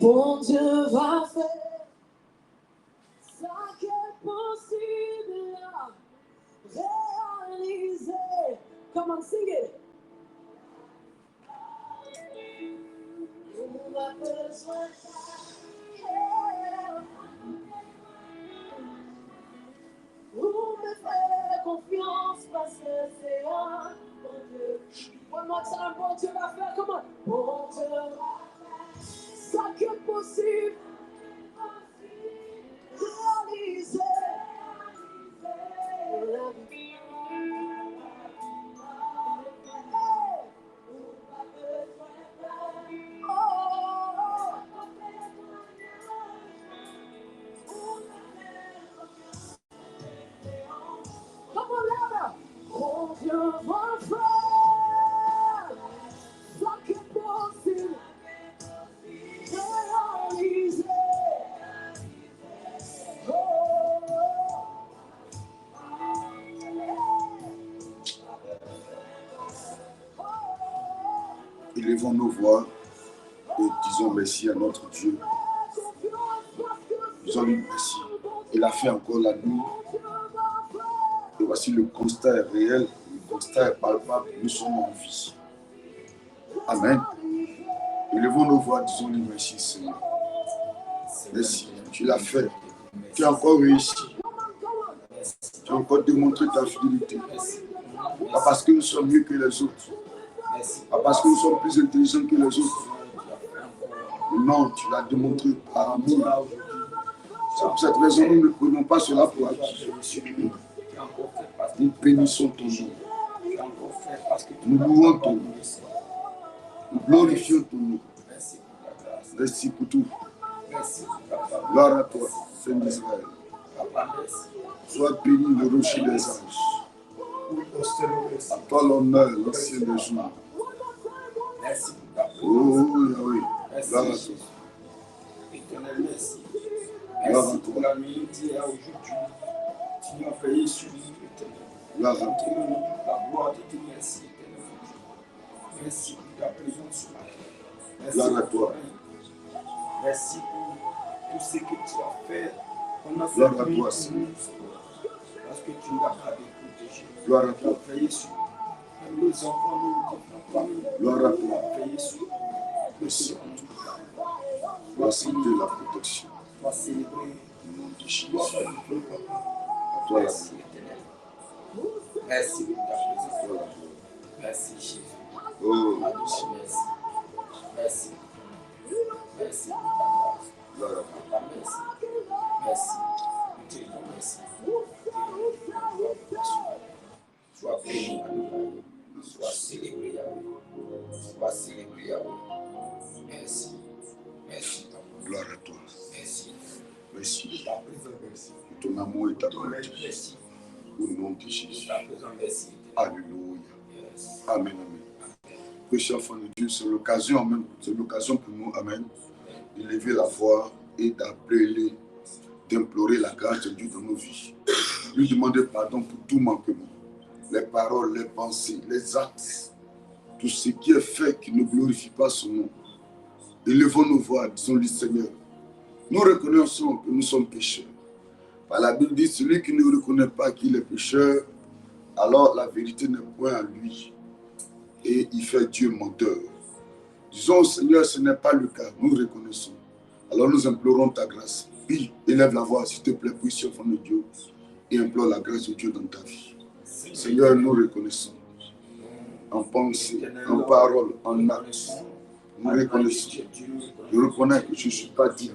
Bon Dieu va faire ça qui est possible à réaliser. Come on, sing it. On a besoin de ça. Vous me faites confiance parce que c'est un bon Dieu. One more time, bon Dieu va faire, comment? Bon Dieu va faire ça qui est possible, réaliser. Come on, louder. Bon Dieu va faire ça qui est possible, réaliser. Élevons nos voix et disons merci à notre Dieu. Disons-lui merci. Il a fait encore la nuit. Et voici le constat est réel, le constat est palpable. Nous sommes en vie. Amen. Élevons nos voix, disons-lui merci, Seigneur. Merci. Tu l'as fait. Tu as encore réussi. Tu as encore démontré ta fidélité. Pas parce que nous sommes mieux que les autres. Pas parce que nous sommes plus intelligents que les autres. Non, tu l'as démontré par amour. C'est pour cette raison que nous ne prenons pas cela pour acquis. Nous bénissons ton nom. Nous louons ton nom. Nous glorifions ton nom. Merci pour tout. Gloire à toi, Saint d'Israël. Sois béni le rocher des anges. À toi l'honneur, l'ancien des jours. Oh Yahweh, gloire à toi. Merci pour la nuit d'hier aujourd'hui. Tu nous as veillé sur nous, éternel. Gloire à toi. La gloire de Dieu, merci, éternel. Merci pour ta présence sur la terre. Merci Gloire à toi. Merci pour tout ce que tu as fait. On a fait Gloire à nuit toi, pour Seigneur. nous, parce que tu nous as gardé protégé. Gloire à Tu toi. as veillé sur nous. Même les enfants, nous, Gloire à toi. tu as veillé sur nous. Merci pour tout. Merci de la protection. Tu as célébré. Au nom de Jésus. À À toi la Merci, éternel. Merci pour ta présence. gloire. Merci, Jésus. Oh, Merci. Merci. Merci pour ta grâce. gloire à toi. Papa, merci. Merci. Nous te disons merci. Sois béni, Yahweh. Sois célébré, Yahweh. Sois célébré, Yahweh. Merci. Merci, ton nom. Gloire à toi. Merci. Merci. Ta présence, merci. Pour ton amour et ta bonté. Merci. Au nom de Jésus. Ta présence, merci. Alléluia. Yes. Amen, amen. Précieux enfant de Dieu, c'est l'occasion pour nous, amen, d'élever la voix et d'appeler, d'implorer la grâce de Dieu dans nos vies. Lui demander pardon pour tout manquement. Les paroles, les pensées, les actes, tout ce qui est fait qui ne glorifie pas son nom. Élevons nos voix, disons-lui Seigneur. Nous reconnaissons que nous sommes pécheurs. Par la Bible dit, celui qui ne reconnaît pas qu'il est pécheur, alors la vérité n'est point à lui. Et il fait Dieu menteur. Disons au Seigneur, ce n'est pas le cas, nous reconnaissons. Alors nous implorons ta grâce. Oui, élève la voix, s'il te plaît, précieux enfant de Dieu, et implore la grâce de Dieu dans ta vie. Seigneur, nous reconnaissons. En pensée, en parole, en acte, nous reconnaissons. Je reconnais que je ne suis pas digne.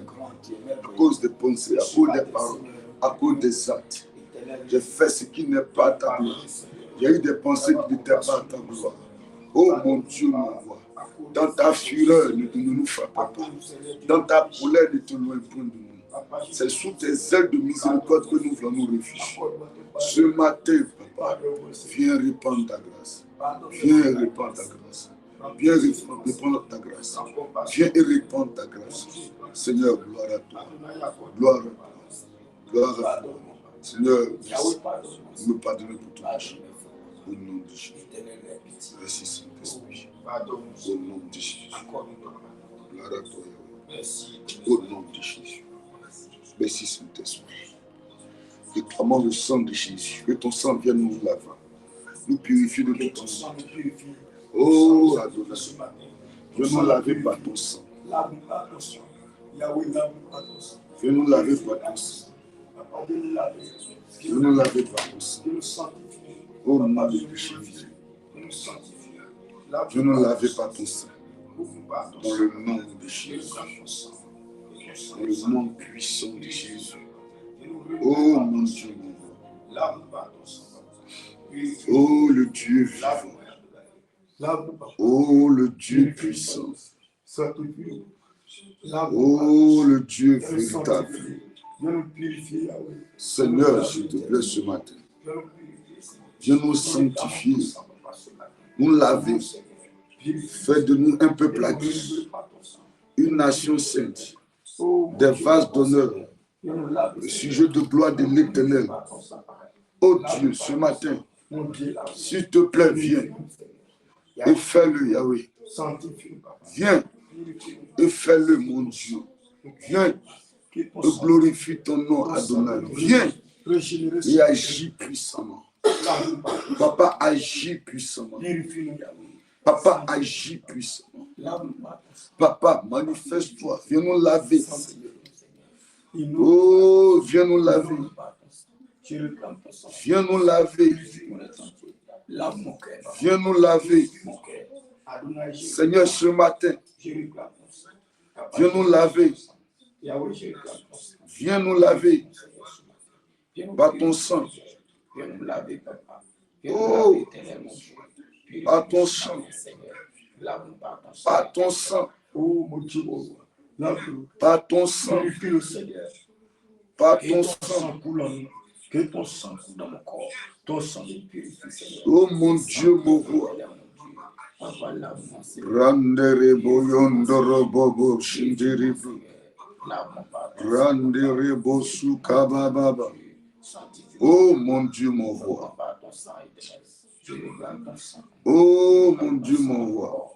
À cause des pensées, à cause des paroles, à cause des actes. J'ai fait ce qui n'est pas à ta gloire. J'ai eu des pensées qui n'étaient pas à ta gloire. Oh mon Dieu, mon roi, dans ta fureur, ne nous frappe pas. Dans ta colère, ne te loin point de nous. C'est sous tes ailes de miséricorde que nous voulons nous réfugier. Ce matin, Papa, viens répandre ta grâce. Viens répandre ta grâce. Viens répandre ta grâce. Viens et répandre ta grâce. Seigneur, gloire à toi. Gloire à toi. Gloire à toi. Seigneur, merci. Nous pardonnons pour tout péché. Au nom de Jésus. Merci Saint-Esprit. Au nom de Jésus. Gloire à toi. Au nom de Jésus. Merci Saint-Esprit. Réclamons le sang de Jésus. Que ton sang vienne nous laver. Nous purifier de tout sang. Oh Adonai. Viens nous laver par ton sang. Viens nous laver par ton sang. Viens nous laver par ton sang. Au nom de Jésus. Viens nous laver par ton sang. Dans le nom de Jésus. Dans le nom puissant de Jésus. Oh mon Dieu. Oh le Dieu vivant. Oh le Dieu puissant. Oh le Dieu véritable. Seigneur, s'il te plaît ce matin. Viens nous sanctifier. Nous laver. Fais de nous un peuple acquis. Une nation sainte. Des vases d'honneur. Le sujet de gloire de l'Éternel. Oh Dieu, ce matin, s'il te plaît, viens et fais-le, Yahweh. Viens et fais-le, mon Dieu. Viens et glorifie ton nom, Adonai. Viens et agis puissamment. Papa, agis puissamment. Papa, agis puissamment. Papa, manifeste-toi. Viens nous laver. Oh, viens nous laver. Viens nous laver. Viens nous laver. Seigneur, ce matin, viens nous laver. Viens nous laver par ton sang. Oh, par ton sang. Par ton sang. Par ton sang. Par ton sang. Que ton sang coule dans mon corps. Ton sang me purifie, Seigneur. Oh mon Dieu, mon roi. Randere boyondoro bobo shindiribu. Randere bosu kabababa. Oh mon Dieu, mon roi. Oh mon Dieu, mon roi.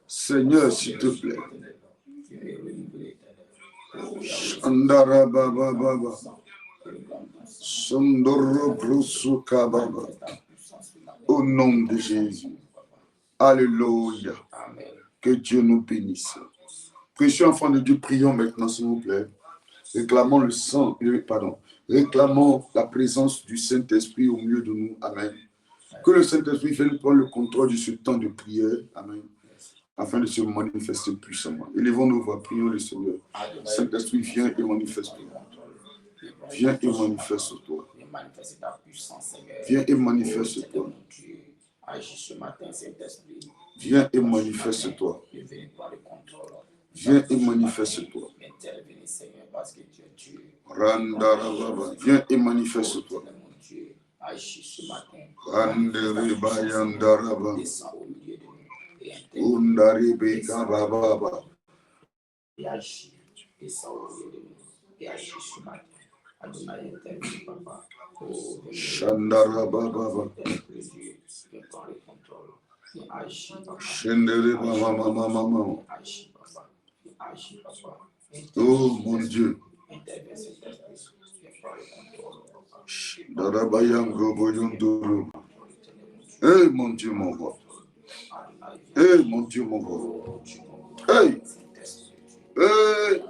Seigneur, s'il te plaît. Shandara baba baba. Sondoro brusu kababa. Au nom de Jésus. Alléluia. Que Dieu nous bénisse. Précieux enfants de Dieu, prions maintenant, s'il vous plaît. Réclamons le sang, réclamons la présence du Saint-Esprit au milieu de nous. Amen. Que le Saint-Esprit vienne prendre le contrôle de ce temps de prière. Amen. Afin de se manifester puissamment. Élevons nos voix, prions le Seigneur. Saint-Esprit, viens et manifeste-toi. Viens et manifeste-toi. Viens et manifeste-toi. Viens et manifeste-toi. Viens et manifeste-toi. Randarababa. Viens et manifeste-toi. Randeribayandaraba. Undaribekababa. Shandarababa. Shenderibaba. Oh mon Dieu. Hey mon Dieu, mon roi. Hey mon Dieu, mon roi. Hey. Hey.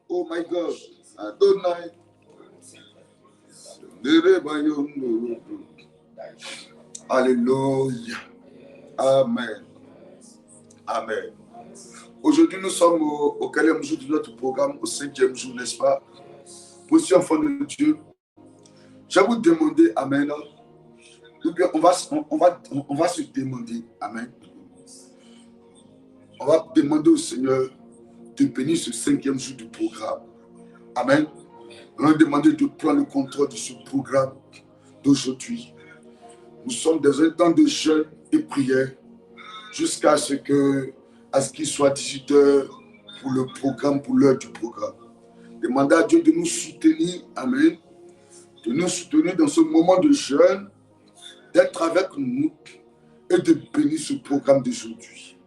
Oh my God. Adonai. Alléluia. Amen. Amen. Aujourd'hui, nous sommes au 4e jour de notre programme, au 5e jour, n'est-ce pas? Monsieur enfant de Dieu, je vais vous demander, Amen. Ou bien on va se demander, Amen. On va demander au Seigneur de bénir ce 5e jour du programme. Amen. On va demander de prendre le contrôle de ce programme d'aujourd'hui. Nous sommes dans un temps de jeûne et prière jusqu'à ce qu'il soit 18h pour le programme, pour l'heure du programme. Demandez à Dieu de nous soutenir, Amen, de nous soutenir dans ce moment de jeûne d'être avec nous et de bénir ce programme d'aujourd'hui.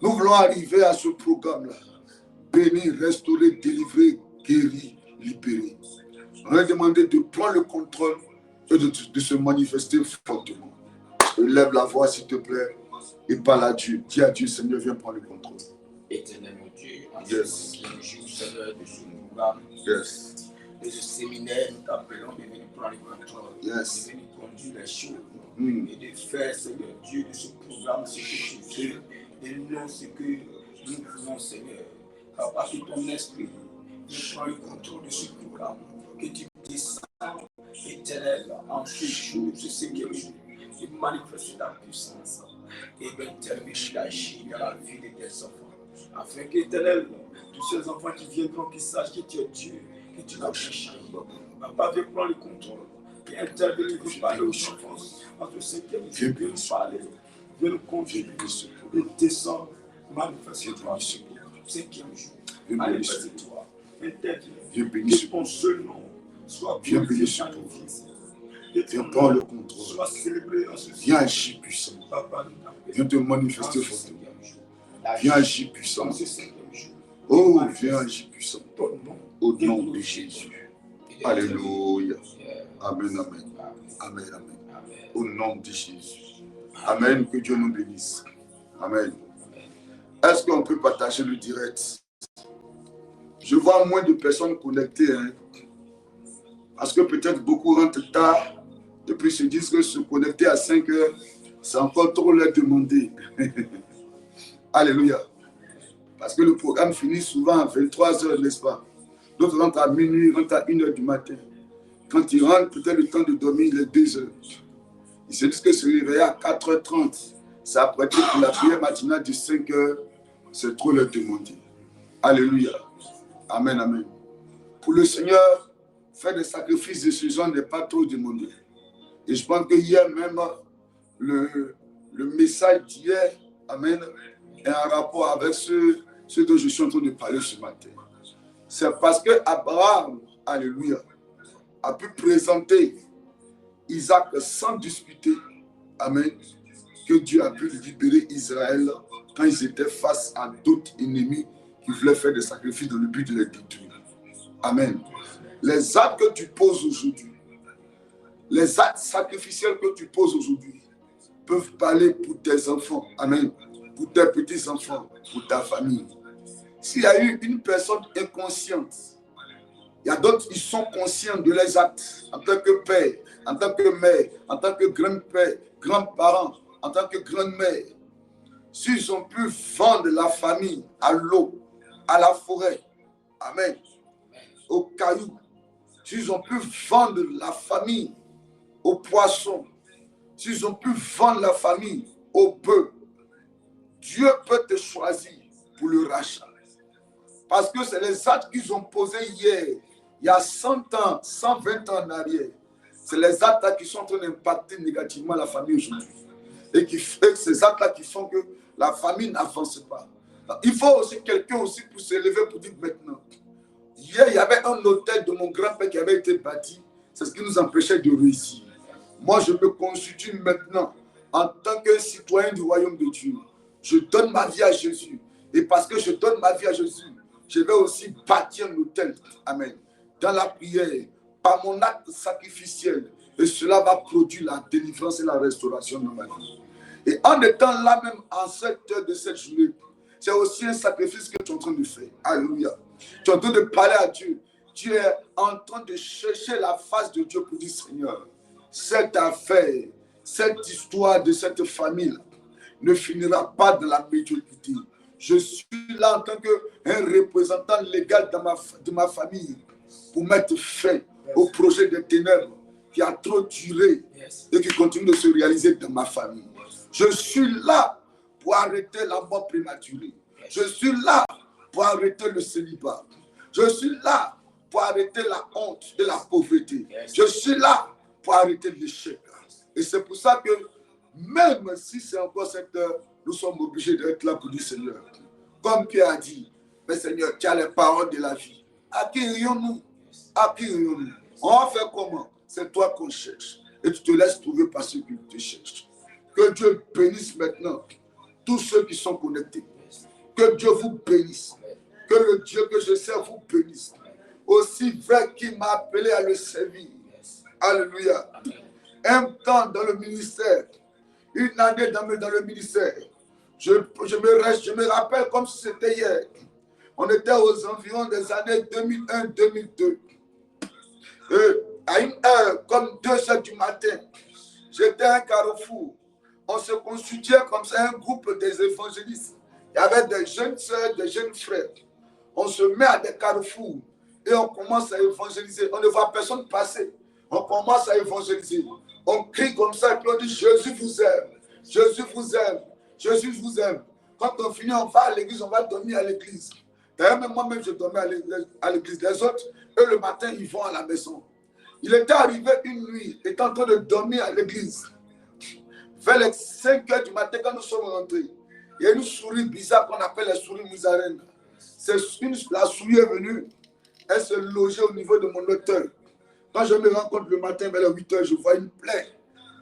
Nous voulons arriver à ce programme-là. Bénir, restaurer, délivrer, guérir, libérer. On a demandé de prendre le contrôle et de se manifester fortement. Lève la voix, s'il te plaît, et parle à Dieu. Dis à Dieu, Seigneur, viens prendre le contrôle. Éternel mon Dieu, en Yes. ce jour, Seigneur, de ce programme, Yes. de ce séminaire, nous t'appelons de venir prendre le contrôle, Yes. de venir conduire les choses, Mm. et de faire, Seigneur Dieu, de ce programme, ce que tu veux, et non ce que nous voulons, Seigneur. Papa, que ton esprit prend le contrôle de ce programme, que tu descends, éternel, en ce jour, ce cinquième jour, et manifester ta puissance, et d'intervenir d'agir dans la vie de tes enfants, afin qu'éternel, tous ces enfants qui viendront, qu'ils sachent que tu es Dieu, que tu n'as pas changé. Papa, viens prendre le contrôle, viens intervenir, viens parler aux enfants, en ce cinquième jour, viens nous parler, viens nous conduire, et descendre, manifeste-toi, cinquième jour, manifeste-toi, interviens, que ton seul nom soit glorifié dans nos vies. Viens prendre le contrôle. Sois célébré en ce Viens agir puissant. Papa, nous t'appelons. Viens te manifester En ce fortement. cinquième jour. Viens agir puissant. En ce cinquième jour. Oh, viens agir puissant. Ton nom. Au nom de Jésus. Alléluia. Amen, amen. Amen. Amen, amen. Amen. Au nom de Jésus. Amen. Que Dieu nous bénisse. Amen. Est-ce qu'on peut partager le direct? Je vois moins de personnes connectées. Hein? Parce que peut-être beaucoup rentrent tard. Et puis se disent que se connecter à 5 heures, c'est encore trop leur demander. Alléluia. Parce que le programme finit souvent à 23 heures, n'est-ce pas? D'autres rentrent à minuit, rentrent à 1 heure du matin. Quand ils rentrent, peut-être le temps de dormir, il est 2 heures. Ils se disent que se réveiller à 4h30, c'est après pour la prière matinale de 5 heures, c'est trop leur demander. Alléluia. Amen, amen. Pour le Seigneur, faire des sacrifices de ce genre n'est pas trop demandé. Et je pense que hier même, le message d'hier, amen, est en rapport avec ce dont je suis en train de parler ce matin. C'est parce que Abraham, alléluia, a pu présenter Isaac sans discuter, amen, que Dieu a pu libérer Israël quand ils étaient face à d'autres ennemis qui voulaient faire des sacrifices dans le but de les détruire. Amen. Les actes que tu poses aujourd'hui, les actes sacrificiels que tu poses aujourd'hui peuvent parler pour tes enfants, amen, pour tes petits-enfants, pour ta famille. S'il y a eu une personne inconsciente, il y a d'autres qui sont conscients de leurs actes en tant que père, en tant que mère, en tant que grand-père, grands-parents, en tant que grand-mère. S'ils ont pu vendre la famille à l'eau, à la forêt, amen, aux cailloux, s'ils ont pu vendre la famille aux poissons, s'ils ont pu vendre la famille aux bœufs, Dieu peut te choisir pour le rachat. Parce que c'est les actes qu'ils ont posés hier, il y a 100 ans, 120 ans en arrière. C'est les actes qui sont en train d'impacter négativement la famille aujourd'hui. Et ces actes-là qui font que la famille n'avance pas. Il faut aussi quelqu'un aussi pour se lever pour dire maintenant. Hier, il y avait un hôtel de mon grand-père qui avait été bâti. C'est ce qui nous empêchait de réussir. Moi, je me constitue maintenant en tant que citoyen du royaume de Dieu. Je donne ma vie à Jésus. Et parce que je donne ma vie à Jésus, je vais aussi bâtir l'autel. Amen. Dans la prière, par mon acte sacrificiel. Et cela va produire la délivrance et la restauration dans ma vie. Et en étant là même en cette heure de cette journée, c'est aussi un sacrifice que tu es en train de faire. Alléluia. Tu es en train de parler à Dieu. Tu es en train de chercher la face de Dieu pour dire, Seigneur, cette affaire, cette histoire de cette famille ne finira pas dans la médiocrité. Je suis là en tant qu'un représentant légal de ma famille pour mettre fin au projet des ténèbres qui a trop duré et qui continue de se réaliser dans ma famille. Je suis là pour arrêter la mort prématurée. Je suis là pour arrêter le célibat. Je suis là pour arrêter la honte et la pauvreté. Je suis là pour arrêter l'échec. Et c'est pour ça que même si c'est encore cette heure, nous sommes obligés d'être là pour dire Seigneur. Comme Pierre a dit, mais Seigneur, tu as les paroles de la vie. À qui irions-nous? À qui irions-nous? On va faire comment? C'est toi qu'on cherche. et tu te laisses trouver par ceux qui te cherchent. Que Dieu bénisse maintenant tous ceux qui sont connectés. Que Dieu vous bénisse. Que le Dieu que je sers vous bénisse. Aussi vrai qu'il m'a appelé à le servir. Alléluia. Un temps dans le ministère, une année dans le ministère. Je me rappelle comme si c'était hier. On était aux environs des années 2001-2002. À une heure, comme 2 heures du matin, j'étais à un carrefour. On se constituait comme ça, un groupe des évangélistes. Il y avait des jeunes sœurs, des jeunes frères. On se met à des carrefours et on commence à évangéliser. On ne voit personne passer. On commence à évangéliser. On crie comme ça et puis on dit Jésus vous aime. Jésus vous aime. Jésus vous aime. Quand on finit, on va à l'église, on va dormir à l'église. D'ailleurs, même moi-même, je dormais à l'église. Les autres, eux, le matin, ils vont à la maison. Il était arrivé une nuit, il était en train de dormir à l'église. Vers les 5 heures du matin, quand nous sommes rentrés, il y a une souris bizarre qu'on appelle la souris musarène. La souris est venue, elle se logeait au niveau de mon auteur. Quand je me rends compte le matin, vers les 8 heures, je vois une plaie.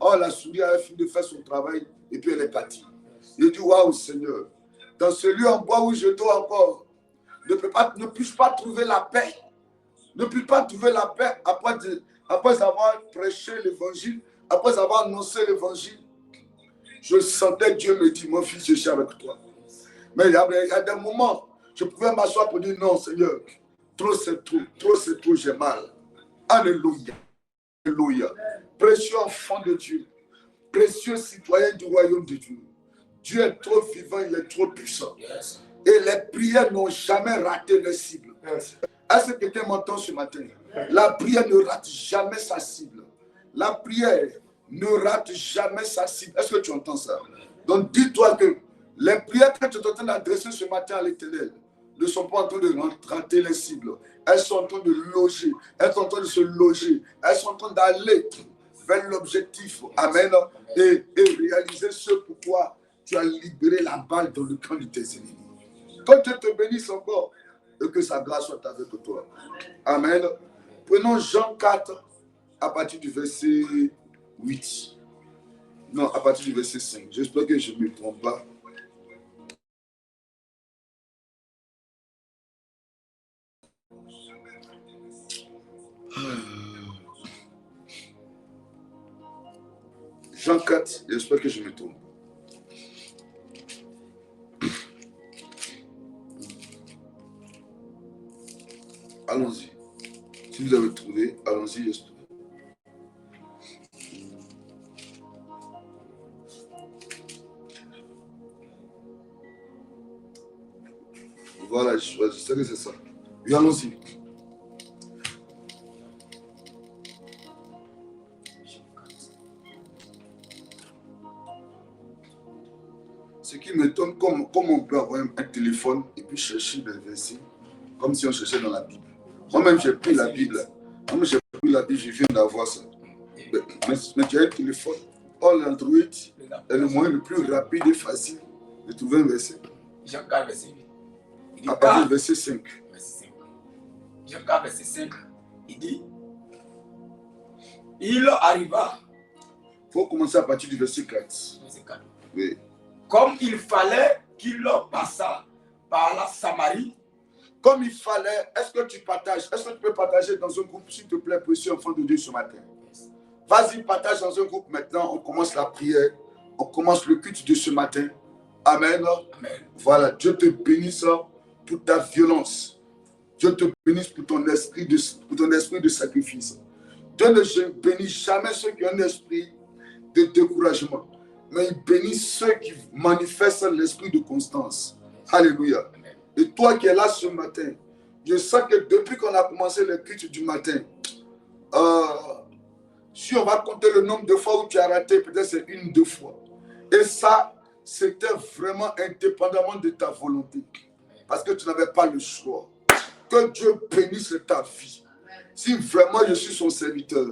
Oh, la souris a fini de faire son travail et puis elle est partie. Je dis, waouh, Seigneur, dans ce lieu en bois où je dors encore, ne puis-je pas trouver la paix? Ne puis-je pas trouver la paix après avoir prêché l'évangile, après avoir annoncé l'évangile? Je sentais Dieu me dire, mon fils, je suis avec toi. Mais il y a des moments, je pouvais m'asseoir pour dire, non, Seigneur, trop c'est trop, j'ai mal. Alléluia. Alléluia. Précieux enfant de Dieu, précieux citoyen du royaume de Dieu. Dieu est trop vivant, il est trop puissant. Et les prières n'ont jamais raté leur cible. Est-ce que quelqu'un m'entend ce matin? La prière ne rate jamais sa cible. La prière ne rate jamais sa cible. Est-ce que tu entends ça? Donc dis-toi que les prières que tu es en train d'adresser ce matin à l'Éternel ne sont pas en train de rater les cibles. Elles sont en train de loger. Elles sont en train de se loger. Elles sont en train d'aller vers l'objectif. Amen. Et réaliser ce pourquoi tu as libéré la balle dans le camp de tes ennemis. Que Dieu te bénisse encore et que sa grâce soit avec toi. Amen. Prenons Jean 4 à partir du verset 8. Non, à partir du verset 5. J'espère que je ne me trompe pas. Jean 4, j'espère que je me trompe. Allons-y. Si vous avez trouvé, allons-y, j'espère. Voilà, je sais que c'est ça. Oui, allons-y. Ce qui m'étonne, comme on peut avoir un téléphone et puis chercher des versets, comme si on cherchait dans la Bible. Moi-même, j'ai pris la Bible. Moi-même, j'ai pris la Bible, je viens d'avoir ça. Mais tu as un téléphone. Oh, l'Android est le moyen le plus rapide et facile de trouver un verset. Jean 4, verset 8. À partir du verset 5. Jean 4, verset 5, il dit, il arriva. Il faut commencer à partir du verset 4. Verset 4. Oui. Comme il fallait qu'il passât par la Samarie. Comme il fallait, est-ce que tu partages? Est-ce que tu peux partager dans un groupe, s'il te plaît, précieux enfant de Dieu ce matin? Vas-y, partage dans un groupe maintenant. On commence la prière. On commence le culte de ce matin. Amen. Amen. Voilà, Dieu te bénisse pour ta violence. Dieu te bénisse pour ton esprit de sacrifice. Dieu ne bénit jamais ceux qui ont un esprit de découragement, mais il bénit ceux qui manifestent l'esprit de constance. Alléluia. Et toi qui es là ce matin, je sens que depuis qu'on a commencé le culte du matin, si on va compter le nombre de fois où tu as raté, peut-être c'est 1 ou 2 fois. Et ça, c'était vraiment indépendamment de ta volonté. Parce que tu n'avais pas le choix. Que Dieu bénisse ta vie. Si vraiment je suis son serviteur.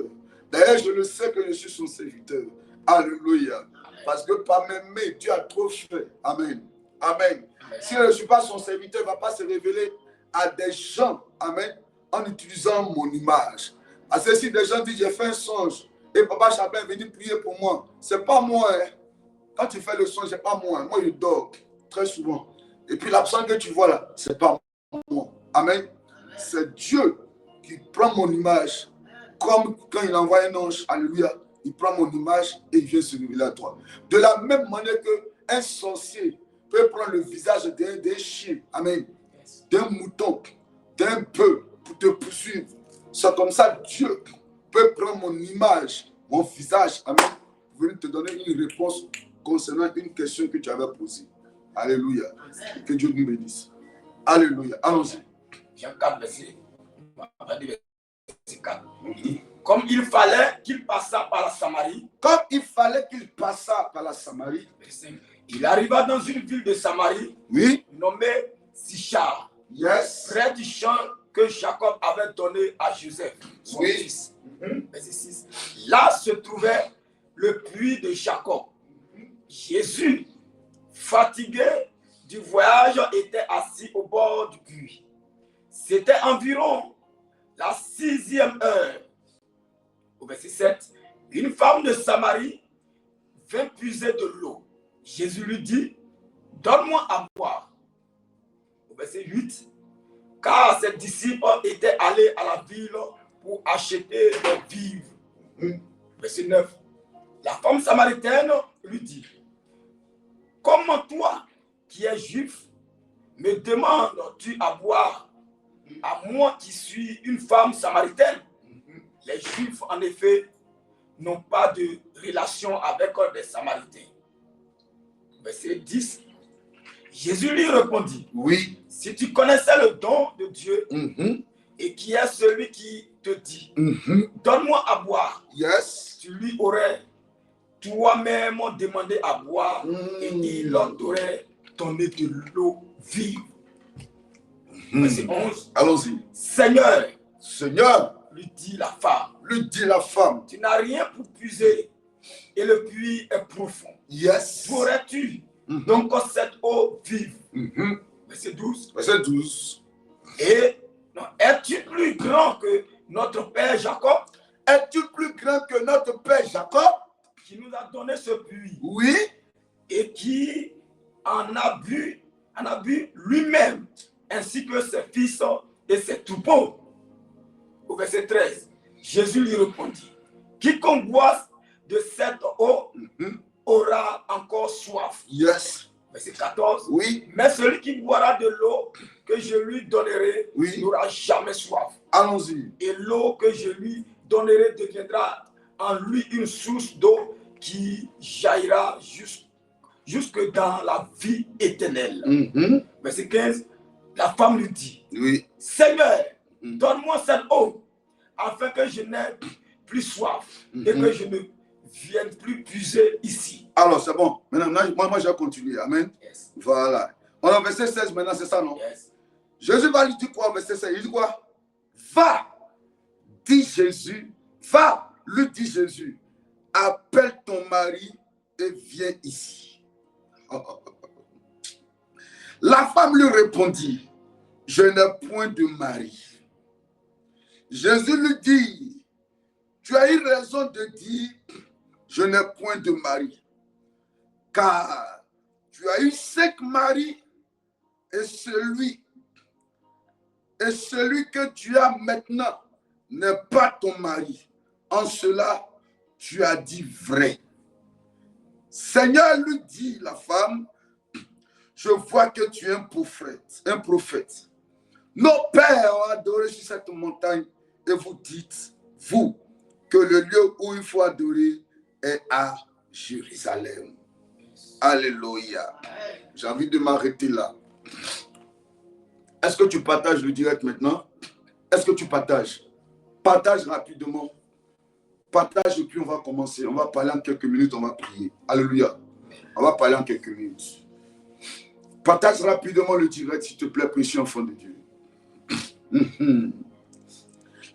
D'ailleurs, je le sais que je suis son serviteur. Alléluia. Parce que par mes mains, Dieu a trop fait. Amen. Amen. Si je ne suis pas son serviteur, il ne va pas se révéler à des gens. Amen. En utilisant mon image. Parce que si des gens disent, j'ai fait un songe, Et Papa Chabin est venu prier pour moi. Ce n'est pas moi. Hein. Quand tu fais le son, ce n'est pas moi. Hein. Moi, je dors très souvent. Et puis l'absent que tu vois là, ce n'est pas moi. Amen. C'est Dieu qui prend mon image. Comme quand il envoie un ange, alléluia, il prend mon image et il vient se révéler à toi. De la même manière qu'un sorcier peut prendre le visage d'un chien, amen, d'un mouton, d'un bœuf pour te poursuivre. C'est comme ça Dieu peut prendre mon image, mon visage, amen, pour venir te donner une réponse concernant une question que tu avais posée. Alléluia. Que Dieu nous bénisse. Alléluia. Allons-y. Jean 4, verset 4. Comme il fallait qu'il passât par la Samarie. Comme il fallait qu'il passât par la Samarie. Il arriva dans une ville de Samarie, oui, nommée Sichar, yes, près du champ que Jacob avait donné à Joseph, son oui. fils. Verset 6. Là se trouvait le puits de Jacob. Jésus, fatigué du voyage, était assis au bord du puits. C'était environ la 6e heure. Au verset 7, une femme de Samarie vint puiser de l'eau. Jésus lui dit, donne-moi à boire. Au verset 8, car ses disciples étaient allés à la ville pour acheter des vivres. Verset 9, la femme samaritaine lui dit, comment toi, qui es juif, me demandes-tu à boire, à moi qui suis une femme samaritaine? Les Juifs, en effet, n'ont pas de relation avec des Samaritains. Verset 10. Jésus lui répondit, oui, si tu connaissais le don de Dieu, et qui est celui qui te dit, donne-moi à boire, yes, tu lui aurais toi-même demandé à boire, et il t'aurait donné de l'eau vive. Verset 11. Allons-y. Seigneur, lui dit la femme, tu n'as rien pour puiser et le puits est profond. Yes. Pourrais-tu donc cette eau vive? Verset 12. Verset 12. Et es-tu plus grand que notre père Jacob? Es-tu plus grand que notre père Jacob? Qui nous a donné ce puits. Oui. Et qui en a bu lui-même, ainsi que ses fils et ses troupeaux. Au verset 13, Jésus lui répondit, quiconque boit de cette eau aura encore soif. Yes. Verset 14, oui. Mais celui qui boira de l'eau que je lui donnerai n'aura jamais soif. Allons-y. Et l'eau que je lui donnerai deviendra en lui une source d'eau qui jaillira jusque dans la vie éternelle. Verset 15, la femme lui dit, oui. Seigneur, donne-moi cette eau, afin que je n'ai plus soif et que je ne vienne plus puiser ici. Alors, c'est bon. Maintenant, moi, je vais continuer. Amen. Yes. Voilà. On a verset 16 maintenant, c'est ça, non? Yes. Jésus va lui dire quoi, verset 16? Il dit quoi? Va, dit Jésus, va, lui dit Jésus, appelle ton mari et viens ici. La femme lui répondit, je n'ai point de mari. Jésus lui dit, tu as eu raison de dire, je n'ai point de mari, car tu as eu 5 maris et celui que tu as maintenant n'est pas ton mari. En cela, tu as dit vrai. Seigneur, lui dit la femme, je vois que tu es un prophète. Nos pères ont adoré sur cette montagne et vous dites, vous, que le lieu où il faut adorer est à Jérusalem. Alléluia. J'ai envie de m'arrêter là. Est-ce que tu partages le direct maintenant? Est-ce que tu partages? Partage rapidement. Partage et puis on va commencer. On va parler en quelques minutes, on va prier. Alléluia. On va parler en quelques minutes. Partage rapidement le direct, s'il te plaît, précieux enfant de Dieu.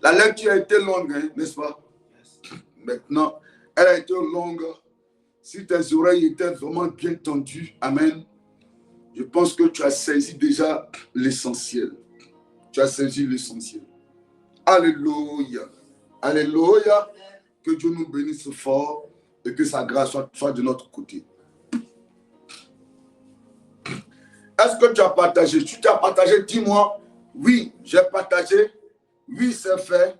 La lecture a été longue, hein, n'est-ce pas? Maintenant, elle a été longue. Si tes oreilles étaient vraiment bien tendues, amen, je pense que tu as saisi déjà l'essentiel. Tu as saisi l'essentiel. Alléluia. Alléluia. Que Dieu nous bénisse fort et que sa grâce soit de notre côté. Est-ce que tu as partagé? Si tu as partagé, dis-moi, oui, j'ai partagé. Oui, c'est fait.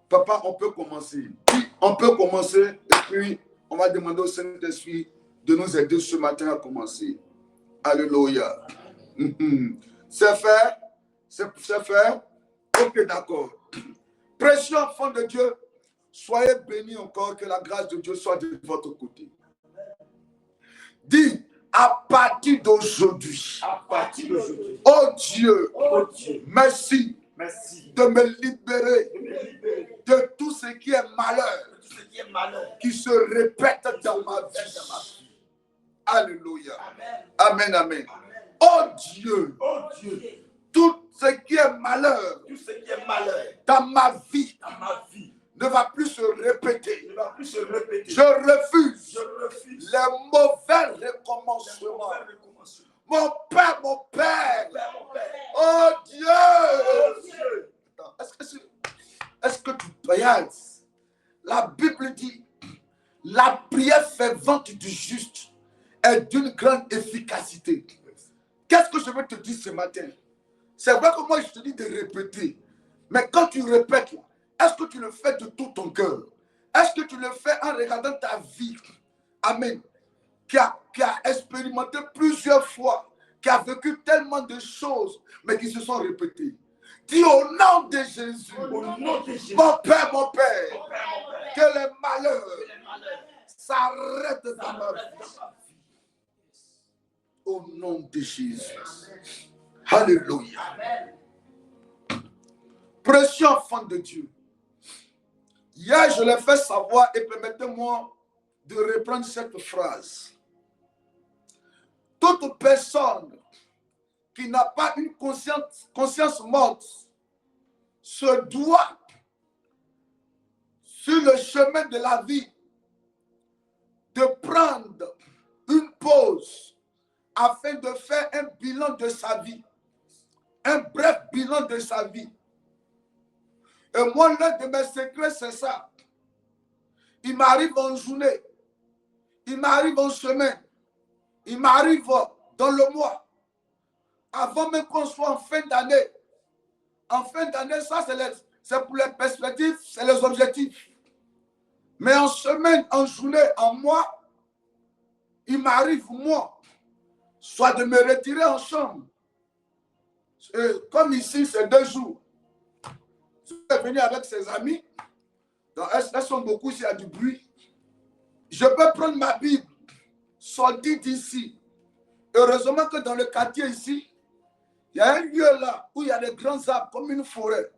Papa, on peut commencer. Oui, on peut commencer. Et puis, on va demander au Saint-Esprit de nous aider ce matin à commencer. Alléluia. C'est fait? C'est fait? Ok, d'accord. Précieux enfant de Dieu, soyez bénis encore, que la grâce de Dieu soit de votre côté. Dis, à partir d'aujourd'hui, oh Dieu, merci, de me libérer de tout ce qui est malheur, qui se répète dans ma vie. Alléluia. Amen, amen. Oh Dieu, tout ce qui est malheur dans ma vie ne va plus se répéter. Je refuse les mauvais recommencements. Mon Père, oh Dieu. Est-ce que tu regardes? La Bible dit, la prière fervente du juste est d'une grande efficacité. Qu'est-ce que je veux te dire ce matin? C'est vrai que moi je te dis de répéter. Mais quand tu répètes, est-ce que tu le fais de tout ton cœur? Est-ce que tu le fais en regardant ta vie? Amen. Qui a expérimenté plusieurs fois, qui a vécu tellement de choses, mais qui se sont répétées. Dis au nom de Jésus, mon Père, que les malheurs s'arrêtent dans ma vie. Au nom de Jésus. Alléluia. Précieux enfant de Dieu. Hier, je l'ai fait savoir et permettez-moi de reprendre cette phrase. Toute personne qui n'a pas une conscience morte se doit, sur le chemin de la vie, de prendre une pause afin de faire un bilan de sa vie, un bref bilan de sa vie. Et moi, l'un de mes secrets, c'est ça. Il m'arrive en journée, il m'arrive en semaine, il m'arrive dans le mois, avant même qu'on soit en fin d'année. En fin d'année, ça, c'est pour les perspectives, c'est les objectifs. Mais en semaine, en journée, en mois, il m'arrive, moi, soit de me retirer en chambre. Et comme ici, c'est 2 jours. Je suis venu avec ses amis. Donc, elles sont beaucoup, s'il y a du bruit. Je peux prendre ma Bible, sortir d'ici. Heureusement que dans le quartier ici, il y a un lieu là où il y a des grands arbres comme une forêt.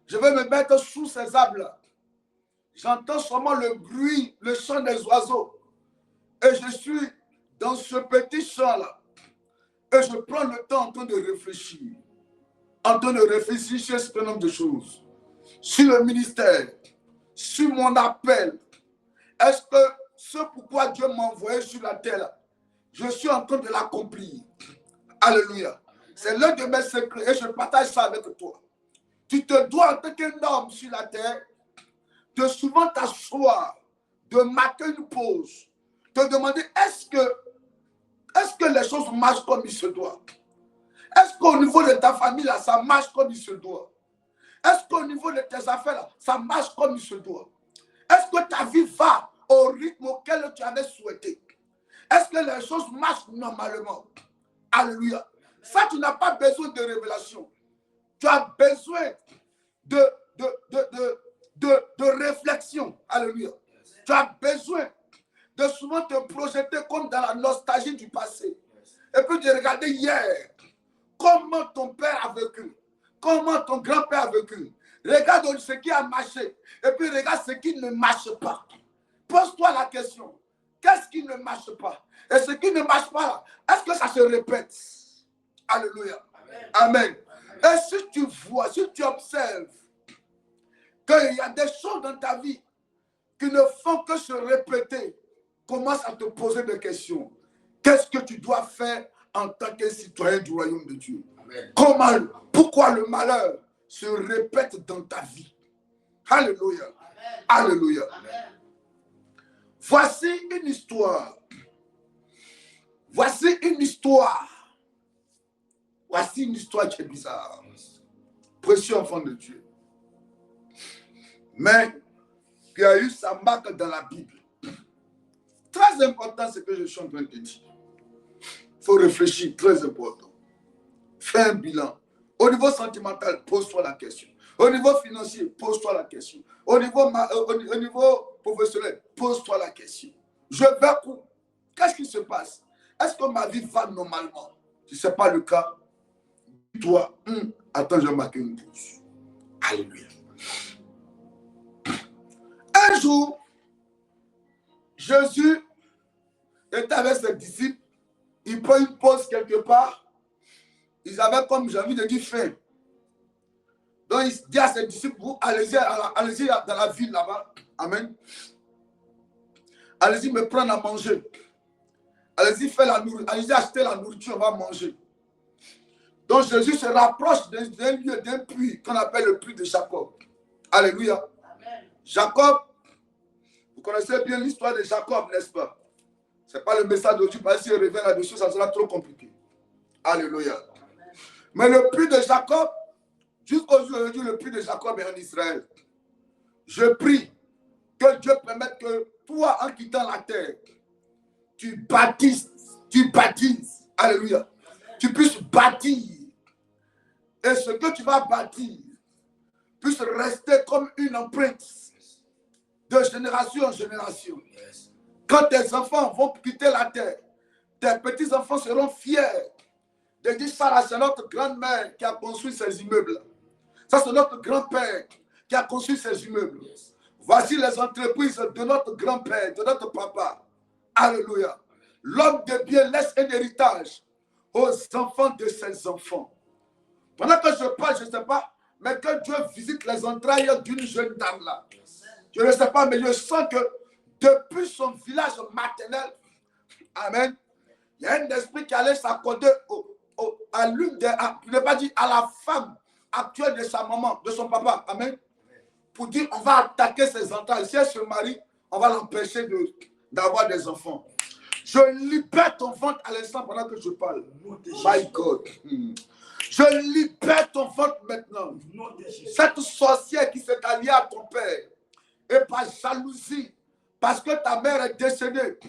Je vais me mettre sous ces arbres-là. J'entends seulement le bruit, le chant des oiseaux. Et je suis dans ce petit champ-là. Et je prends le temps en train de réfléchir. En train de réfléchir sur un certain nombre de choses. Sur le ministère. Sur mon appel. Est-ce que ce pourquoi Dieu m'a envoyé sur la terre, je suis en train de l'accomplir? Alléluia. C'est l'un de mes secrets et je partage ça avec toi. Tu te dois en tant qu'un homme sur la terre de souvent t'asseoir, de marquer une pause, te demander est-ce que les choses marchent comme il se doit? Est-ce qu'au niveau de ta famille, là, ça marche comme il se doit? Est-ce qu'au niveau de tes affaires, là, ça marche comme il se doit? Est-ce que ta vie va au rythme auquel tu avais souhaité? Est-ce que les choses marchent normalement? Alléluia. Ça, tu n'as pas besoin de révélation. Tu as besoin de réflexion. Alléluia. Tu as besoin de souvent te projeter comme dans la nostalgie du passé. Et puis de regarder hier comment ton père a vécu, comment ton grand-père a vécu. Regarde ce qui a marché et puis regarde ce qui ne marche pas. Pose-toi la question. Qu'est-ce qui ne marche pas? Et ce qui ne marche pas, est-ce que ça se répète? Alléluia. Amen. Et si tu vois, si tu observes qu'il y a des choses dans ta vie qui ne font que se répéter, commence à te poser des questions. Qu'est-ce que tu dois faire en tant que citoyen du royaume de Dieu? Amen. Comment, pourquoi le malheur se répète dans ta vie? Alléluia. Alléluia. Voici une histoire. Voici une histoire. Voici une histoire qui est bizarre. Précieux enfant de Dieu. Mais qui a eu sa marque dans la Bible. Très important ce que je suis en train de dire. Il faut réfléchir, très important. Fais un bilan. Au niveau sentimental, pose-toi la question. Au niveau financier, pose-toi la question. Au niveau professionnel, pose-toi la question. Je vais où? Qu'est-ce qui se passe? Est-ce que ma vie va normalement? Si ce n'est pas le cas, dis-toi, attends, je vais marquer une pause. Alléluia. Un jour, Jésus était avec ses disciples. Il prend une pause quelque part. Ils avaient, comme j'ai envie de dire, faim. Donc, il dit à ses disciples, vous, allez-y dans la ville là-bas. Amen. Allez-y me prendre à manger. Allez-y faire la nourriture. Allez-y acheter la nourriture, on va manger. Donc, Jésus se rapproche d'un lieu, d'un puits qu'on appelle le puits de Jacob. Alléluia. Amen. Jacob, vous connaissez bien l'histoire de Jacob, n'est-ce pas? Ce n'est pas le message d'aujourd'hui, parce que si je reviens là-dessus, ça sera trop compliqué. Alléluia. Amen. Mais le puits de Jacob, jusqu'aujourd'hui, le puits de Jacob est en Israël. Je prie que Dieu permette que toi, en quittant la terre, tu bâtisses. Alléluia. Amen. Tu puisses bâtir. Et ce que tu vas bâtir puisse rester comme une empreinte de génération en génération. Yes. Quand tes enfants vont quitter la terre, tes petits-enfants seront fiers de dire ça, c'est notre grand-mère qui a construit ces immeubles. Ça, c'est notre grand-père qui a construit ces immeubles. Yes. Voici les entreprises de notre grand-père, de notre papa. Alléluia. L'homme de bien laisse un héritage aux enfants de ses enfants. Pendant que je parle, je ne sais pas, mais que Dieu visite les entrailles d'une jeune dame là. Je ne sais pas, mais je sens que depuis son village maternel, amen, il y a un esprit qui allait s'accorder à l'une des, je ne vais pas dire à la femme actuelle de sa maman, de son papa, amen, pour dire on va attaquer ses entrailles. Si elle se marie, on va l'empêcher d'avoir des enfants. Je libère ton ventre à l'instant pendant que je parle. My God. Je libère ton ventre maintenant. Cette sorcière qui s'est alliée à ton père, et par jalousie, parce que ta mère est décédée.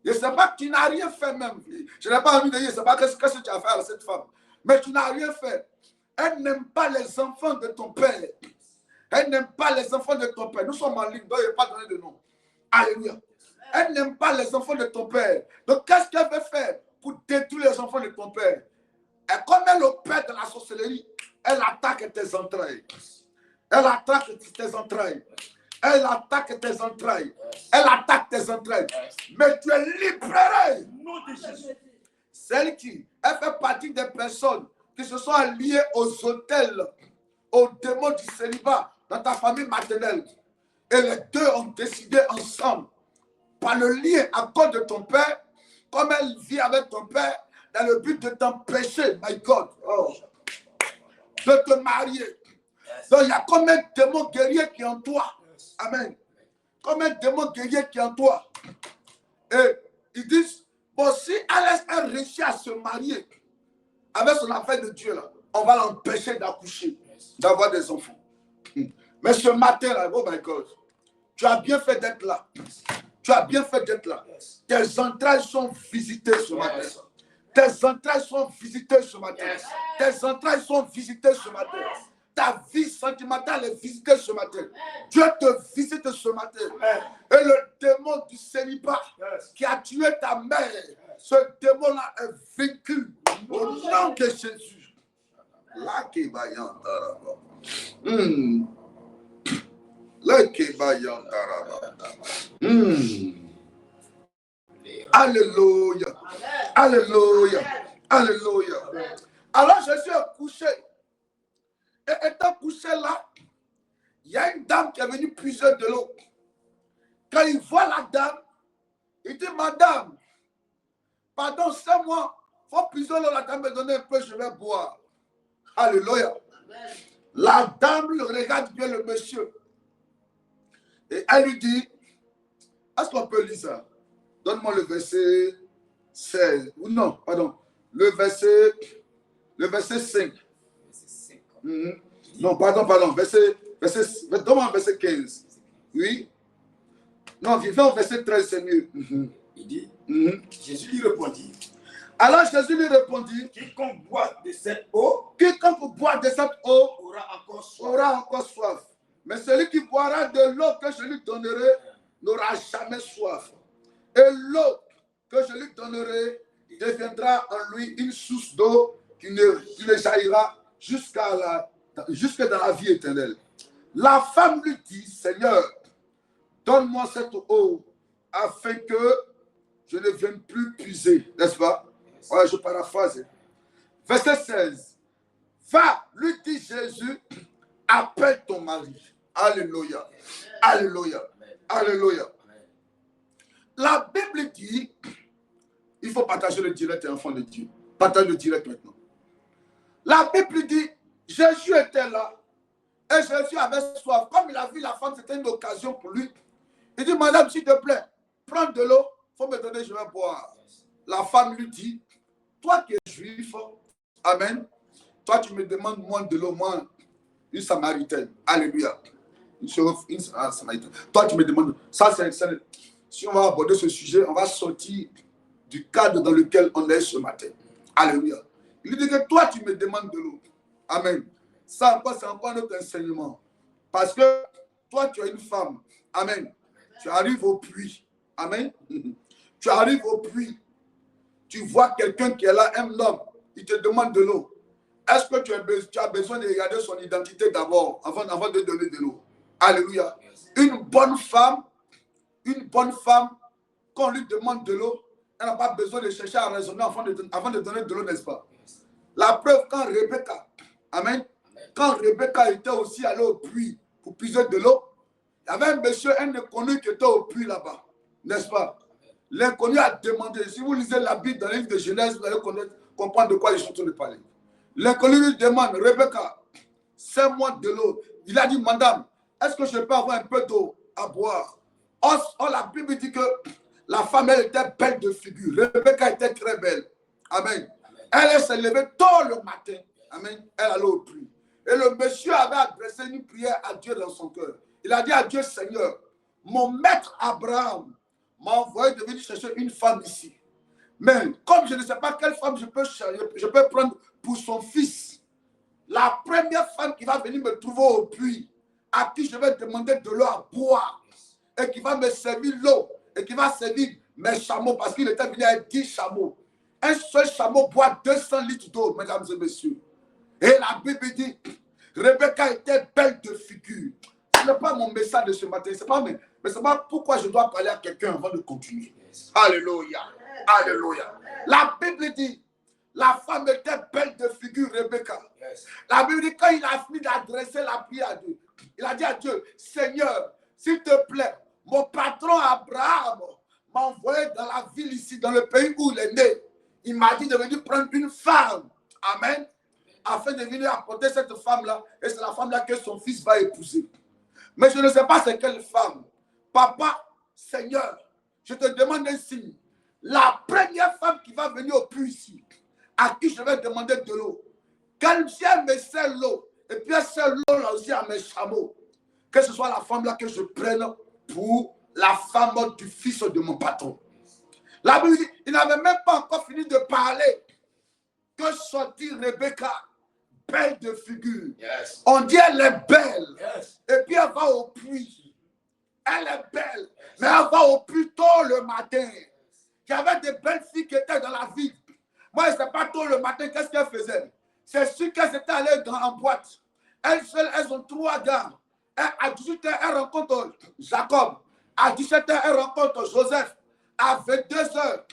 Je ne sais pas que tu n'as rien fait même. Je n'ai pas envie de dire, je ne sais pas qu'est-ce que tu as fait à cette femme. Mais tu n'as rien fait. Elle n'aime pas les enfants de ton père. Elle n'aime pas les enfants de ton père. Nous sommes en ligne, donc il n'y a pas donné de nom. Alléluia. Elle n'aime pas les enfants de ton père. Donc qu'est-ce qu'elle veut faire pour détruire les enfants de ton père? Et comme elle opère dans la sorcellerie, elle attaque tes entrailles. Elle attaque tes entrailles. Elle attaque tes entrailles. Elle attaque tes entrailles. Mais tu es libéré. Celle qui, elle fait partie des personnes qui se sont alliées aux hôtels, aux démons du célibat dans ta famille maternelle. Et les deux ont décidé ensemble, par le lien à cause de ton père, comme elle vit avec ton père, dans le but de t'empêcher, my God, de te marier. Donc il y a comme un démon guerrier qui est en toi. Amen. Comme un démon guerrier qui est en toi. Et ils disent, bon, si elle réussit à se marier avec son affaire de Dieu, là, on va l'empêcher d'accoucher, d'avoir des enfants. Mais ce matin, là, oh my God, tu as bien fait d'être là. Tu as bien fait d'être là. Tes entrailles sont visitées ce matin. Tes entrailles sont visitées ce matin. Tes entrailles sont visitées ce matin. Ta vie sentimentale est visitée ce matin. Dieu te visite ce matin. Et le démon du célibat qui a tué ta mère, ce démon-là est vaincu au nom de Jésus. Là qui va y entendre. Là qui va y entendre. Alléluia. Alléluia. Alléluia. Alors Jésus est couché. Et étant couché là, il y a une dame qui est venue puiser de l'eau. Quand il voit la dame, il dit, madame, pardon, c'est moi. Il faut puiser l'eau, la dame me donne un peu, je vais boire. Alléluia. La dame regarde bien le monsieur. Et elle lui dit, est-ce qu'on peut lire ça? Donne-moi le verset 16. Ou non, pardon. Le verset 5. Non, pardon. Donne-moi le verset 15. Oui. Non, vivant au verset 13, c'est mieux. Il dit, Jésus lui répondit. Alors Jésus lui répondit, quiconque boit de cette eau aura encore soif. Mais celui qui boira de l'eau que je lui donnerai n'aura jamais soif. Et l'eau que je lui donnerai deviendra en lui une source d'eau qui ne jaillira jusque dans la vie éternelle. La femme lui dit, Seigneur, donne-moi cette eau afin que je ne vienne plus puiser. N'est-ce pas? Voilà, je paraphrase. Verset 16. Va, lui dit Jésus, appelle ton mari. Alléluia. Alléluia. Alléluia. La Bible dit, il faut partager le direct, enfant de Dieu. Partage le direct maintenant. La Bible dit, Jésus était là et Jésus avait soif. Comme il a vu la femme, c'était une occasion pour lui. Il dit, madame, s'il te plaît, prends de l'eau, il faut me donner, je vais boire. La femme lui dit, toi qui es juif, amen, toi tu me demandes moi de l'eau, moi, une samaritaine. Alléluia. Une samaritaine. Toi tu me demandes, ça c'est, si on va aborder ce sujet, on va sortir du cadre dans lequel on est ce matin. Alléluia. Il lui dit que toi tu me demandes de l'eau. Amen. Ça c'est encore notre enseignement. Parce que toi tu es une femme. Amen. Tu arrives au puits. Amen. Tu arrives au puits. Tu vois quelqu'un qui est là, un homme, il te demande de l'eau. Est-ce que tu as besoin de regarder son identité d'abord, avant de donner de l'eau? Alléluia. Une bonne femme, quand on lui demande de l'eau, elle n'a pas besoin de chercher à raisonner avant de donner de l'eau, n'est-ce pas? La preuve, quand Rebecca, amen, quand Rebecca était aussi allée au puits pour puiser de l'eau, il y avait un monsieur, un inconnu qui était au puits là-bas, n'est-ce pas? L'inconnu a demandé, si vous lisez la Bible dans le livre de Genèse, vous allez comprendre de quoi je suis en train de parler. L'inconnu lui demande, Rebecca, sers-moi de l'eau. Il a dit, madame, est-ce que je peux avoir un peu d'eau à boire? Or, la Bible dit que la femme, elle était belle de figure. Rebecca était très belle. Amen. Elle s'est levée tôt le matin. Amen. Elle allait au puits. Et le monsieur avait adressé une prière à Dieu dans son cœur. Il a dit à Dieu, Seigneur, mon maître Abraham m'a envoyé de venir chercher une femme ici. Mais comme je ne sais pas quelle femme je peux prendre pour son fils, la première femme qui va venir me trouver au puits, à qui je vais demander de l'eau à boire, et qui va me servir l'eau, et qui va servir mes chameaux, parce qu'il était venu avec 10 chameaux. Un seul chameau boit 200 litres d'eau, mesdames et messieurs. Et la Bible dit, Rebecca était belle de figure. Ce n'est pas mon message de ce matin, mais c'est pas pourquoi je dois parler à quelqu'un avant de continuer. Alléluia. Alléluia. La Bible dit, la femme était belle de figure, Rebecca. La Bible dit, quand il a fini d'adresser la prière à Dieu, il a dit à Dieu, Seigneur, s'il te plaît, mon patron Abraham m'a envoyé dans la ville ici, dans le pays où il est né. Il m'a dit de venir prendre une femme. Amen. Afin de venir apporter cette femme-là. Et c'est la femme-là que son fils va épouser. Mais je ne sais pas c'est quelle femme. Papa, Seigneur, je te demande un signe. La première femme qui va venir au puits ici, à qui je vais demander de l'eau, qu'elle vienne me sert l'eau, et puis elle sert l'eau là aussi à mes chameaux. Que ce soit la femme-là que je prenne pour la femme du fils de mon patron. La Bible dit, il n'avait même pas encore fini de parler que sortit Rebecca, belle de figure. Yes. On dit elle est belle. Yes. Et puis elle va au puits. Elle est belle. Mais elle va au puits tôt le matin. Il y avait des belles filles qui étaient dans la ville. Moi, je ne sais pas tôt le matin qu'est-ce qu'elles faisaient. C'est sûr qu'elles étaient allées en boîte. Elles seules, elles ont 3 gars. À 18h, elles rencontrent Jacob. À 17h, elles rencontrent Joseph. À 22h,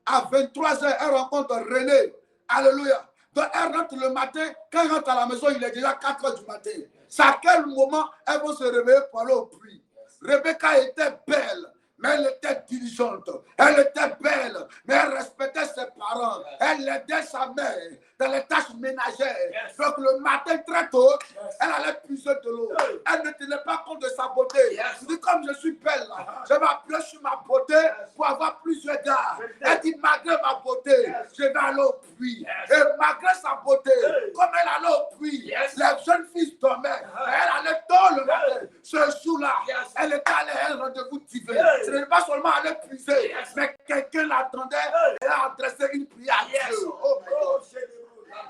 à 23h, elles rencontrent René. Alléluia. Donc, elles rentrent le matin. Quand elles rentrent à la maison, il est déjà 4h du matin. C'est à quel moment elles vont se réveiller pour aller au puits. Rebecca était belle, mais elle était diligente. Elle était belle, mais elle respectait ses parents. Elle aidait sa mère dans les tâches ménagères. Donc, le matin, très tôt, elle allait puiser puiser de l'eau. Elle ne tenait pas compte de sa beauté. Elle dit, comme je suis belle, je vais appuyer sur ma beauté pour avoir plusieurs gars. Elle dit, malgré ma beauté, je vais aller au puits. Et malgré sa beauté, comme elle allait au puits, les jeunes filles dormaient. Elle allait tôt le matin. Ce jour-là, elle était allée à un rendez-vous divin. Ce n'est pas seulement aller puiser, mais quelqu'un l'attendait et a adressé une prière à Dieu. Oh my God.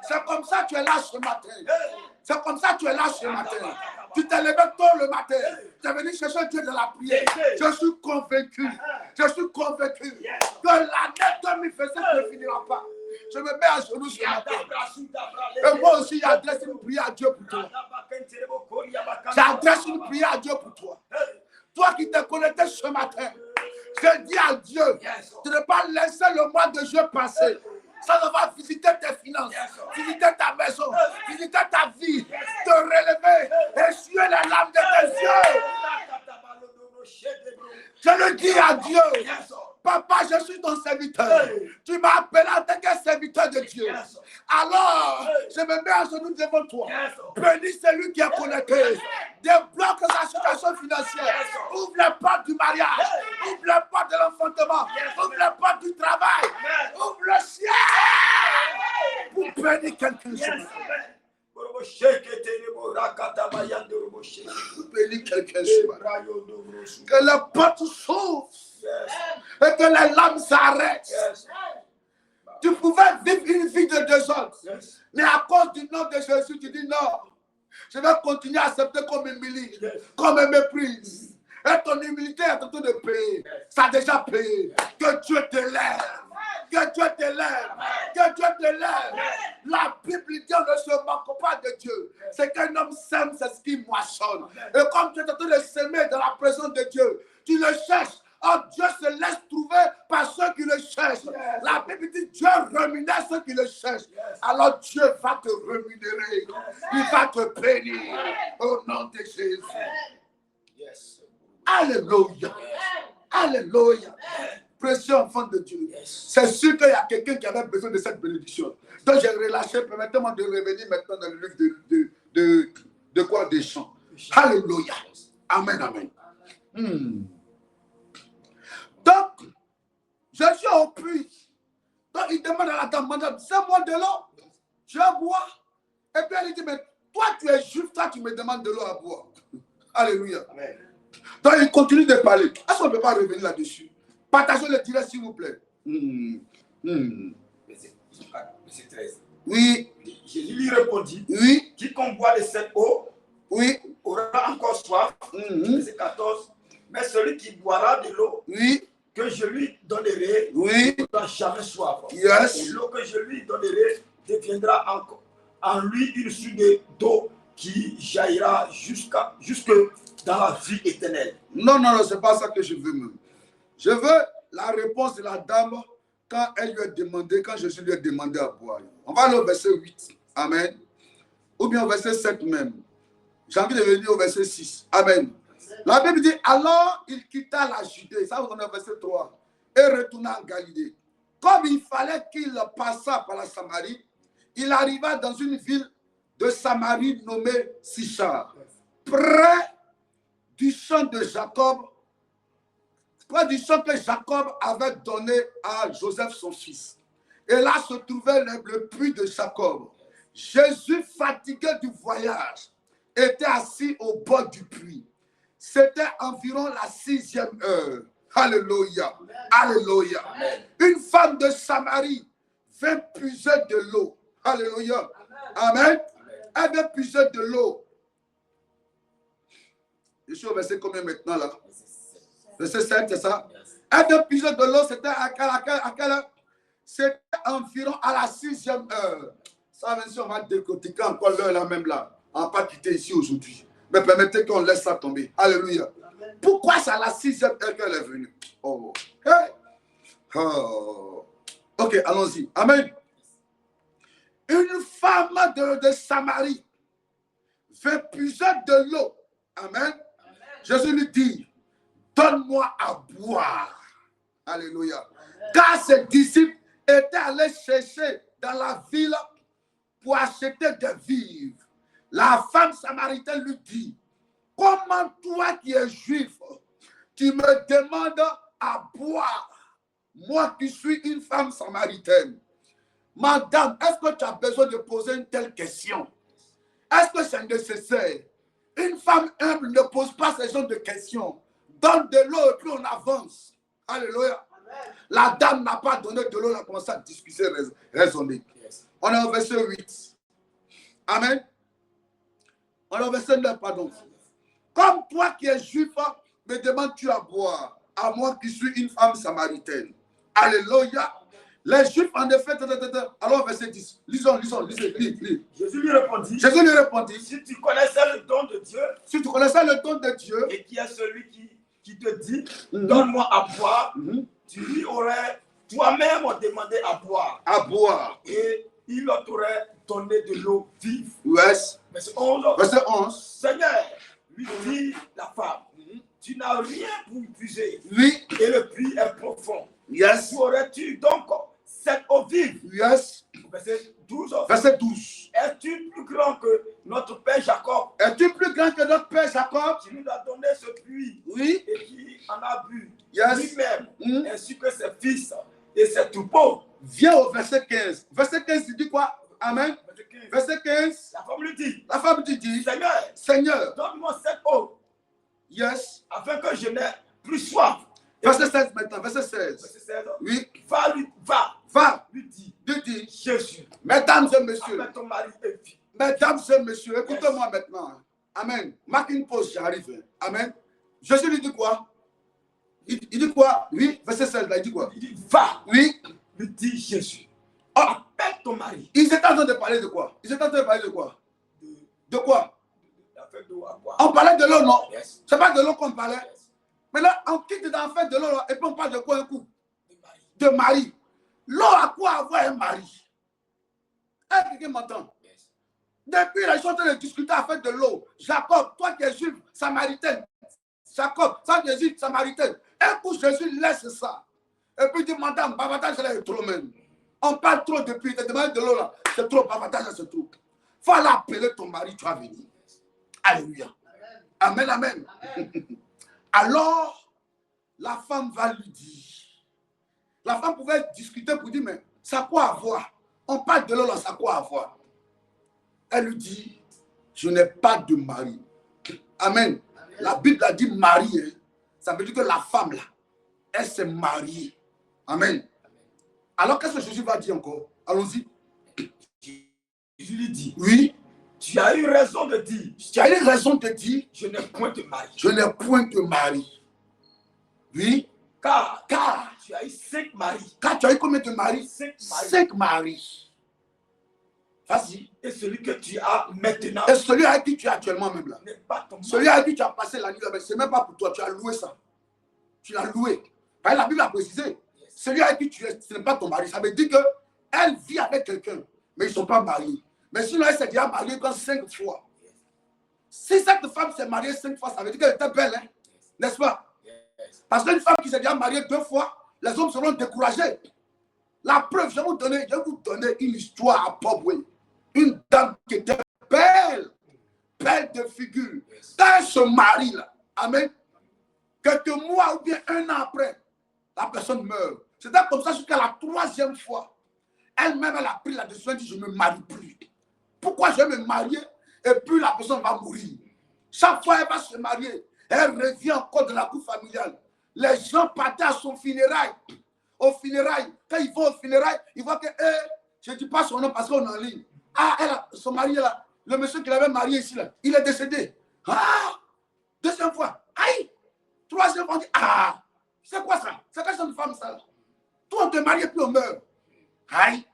C'est comme ça que tu es là ce matin. C'est comme ça que tu es là ce matin. Tu t'es levé tôt le matin. Tu es venu chercher Dieu de la prière. Je suis convaincu. Je suis convaincu que l'année 2027 ne finira pas. Je me mets à genoux ce matin. Et moi aussi, j'adresse une prière à Dieu pour toi. J'adresse une prière à Dieu pour toi. Toi qui t'es connecté ce matin, je dis à Dieu de ne pas laisser le mois de juillet passer. Ça va visiter tes finances, visiter ta maison, visiter ta vie, te relever, essuyer les larmes de tes yeux. Je le dis à Dieu. Papa, je suis ton serviteur. Tu m'as appelé en tant que serviteur de Dieu. Alors, je me mets à genoux devant toi. Bénis celui qui est connecté. Débloque sa situation financière. Ouvre les portes du mariage. Ouvre les portes de l'enfantement. Ouvre les portes du travail. Ouvre le ciel pour bénir quelqu'un. Bénis quelqu'un. Que la porte s'ouvre. Et que les larmes s'arrêtent. Tu pouvais vivre une vie de désordre. Mais à cause du nom de Jésus, tu dis non. Je vais continuer à accepter qu'on m'humilie, qu'on me méprise. Et ton humilité est en train de payer. Ça a déjà payé. Que Dieu te lève. Que Dieu te lève. Que Dieu te lève. La Bible dit on ne se manque pas de Dieu. C'est qu'un homme sème, c'est ce qui moissonne. Et comme tu es en train de s'aimer dans la présence de Dieu, tu le cherches. Oh, Dieu se laisse trouver par ceux qui le cherchent. La Bible dit Dieu rémunère ceux qui le cherchent. Alors Dieu va te rémunérer. Il va te bénir au nom de Jésus. Alléluia. Alléluia. Précieux enfant de Dieu. C'est sûr qu'il y a quelqu'un qui avait besoin de cette bénédiction. Donc j'ai relâché. Permettez-moi de revenir maintenant dans le livre de quoi des chants. Alléluia. Amen, amen. Donc, je suis au puits. Donc, il demande à la dame, madame, c'est moi de l'eau. Je vais boire. Et puis, elle dit, mais toi, tu es juif, toi, tu me demandes de l'eau à boire. Alléluia. Amen. Donc, il continue de parler. Est-ce qu'on ne peut pas revenir là-dessus? Partagez le direct, s'il vous plaît. Verset 13. Oui. Jésus lui répondit, oui. Quiconque boit de cette eau oui. aura encore soif. Verset 14. Mais celui qui boira de l'eau oui. que je lui donnerai oui. n'aura jamais soif. Yes. Et l'eau que je lui donnerai deviendra encore en lui une source d'eau qui jaillira jusque dans la vie éternelle. Non, non, non, c'est pas ça que je veux même. Je veux la réponse de la dame quand elle lui a demandé, quand Jésus lui a demandé à boire. On va aller au verset 8. Amen. Ou bien au verset 7 même. J'ai envie de venir au verset 6. Amen. La Bible dit, alors il quitta la Judée, ça vous donne le verset 3, et retourna en Galilée. Comme il fallait qu'il passât par la Samarie, il arriva dans une ville de Samarie nommée Sichar, près du champ de Jacob, près du champ que Jacob avait donné à Joseph son fils. Et là se trouvait le puits de Jacob. Jésus, fatigué du voyage, était assis au bord du puits. C'était environ la 6e heure. Alléluia. Alléluia. Une femme de Samarie vint puiser de l'eau. Alléluia. Amen. Elle vint puiser de l'eau. Je suis au verset combien maintenant là? Verset 7, c'est ça? Elle vint puiser de l'eau, c'était à quelle heure? C'était environ à la 6e heure. Ça, bien sûr, on va décortiquer encore l'heure là même là. On ne va pas quitter ici aujourd'hui. Mais permettez qu'on laisse ça tomber. Alléluia. Amen. Pourquoi c'est à la 6e heure qu'elle est venue? Oh. Hey. Oh. Ok, allons-y. Amen. Une femme de Samarie veut puiser de l'eau. Amen. Amen. Jésus lui dit, donne-moi à boire. Alléluia. Amen. Car ses disciples étaient allés chercher dans la ville pour acheter des vivres. La femme samaritaine lui dit, comment toi qui es juif, tu me demandes à boire, moi qui suis une femme samaritaine? Madame, est-ce que tu as besoin de poser une telle question? Est-ce que c'est nécessaire? Une femme humble ne pose pas ce genre de questions. Donne de l'eau et puis on avance. Alléluia. La dame n'a pas donné de l'eau, elle a commencé à discuter, raisonner. On est au verset 8. Amen. On est au verset 9, pardon. Comme toi qui es juif, me demandes-tu à boire, à moi qui suis une femme samaritaine. Alléluia. Les juifs, en effet, alors verset 10. Lisons. Jésus lui répondit, si tu connaissais le don de Dieu, tu connaissais le don de Dieu, et qui est celui qui te dit, donne-moi à boire, tu lui aurais toi-même demandé à boire. Et il t'aurait donné de l'eau vive. Yes. Verset 11. Seigneur, lui dit la femme, tu n'as rien pour puiser. Oui. Et le puits est profond. Yes. Où aurais-tu donc cette eau vive? Yes. Verset 12. Es-tu plus grand que notre père Jacob? Tu nous as donné ce puits. Oui. Et qui en a bu. Yes. Lui-même, ainsi que ses fils et ses troupeaux. Viens au verset 15. Verset 15, il dit quoi? Amen. Verset 15. La femme lui dit, Seigneur, donne-moi cette eau. Yes. Afin que je n'ai plus soif. Verset 16 maintenant, verset 16. Oui. Va. Lui dit, Jésus. Mesdames et messieurs. Appelle ton mari et vie. Mesdames et messieurs, écoutez-moi maintenant. Amen. Marque une pause, j'arrive. Amen. Jésus lui dit quoi? Il dit quoi? Oui, verset 16, là, il dit quoi? Il dit, va. Oui. Lui dit Jésus. Oh. Appelle ton mari. Ils étaient en train de parler de quoi? De quoi? On parlait de l'eau, non? Yes. C'est pas de l'eau qu'on parlait. Yes. Mais là, on quitte d'en faire de l'eau et puis on parle de quoi un coup? De mari. L'eau a quoi avoir un mari? Est-ce que quelqu'un m'entend? Yes. Depuis là, ils sont en train de discuter à faire de l'eau. Jacob, toi qui es juif, samaritaine. Jacob, toi qui es juif, samaritaine. Un coup, Jésus laisse ça. Et puis il dit, madame, babatage là est trop même. On parle trop depuis, tu demandes de l'eau là. C'est trop, babatage là c'est trop. Faut aller appeler ton mari, tu vas venir. Alléluia. Amen, amen. Alors, la femme va lui dire. La femme pouvait discuter pour dire, mais ça a quoi à voir? On parle de l'eau là, ça a quoi à voir? Elle lui dit, je n'ai pas de mari. Amen. La Bible a dit mari. Hein. Ça veut dire que la femme là, elle s'est mariée. Amen. Alors qu'est-ce que Jésus va dire encore? Allons-y. Jésus lui dit, oui. Tu as eu raison de dire. Tu as eu raison de dire. Je n'ai point de mari. Je n'ai point de mari. Oui. Car tu as eu 5 maris. Car tu as eu combien de maris? 5 maris. Vas-y. Et celui que tu as maintenant. Et celui avec qui tu es actuellement même là. N'est pas ton mari. Celui avec qui tu as passé la nuit là, mais ce n'est même pas pour toi. Tu as loué ça. Tu l'as loué. Parce que la Bible a précisé. Celui avec qui tu es, ce n'est pas ton mari. Ça veut dire qu'elle vit avec quelqu'un, mais ils ne sont pas mariés. Mais sinon, elle s'est déjà mariée 5 fois. Si cette femme s'est mariée 5 fois, ça veut dire qu'elle était belle, hein? N'est-ce pas? Parce qu'une femme qui s'est déjà mariée 2 fois, les hommes seront découragés. La preuve, je vais vous donner une histoire à Pobway. Une dame qui était belle de figure. Quand elle se marie là, amen, quelques mois ou bien 1 an après, la personne meurt. C'était comme ça jusqu'à la 3e fois. Elle-même, elle a pris la décision, elle dit, je ne me marie plus. Pourquoi je vais me marier et puis la personne va mourir? Chaque fois elle va se marier, elle revient encore de la cour familiale. Les gens partaient à son funérail. Au funérail, quand ils vont au funérail, ils voient que, je ne dis pas son nom parce qu'on est en ligne. Ah, elle a son mari là, le monsieur qui l'avait marié ici, là, il est décédé. Ah, 2e fois. Aïe, 3e fois, on dit, ah, c'est quoi ça? C'est quoi cette femme ça? Toi, on te marie et puis on meurt. Aïe.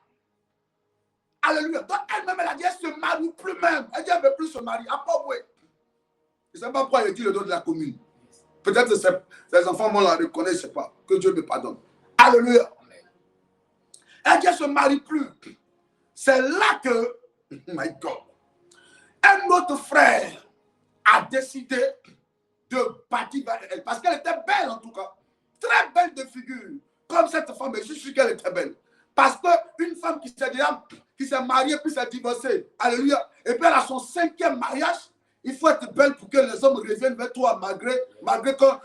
Alléluia. Donc elle-même, elle a dit, elle ne se marie plus même. Elle dit, elle ne veut plus se marier. À part, oui. Je ne sais pas pourquoi il dit le nom de la commune. Peut-être que ces enfants, moi, la reconnaissent, je ne sais pas. Que Dieu me pardonne. Alléluia. Elle dit, elle ne se marie plus. C'est là que, oh my God, un autre frère a décidé de bâtir elle. Parce qu'elle était belle en tout cas. Très belle de figure. Comme cette femme, mais je suis sûre qu'elle était belle. Parce qu'une femme qui qui s'est mariée puis s'est divorcée. Alléluia. Et puis elle a son 5e mariage. Il faut être belle pour que les hommes reviennent vers toi malgré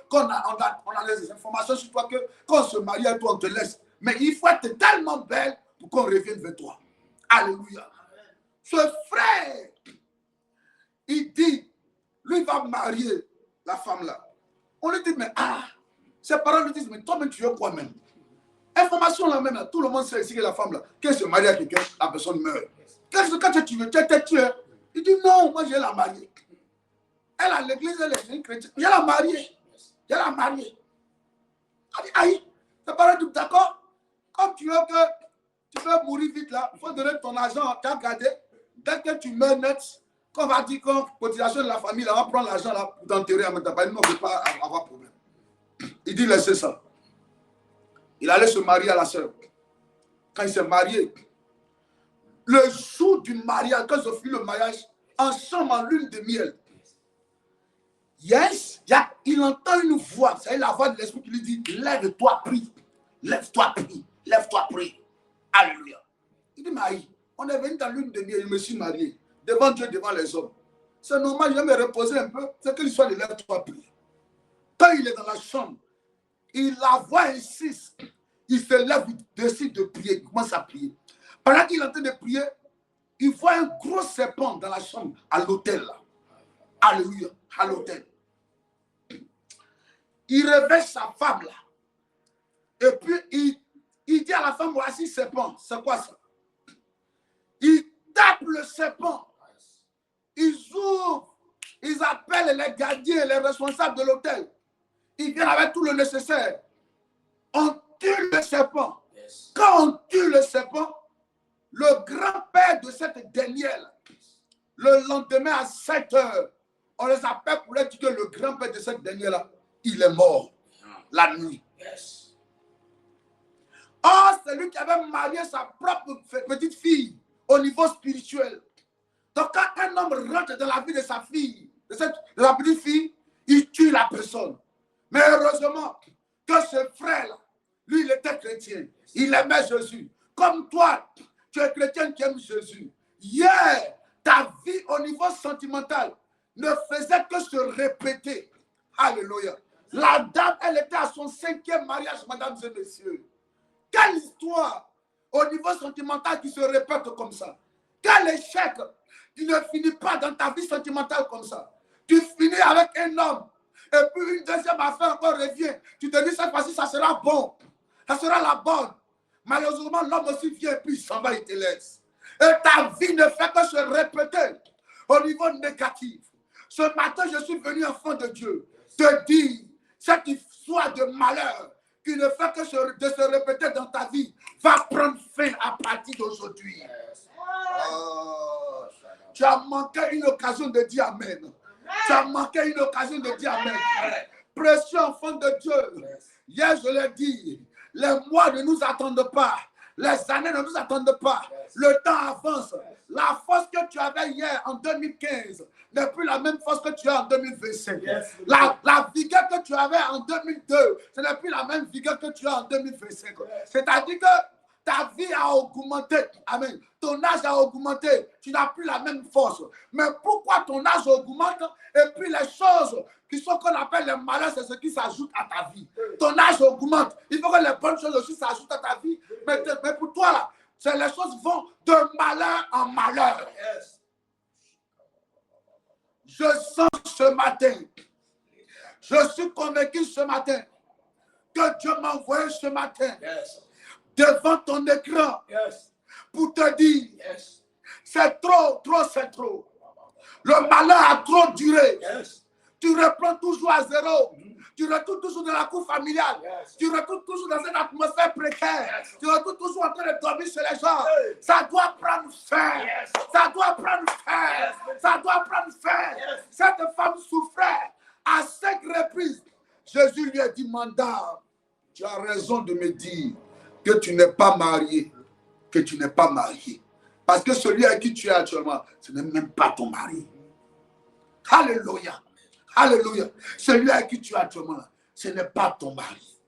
qu'on a les informations sur toi que quand on se marie à toi, on te laisse. Mais il faut être tellement belle pour qu'on revienne vers toi. Alléluia. Ce frère, il dit, lui va marier la femme là. On lui dit, mais ses parents lui disent, mais toi-même tu veux quoi même? Information là même, tout le monde sait ici que la femme là, qu'elle se marie à quelqu'un, la personne meurt. Quand tu veux, tu es tué. Il dit, non, moi je vais la marier. Elle a l'église, elle est une chrétienne. Je vais la marier. Je vais la marier. Elle dit, aïe, ses parents disent, d'accord, comme tu veux que tu veux mourir vite là, il faut donner ton argent, tu as gardé. Dès que tu meurs net, qu'on va dire qu'en cotisation de la famille, là, on va prendre l'argent là pour t'enterrer à Metapane. Nous, on ne veut pas avoir de problème. Il dit, laissez ça. Il allait se marier à la sœur. Quand il s'est marié, le jour du mariage, quand ils ont fini le mariage, ensemble en lune de miel, il entend une voix, c'est la voix de l'esprit qui lui dit, lève-toi, prie. Lève-toi, prie. Lève-toi, prie. Alléluia. Il dit, Maï, on est venu dans lune de miel, je me suis marié. Devant Dieu, devant les hommes. C'est normal, je vais me reposer un peu. C'est que l'histoire de lève-toi, prie. Quand il est dans la chambre, la voix insiste. Il se lève, il décide de prier. Il commence à prier. Pendant qu'il est en train de prier, il voit un gros serpent dans la chambre, à l'hôtel. Alléluia, à l'hôtel. Il réveille sa femme là. Et puis, il dit à la femme, voici serpent. C'est quoi ça? Il tape le serpent. Ils ouvrent. Ils appellent les gardiens, les responsables de l'hôtel. Ils viennent avec tout le nécessaire. On tue le serpent. Quand on tue le serpent, le grand-père de cette dernière, le lendemain à 7 heures, on les appelle pour leur dire que le grand-père de cette dernière-là, il est mort la nuit. Or, c'est lui qui avait marié sa propre petite fille au niveau spirituel. Donc, quand un homme rentre dans la vie de sa fille, de la petite fille, il tue la personne. Mais heureusement que ce frère-là, lui, il était chrétien. Il aimait Jésus. Comme toi, tu es chrétien qui aime Jésus. Hier, ta vie au niveau sentimental ne faisait que se répéter. Alléluia. La dame, elle était à son 5e mariage, mesdames et messieurs. Quelle histoire au niveau sentimental qui se répète comme ça. Quel échec qui ne finit pas dans ta vie sentimentale comme ça. Tu finis avec un homme et puis une deuxième affaire encore revient. Tu te dis cette fois-ci, ça sera bon. Ça sera la bonne. Malheureusement, l'homme aussi vient et puis il s'en va, il te laisse. Et ta vie ne fait que se répéter au niveau négatif. Ce matin, je suis venu, enfant de Dieu, te dire cette histoire de malheur qui ne fait que de se répéter dans ta vie va prendre fin à partir d'aujourd'hui. Tu as manqué une occasion de dire Amen. Tu as manqué une occasion de dire Amen. Précieux enfant de Dieu, hier je l'ai dit, les mois ne nous attendent pas. Les années ne nous attendent pas. Le temps avance. La force que tu avais hier en 2015 n'est plus la même force que tu as en 2025. La vigueur que tu avais en 2002, ce n'est plus la même vigueur que tu as en 2025. C'est-à-dire que ta vie a augmenté. Amen. Ton âge a augmenté. Tu n'as plus la même force. Mais pourquoi ton âge augmente et puis les choses qui sont qu'on appelle les malheurs, c'est ce qui s'ajoute à ta vie. Ton âge augmente. Il faut que les bonnes choses aussi s'ajoutent à ta vie. Mais pour toi, là, les choses vont de malheur en malheur. Je sens ce matin, je suis convaincu ce matin que Dieu m'a envoyé ce matin devant ton écran pour te dire c'est trop, c'est trop. Le malheur a trop duré. Tu reprends toujours à zéro. Tu retournes toujours dans la cour familiale. Tu retournes toujours dans une atmosphère précaire. Tu retournes toujours en train de dormir chez les gens. Ça doit prendre fin. Ça doit prendre fin. Ça doit prendre fin. Cette femme souffrait à 5 reprises. Jésus lui a dit, Manda, tu as raison de me dire que tu n'es pas marié. Que tu n'es pas marié. Parce que celui avec qui tu es actuellement, ce n'est même pas ton mari. Alléluia. Alléluia. Celui avec qui tu es actuellement, ce n'est pas ton mari.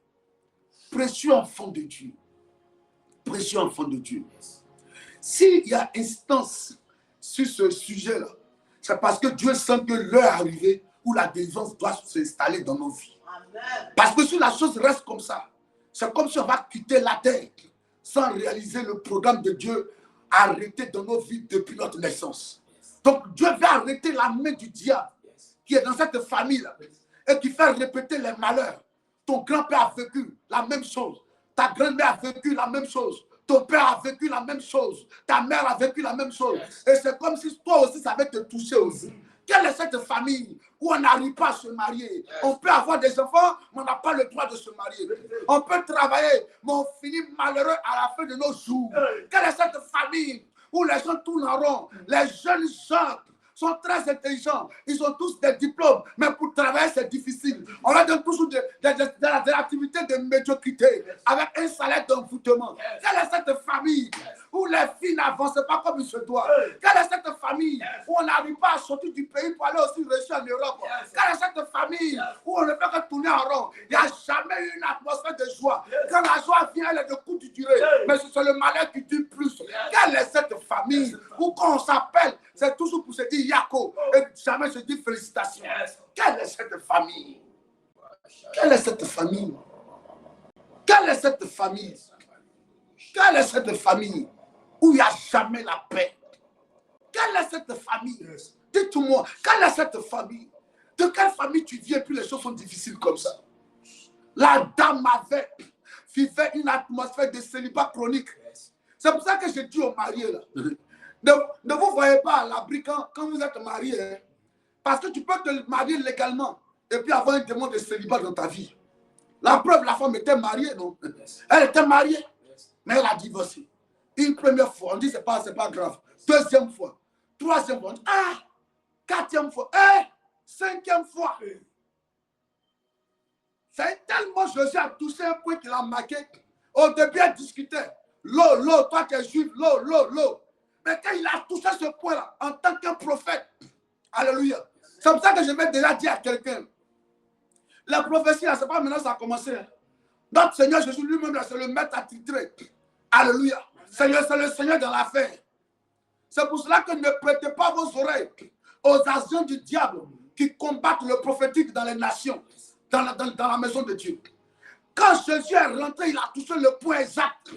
Précieux enfant de Dieu. Précieux enfant de Dieu. S'il y a instance sur ce sujet-là, c'est parce que Dieu sent que l'heure est arrivée où la délivrance doit s'installer dans nos vies. Amen. Parce que si la chose reste comme ça, c'est comme si on va quitter la terre sans réaliser le programme de Dieu arrêté dans nos vies depuis notre naissance. Donc Dieu va arrêter la main du diable qui est dans cette famille-là et qui fait répéter les malheurs. Ton grand-père a vécu la même chose. Ta grand-mère a vécu la même chose. Ton père a vécu la même chose. Ta mère a vécu la même chose. Et c'est comme si toi aussi, ça avait te touché aussi. Quelle est cette famille où on n'arrive pas à se marier? On peut avoir des enfants, mais on n'a pas le droit de se marier. On peut travailler, mais on finit malheureux à la fin de nos jours. Quelle est cette famille où les gens tournent en rond? Les jeunes gens sont très intelligents. Ils ont tous des diplômes, mais pour travailler, c'est difficile. On leur donne toujours de l'activité de médiocrité avec un salaire d'envoûtement. Quelle est cette famille où les filles n'avancent pas comme il se doit? Quelle est cette famille où on n'arrive pas à sortir du pays pour aller aussi réussir en Europe? Quelle est cette famille où on ne fait que tourner en rond? Il n'y a jamais eu une atmosphère de joie. Quand la joie vient, elle est de courte durée, mais c'est le malheur qui dure plus. Quelle est cette famille où quand on s'appelle, c'est toujours pour se dire Yako et jamais se dire félicitations? Quelle est cette famille? Quelle est cette famille? Quelle est cette famille? Quelle est cette famille où il n'y a jamais la paix? Quelle est cette famille? Dites-moi, quelle est cette famille? De quelle famille tu viens puis les choses sont difficiles comme ça? La dame vivait une atmosphère de célibat chronique. C'est pour ça que j'ai dit aux mariés là. Ne vous voyez pas à l'abri quand vous êtes marié. Hein? Parce que tu peux te marier légalement et puis avoir un démon de célibat dans ta vie. La preuve, la femme était mariée, non? Elle était mariée, mais elle a divorcé. Une première fois, on dit c'est pas grave. Deuxième fois, troisième fois, on dit, quatrième fois, cinquième fois. C'est tellement Josué a touché un point qu'il a marqué. Au début, elle discutait. L'eau, toi qui es juif, l'eau. Mais quand il a touché ce point-là, en tant qu'un prophète, alléluia. C'est pour ça que je vais déjà dire à quelqu'un, la prophétie, ce n'est pas maintenant que ça a commencé. Notre Seigneur Jésus lui-même, c'est le maître attitré. Alléluia. C'est le Seigneur dans l'affaire. C'est pour cela que ne prêtez pas vos oreilles aux agents du diable qui combattent le prophétique dans les nations, dans la maison de Dieu. Quand Jésus est rentré, il a touché le point exact.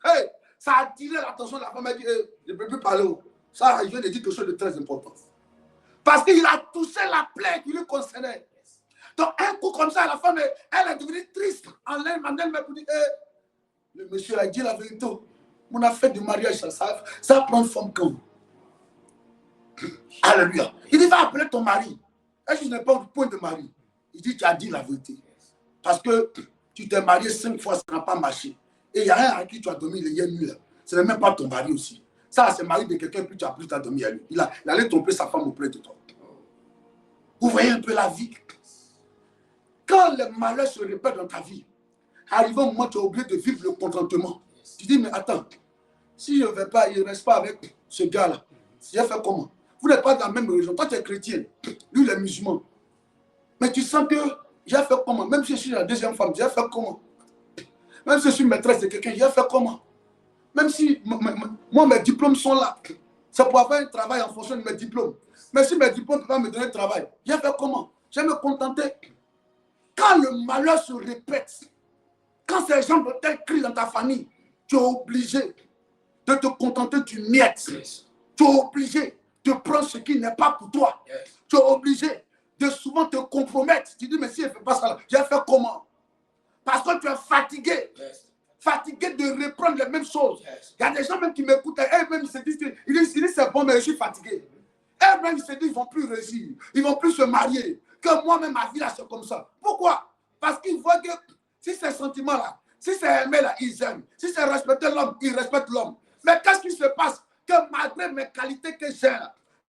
Hey, ça a attiré l'attention de la femme. Elle dit, je ne peux plus parler. Ça, je viens de dire quelque chose de très important. Parce qu'il a touché la plaie qui lui concernait. Donc, un coup comme ça, la femme, elle est devenue triste en elle-même pour dire, le monsieur a dit la vérité. On a fait du mariage, ça prend forme quand? Alléluia. Il dit, va appeler ton mari. Est-ce que je n'ai pas de point de mari? Il dit, tu as dit la vérité. Parce que tu t'es marié 5 fois, ça n'a pas marché. Et il y a un à qui tu as dormi hier nuit là. Ce n'est même pas ton mari aussi. Ça, c'est le mari de quelqu'un, puis tu as plus dormi à lui. Il allait tromper sa femme auprès de toi. Vous voyez un peu la vie. Quand le malheur se répète dans ta vie, arrivé au moment où tu es obligé de vivre le contentement. Tu dis, mais attends, si je ne vais pas, il ne reste pas avec ce gars-là. J'ai fait comment? Vous n'êtes pas dans la même religion. Toi, tu es chrétien. Lui, il est musulman. Mais tu sens que j'ai fait comment? Même si je suis la deuxième femme, j'ai fait comment? Même si je suis maîtresse de quelqu'un, j'ai fait comment? Même si moi, mes diplômes sont là. C'est pour avoir un travail en fonction de mes diplômes. Mais si mes diplômes ne peuvent pas me donner de travail, j'ai fait comment? Je vais me contenter. Quand le malheur se répète, quand ces gens de tels cris dans ta famille, tu es obligé de te contenter du miettes. Tu es obligé de prendre ce qui n'est pas pour toi. Tu es obligé de souvent te compromettre. Tu dis, mais si je ne fais pas ça, je vais faire comment? Parce que tu es fatigué. Fatigué de reprendre les mêmes choses. Il y a des gens même qui m'écoutent, eux-mêmes ils se disent, c'est bon, mais je suis fatigué. Eux-mêmes ils se disent, ils ne vont plus réussir. Ils ne vont plus se marier. Que moi-même, ma vie là, c'est comme ça. Pourquoi? Parce qu'ils voient que si ces sentiments-là, si c'est aimer là, ils aiment. Si c'est respecter l'homme, ils respectent l'homme. Mais qu'est-ce qui se passe? Que malgré mes qualités que j'ai,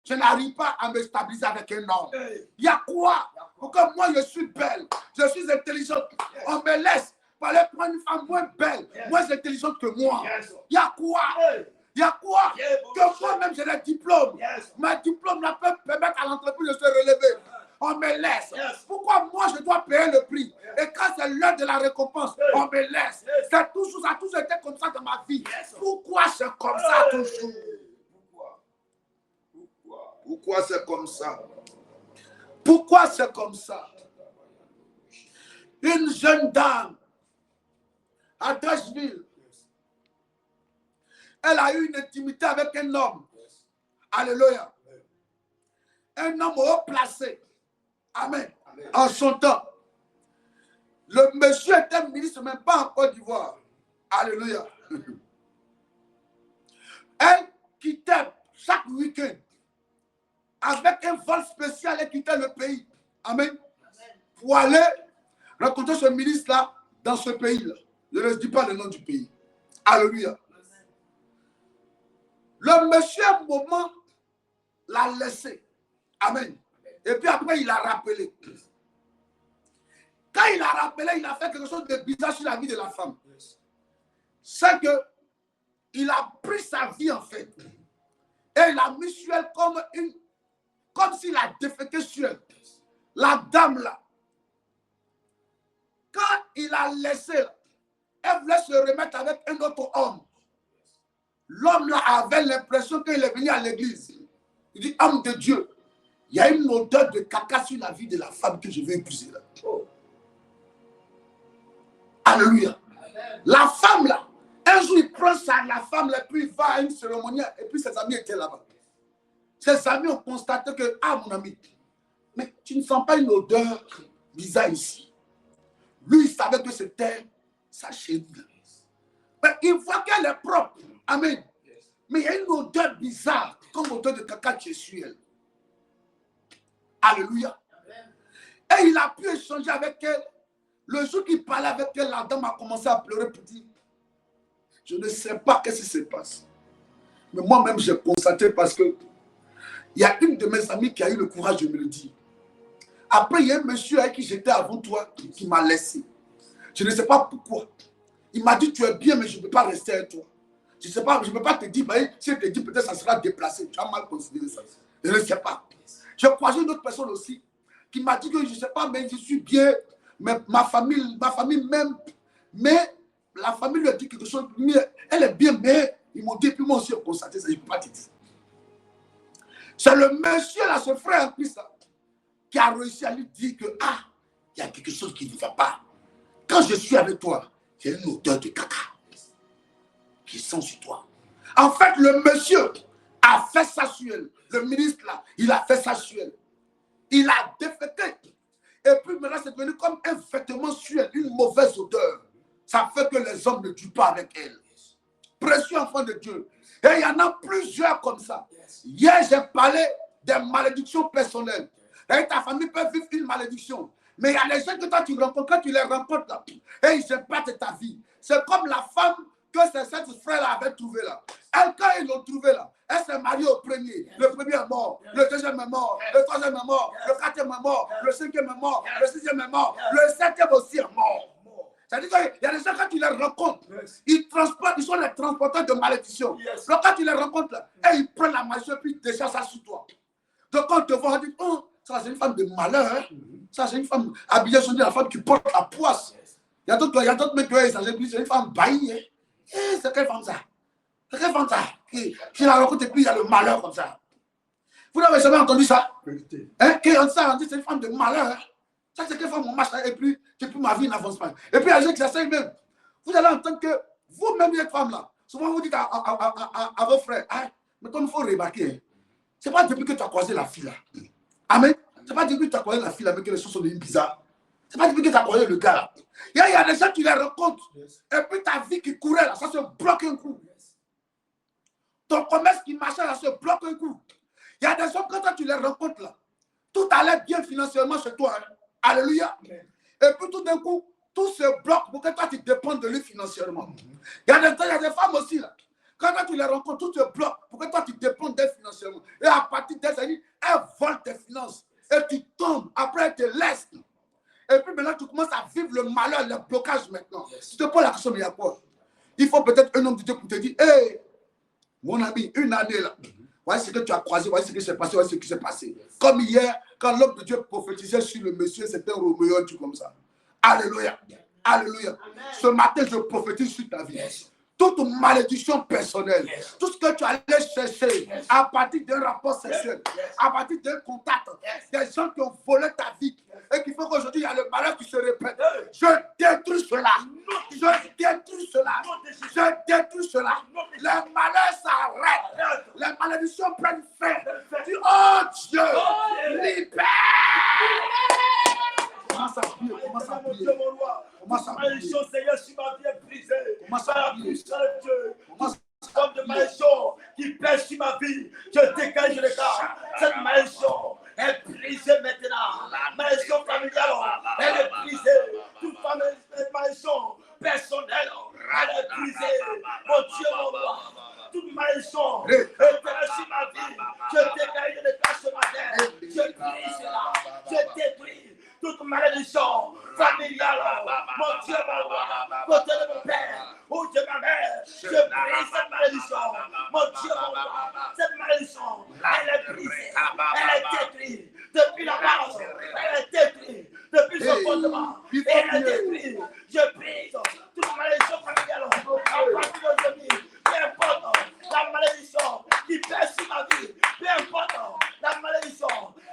je n'arrive pas à me stabiliser avec un homme. Il y a quoi? Pourquoi moi, je suis belle, je suis intelligente. On me laisse pour aller prendre une femme moins belle, moins intelligente que moi. Il y a quoi? Il y a quoi? Que moi-même, j'ai des diplômes. Mes diplômes peuvent permettre à l'entreprise de se relever. on me laisse? Pourquoi moi je dois payer le prix? Et quand c'est l'heure de la récompense, on me laisse. Ça a toujours été comme ça dans ma vie. Pourquoi c'est comme ça toujours? Pourquoi c'est comme ça? Pourquoi c'est comme ça? Une jeune dame à Dashville, elle a eu une intimité avec un homme. Alléluia. Un homme haut placé. Amen. En son temps. Le monsieur était ministre, même pas en Côte d'Ivoire. Alléluia. Elle quittait chaque week-end avec un vol spécial, elle quittait le pays. Amen. Pour aller rencontrer ce ministre-là dans ce pays-là. Je ne dis pas le nom du pays. Alléluia. Le monsieur, à un moment, l'a laissé. Amen. Et puis après, il a rappelé. Quand il a rappelé, il a fait quelque chose de bizarre sur la vie de la femme. C'est que il a pris sa vie en fait. Et il a mis sur elle comme s'il a déféqué sur elle. La dame là. Quand il a laissé, elle voulait se remettre avec un autre homme. L'homme là avait l'impression qu'il est venu à l'église. Il dit, homme de Dieu, il y a une odeur de caca sur la vie de la femme que je vais épouser là. Oh. Alléluia. La femme là, un jour il prend ça, la femme là, puis il va à une cérémonie et puis ses amis étaient là-bas. Ses amis ont constaté que, ah mon ami, mais tu ne sens pas une odeur bizarre ici. Lui, il savait que c'était sa chérie. Mais il voit qu'elle est propre. Amen. Mais il y a une odeur bizarre, comme l'odeur de caca qui est sur elle. Alléluia. Et il a pu échanger avec elle. Le jour qu'il parlait avec elle, la dame a commencé à pleurer pour dire, je ne sais pas ce qui se passe. Mais moi-même, j'ai constaté parce que il y a une de mes amies qui a eu le courage de me le dire. Après, il y a un monsieur avec qui j'étais avant toi qui m'a laissé. Je ne sais pas pourquoi. Il m'a dit, tu es bien, mais je ne peux pas rester avec toi. Je ne sais pas, je ne peux pas te dire, mais si je te dis, peut-être ça sera déplacé. Tu as mal considéré ça. Je ne sais pas. J'ai croisé une autre personne aussi qui m'a dit que je ne sais pas, mais je suis bien, mais ma famille même, mais la famille lui a dit quelque chose, mais elle est bien, mais ils m'ont dit, puis moi aussi, j'ai constaté ça, je ne peux pas te dire. C'est le monsieur là, ce frère en Christ, qui a réussi à lui dire que, ah, il y a quelque chose qui ne va pas. Quand je suis avec toi, il y a une odeur de caca qui sent sur toi. En fait, le monsieur a fait ça sur elle. Le ministre là, il a fait ça sur elle. Il a déféqué. Et puis maintenant, c'est devenu comme un vêtement sur elle, une mauvaise odeur. Ça fait que les hommes ne tuent pas avec elle. Précieux enfant de Dieu. Et il y en a plusieurs comme ça. Hier, j'ai parlé des malédictions personnelles. Et ta famille peut vivre une malédiction. Mais il y a des gens que toi tu rencontres, quand tu les rencontres là, et ils se battent ta vie. C'est comme la femme que cette frère-là avait trouvée là. Elle, quand ils l'ont trouvée là, elle s'est mariée au premier. Le premier est mort, le deuxième est mort, le troisième est mort, le quatrième est mort, le cinquième est mort, le sixième est mort, le septième aussi est mort. C'est-à-dire qu'il y a des gens, quand tu les rencontres, ils transportent, ils sont les transporteurs de malédiction. Donc quand tu les rencontres là, et ils prennent la malédiction et puis ils déchargent ça sur toi. Donc quand on te voit, on dit, oh, ça c'est une femme de malheur. Hein? Ça c'est une femme habillée sur la femme qui porte la poisse. Il y a d'autres mecs qui ont c'est une femme baillie. Hein? Eh, c'est quelle femme ça? C'est quelle femme ça? Qui la rencontre et puis il y a le malheur comme ça. Vous n'avez jamais entendu ça? Hein? Qui on dit c'est une femme de malheur. Hein? Ça c'est quelle femme on marche et puis ma vie n'avance pas. Et puis il y a des gens qui essayent même. Vous allez entendre que vous-même, cette femme-là, souvent vous dites à vos frères, hein? Mais comme il faut remarquer, hein? Ce n'est pas depuis que tu as croisé la fille là. Amen. Ce n'est pas depuis que tu as croisé la fille là, mais que les choses sont devenues bizarres. Ce n'est pas depuis que tu as croisé le gars là. Il y a des gens qui les rencontrent. Et puis ta vie qui courait là, ça se bloque un coup. Ton commerce qui marchait là, se bloque un coup. Il y a des gens, quand tu les rencontres là, tout allait bien financièrement chez toi. Hein? Alléluia. Et puis tout d'un coup, tout se bloque pour que toi tu dépendes de lui financièrement. Il y a des femmes aussi là. Quand tu les rencontres, tout se bloque pour que toi tu dépendes d'elles financièrement. Et à partir d'elles, elles volent tes finances. Et tu tombes, après elles te laissent. Et puis maintenant, tu commences à vivre le malheur, le blocage maintenant. Tu te poses la question, mais il y a quoi? Il faut peut-être un homme de Dieu pour te dire, hé, mon ami, une année là, Voici ce que tu as croisé, voici ce qui s'est passé, voici ce qui s'est passé. Comme hier, quand l'homme de Dieu prophétisait sur le monsieur, c'était un Roméo, un truc comme ça. Alléluia. Alléluia. Ce matin, je prophétise sur ta vie. Toute malédiction personnelle, tout ce que tu allais chercher à partir d'un rapport sexuel, à partir d'un contact, des gens qui ont volé ta vie et qui font qu'aujourd'hui il y a le malheur qui se répète. Je détruis cela. Je détruis cela. Je détruis cela. Les malheurs s'arrêtent. Les malédictions prennent fin. Dis, oh Dieu, libère. Commence à prier, commence à prier. Commence à prier. Malédiction, Seigneur, sur ma vie est brisée. Commence à Par la prier. puissance de Dieu. Commence Comme de malédiction qui pèse sur ma vie, je décale, je décale. Cette malédiction est brisée maintenant. Malédiction familiale, elle est brisée. Toute malédiction personnelle, elle est brisée. Mon Dieu, mon roi. Toute malédiction éternelle sur ma vie, je décale, je décale ce matin. Je brise cela, je détruis. Toute malédiction familiale, mon Dieu, mon roi, côté de mon père, ou de ma mère, je brise cette malédiction. Mon Dieu, mon roi, cette malédiction, elle est brisée, elle est détruite. Depuis la base, elle est détruite. Depuis son fondement, elle est détruite. Je brise toute malédiction familiale. À partir d'aujourd'hui, peu importe la malédiction qui pèse sur ma vie, peu importe la malédiction,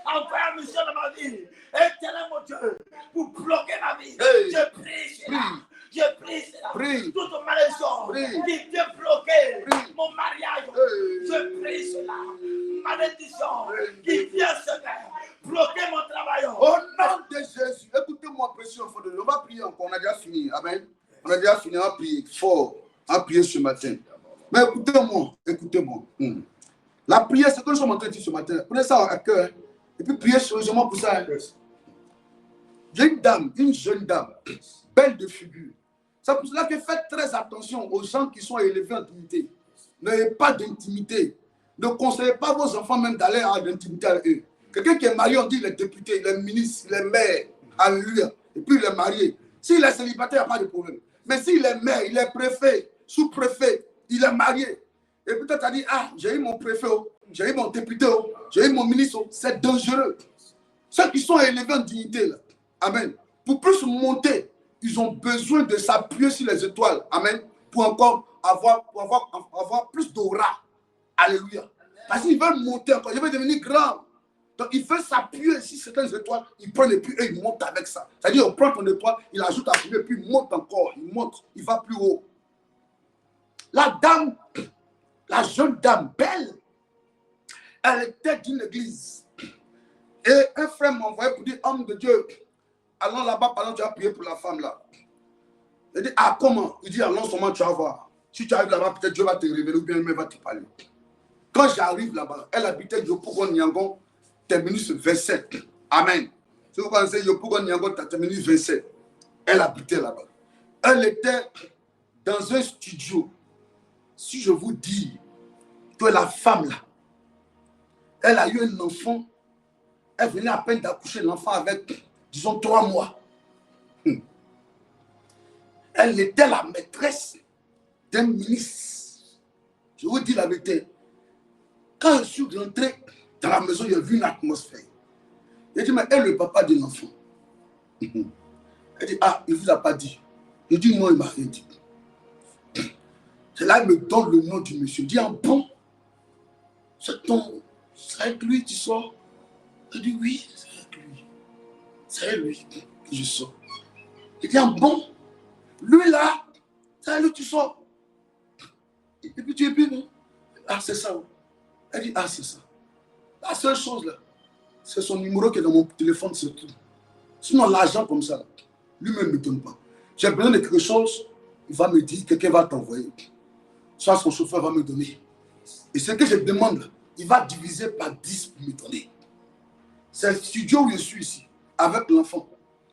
envoie un mission dans ma vie. Éternel mon Dieu, pour bloquer ma vie, je prie cela. Je prie cela. Toute malédiction qui vient bloquer mon mariage, je prie cela. Malédiction qui vient se faire bloquer mon travail. Au nom de Jésus, écoutez-moi, précieux enfant de Dieu. On va prier encore, on a déjà fini. Amen. On a déjà fini, on va prier fort, on va prier ce matin. Mais écoutez-moi, écoutez-moi. La prière, c'est ce que nous sommes en train de dire ce matin. Prenez ça à cœur et puis priez sérieusement pour ça. J'ai une dame, une jeune dame, belle de figure. C'est pour cela que faites très attention aux gens qui sont élevés en intimité. N'ayez pas d'intimité. Ne conseillez pas vos enfants même d'aller à l'intimité avec eux. Quelqu'un qui est marié, on dit il est député, il est ministre, il est maire. Alléluia. Et puis il est marié. S'il est célibataire, il n'y a pas de problème. Mais s'il est maire, il est préfet, sous-préfet, il est marié. Et peut-être tu as dit, ah, j'ai eu mon préfet, j'ai eu mon député, j'ai eu mon ministre. C'est dangereux. Ceux qui sont élevés en dignité, là, amen, pour plus monter, ils ont besoin de s'appuyer sur les étoiles, amen, pour encore avoir plus d'aura. Alléluia. Parce qu'ils veulent monter encore, ils veulent devenir grands. Donc il veut s'appuyer sur certaines étoiles, il prend et puis il monte avec ça. C'est-à-dire, on prend ton étoile, il ajoute à fumée, puis il monte encore, il monte, il va plus haut. La dame, la jeune dame belle, elle était d'une église. Et un frère m'a envoyé pour dire, homme de Dieu, allons là-bas, pendant que tu vas prier pour la femme là. Il dit, ah comment? Il dit, allons seulement, tu vas voir. Si tu arrives là-bas, peut-être Dieu va te révéler ou bien il va te parler. Quand j'arrive là-bas, elle habitait Yopougon Nyangon, terminus 27. Amen. Si vous connaissez Yopougon Nyangon, terminus 27. Elle habitait là-bas. Elle était dans un studio. Si je vous dis que la femme là, elle a eu un enfant, elle venait à peine d'accoucher l'enfant avec, disons, 3 mois. Elle était la maîtresse d'un ministre. Je vous dis la vérité. Quand je suis rentré dans la maison, j'ai vu une atmosphère. J'ai dit, mais elle est le papa de l'enfant. Elle dit, ah, il ne vous a pas dit. Je dis, non, il ne m'a rien dit. C'est là qu'il me donne le nom du monsieur. Je dis, ah bon, c'est avec lui tu sors? Je dis, oui, c'est avec lui. C'est avec lui que je sors. Je dis, ah bon, lui là, c'est avec lui tu sors. Et puis tu es bien, ah c'est ça. Elle dit, ah c'est ça. La seule chose là, c'est son numéro qui est dans mon téléphone, c'est tout. Sinon l'argent comme ça, lui-même ne me donne pas. J'ai besoin de quelque chose, il va me dire, quelqu'un va t'envoyer. Soit son chauffeur va me donner. Et ce que je demande, il va diviser par 10 pour me donner. C'est le studio où je suis ici, avec l'enfant.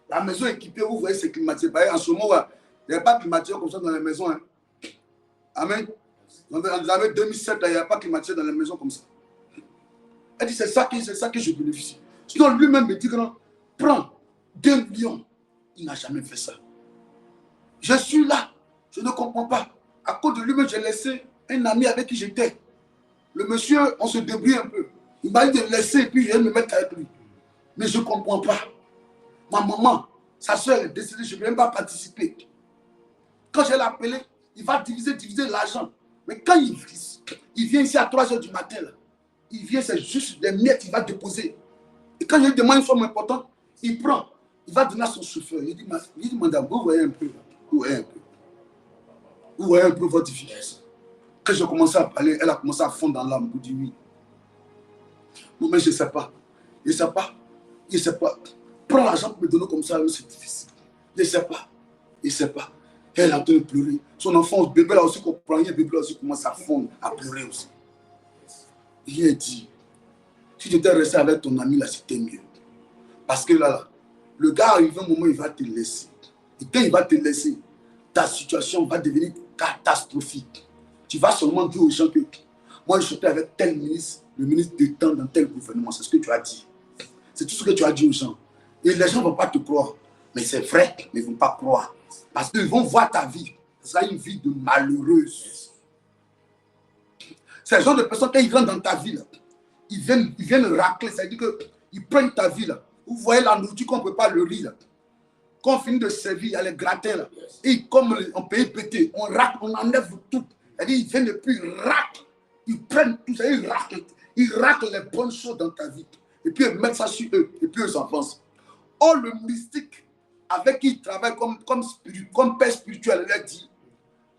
La maison équipée, vous voyez, c'est climatisé. En ce moment, il n'y a pas de climatisé comme ça dans les maisons. Hein. Amen. Dans les années 2007, il n'y a pas climatisé dans les maisons comme ça. Elle dit, c'est ça que je bénéficie. Sinon, lui-même me dit que non, prends 2 millions. Il n'a jamais fait ça. Je suis là, je ne comprends pas. À cause de lui-même, j'ai laissé un ami avec qui j'étais. Le monsieur, on se débrouille un peu. Il m'a dit de laisser et puis je vais me mettre avec lui. Mais je ne comprends pas. Ma maman, sa soeur est décédée, je ne vais même pas participer. Quand je l'ai appelé, il va diviser l'argent. Mais quand il vient ici à 3 h du matin, là, il vient, c'est juste des miettes, il va déposer. Et quand je lui demande une somme importante, il prend. Il va donner à son chauffeur. Il dit, madame, vous voyez un peu. Vous voyez un peu votre fille. Quand j'ai commencé à parler, elle a commencé à fondre dans l'âme. Vous dites oui. Non, mais je ne sais pas. Je ne sais pas. Prends l'argent pour me donner comme ça, c'est difficile. Je ne sais pas. Elle a en train de pleurer. Son enfant, le bébé là aussi comprend rien. Le bébé là aussi commence à fondre, à pleurer aussi. Il a dit, si tu étais resté avec ton ami là, c'était mieux. Parce que là, le gars arrive un moment, il va te laisser. Et quand il va te laisser, ta situation va devenir catastrophique. Tu vas seulement dire aux gens que moi je suis avec tel ministre, le ministre de temps dans tel gouvernement. C'est ce que tu as dit. C'est tout ce que tu as dit aux gens. Et les gens ne vont pas te croire. Mais c'est vrai, mais ils ne vont pas croire. Parce qu'ils vont voir ta vie. Ce sera une vie de malheureuse. C'est le genre de personnes, quand ils rentrent dans ta vie, là, ils viennent racler. C'est-à-dire qu'ils prennent ta vie. Là. Vous voyez la nourriture qu'on prépare, le riz. Là. Quand on finit de servir, il y a les gratins. Là. Et comme on peut péter, on racle, on enlève tout. C'est-à-dire qu'ils viennent et puis ils raclent. Ils prennent tout ça, ils raclent les bonnes choses dans ta vie. Et puis ils mettent ça sur eux. Et puis ils en pensent. Oh, le mystique avec qui il travaille comme père spirituel, il a dit,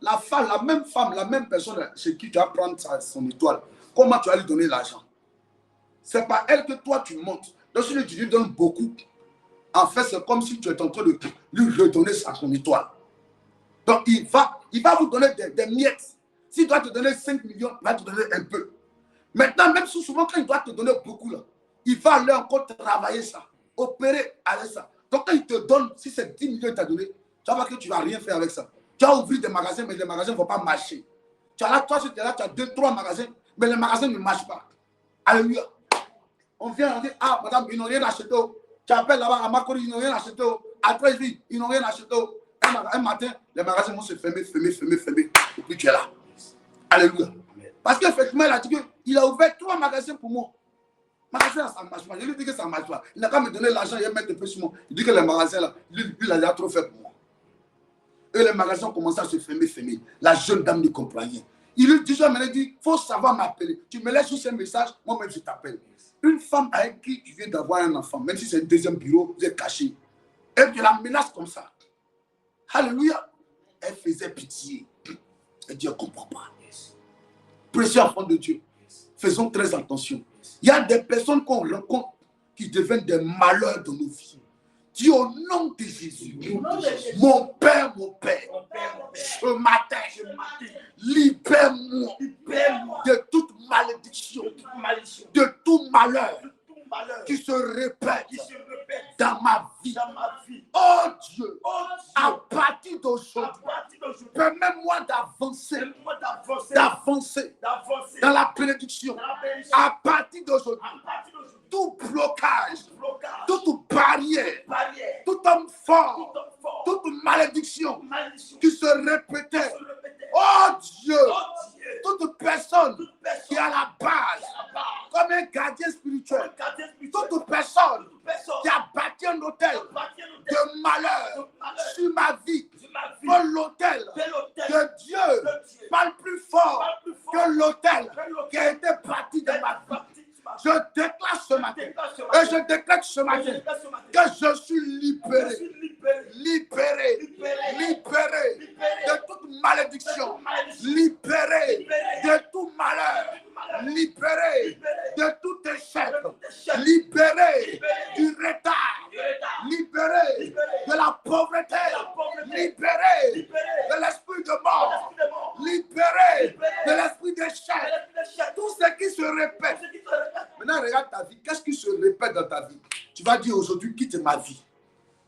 la même personne chez qui tu vas prendre son étoile, comment tu vas lui donner l'argent? C'est pas elle que toi tu montes. Donc si tu lui donnes beaucoup, en fait c'est comme si tu es en train de lui redonner son étoile. Donc il va vous donner des miettes. S'il doit te donner 5 millions, il va te donner un peu. Maintenant, même souvent quand il doit te donner beaucoup, là, il va aller encore travailler ça, opérer avec ça. Donc quand il te donne, si c'est 10 millions qu'il t'a donné, tu vas voir que tu ne vas rien faire avec ça. Tu vas ouvrir des magasins, mais les magasins ne vont pas marcher. Tu as là, toi, tu es là, tu as 2-3 magasins, mais les magasins ne marchent pas. Alléluia. On vient, on dit, ah, madame, ils n'ont rien acheté. Tu appelles là-bas à Makori, ils n'ont rien acheté. À 13 villes, ils n'ont rien acheté. Un matin, les magasins vont se fermer. Et puis tu es là. Alléluia. Parce qu'effectivement, il a dit qu'il a ouvert 3 magasins pour moi. Magasin, ça ne marche pas. Je lui dis que ça ne marche pas. Il n'a qu'à me donner l'argent et mettre un peu sur moi. Il dit que les magasins, là, lui, il a déjà trop fait pour moi. Et les magasins commencent à se fermer. La jeune dame ne comprend rien. Il lui dit, il faut savoir m'appeler. Tu me laisses juste un message, moi-même je t'appelle. Une femme avec qui tu viens d'avoir un enfant, même si c'est un deuxième bureau, vous êtes caché. Et tu la menaces comme ça. Alléluia. Elle faisait pitié. Elle dit, elle ne comprend pas. Précieux enfant de Dieu, faisons très attention. Il y a des personnes qu'on rencontre qui deviennent des malheurs dans nos vies. Dis au nom de Jésus, mon Père, ce matin, libère-moi de toute malédiction, de tout malheur qui se répète dans ma vie. Oh Dieu, à partir d'aujourd'hui, permets-moi d'avancer dans la bénédiction. À partir d'aujourd'hui, tout blocage, toute barrière, tout homme fort, toute malédiction qui se répétait. Oh Dieu, toute personne qui est à la base, comme un gardien spirituel, toute personne qui a bâti un hôtel de malheur sur ma vie, que l'hôtel de Dieu parle plus fort que l'hôtel qui a été bâti dans ma vie. Je déclare ce matin, et je déclare ce matin que je suis libéré de toute malédiction, libéré de tout malheur, libéré de tout échec, libéré du retard, libéré de la pauvreté, libéré de l'esprit de mort, libéré de l'esprit d'échec, tout ce qui se répète. Maintenant, regarde ta vie. Qu'est-ce qui se répète dans ta vie? Tu vas dire aujourd'hui, quitte ma vie.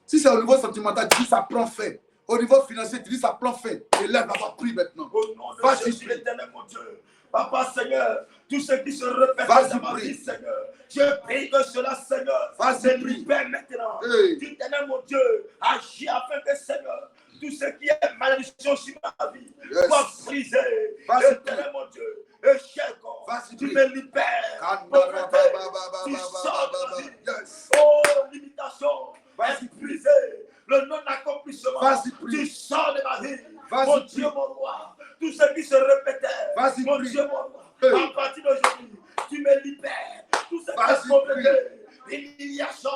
Si c'est au niveau sentimental, tu dis ça prend fin. Au niveau financier, tu dis ça prend fin. Et là, on va prier maintenant. Au nom de Jésus, l'éternel, mon Dieu. Papa, Seigneur, tout ce qui se répète dans ma vie, Seigneur. Je prie que cela, Seigneur, se libère maintenant. Éternel, mon Dieu, agis afin que, Seigneur, tout ce qui est malédiction sur ma vie soit brisé. Éternel, mon Dieu, échec, Tu me libères. Pauvreté, tu sors de ma vie. Oh, limitation, épuisé. Le non-accomplissement, tu sors de ma vie. Mon Dieu, mon roi. Tout ce qui se répétait, mon Dieu, mon roi. À partir d'aujourd'hui, tu me libères. Tout ce qui est pauvreté, humiliation,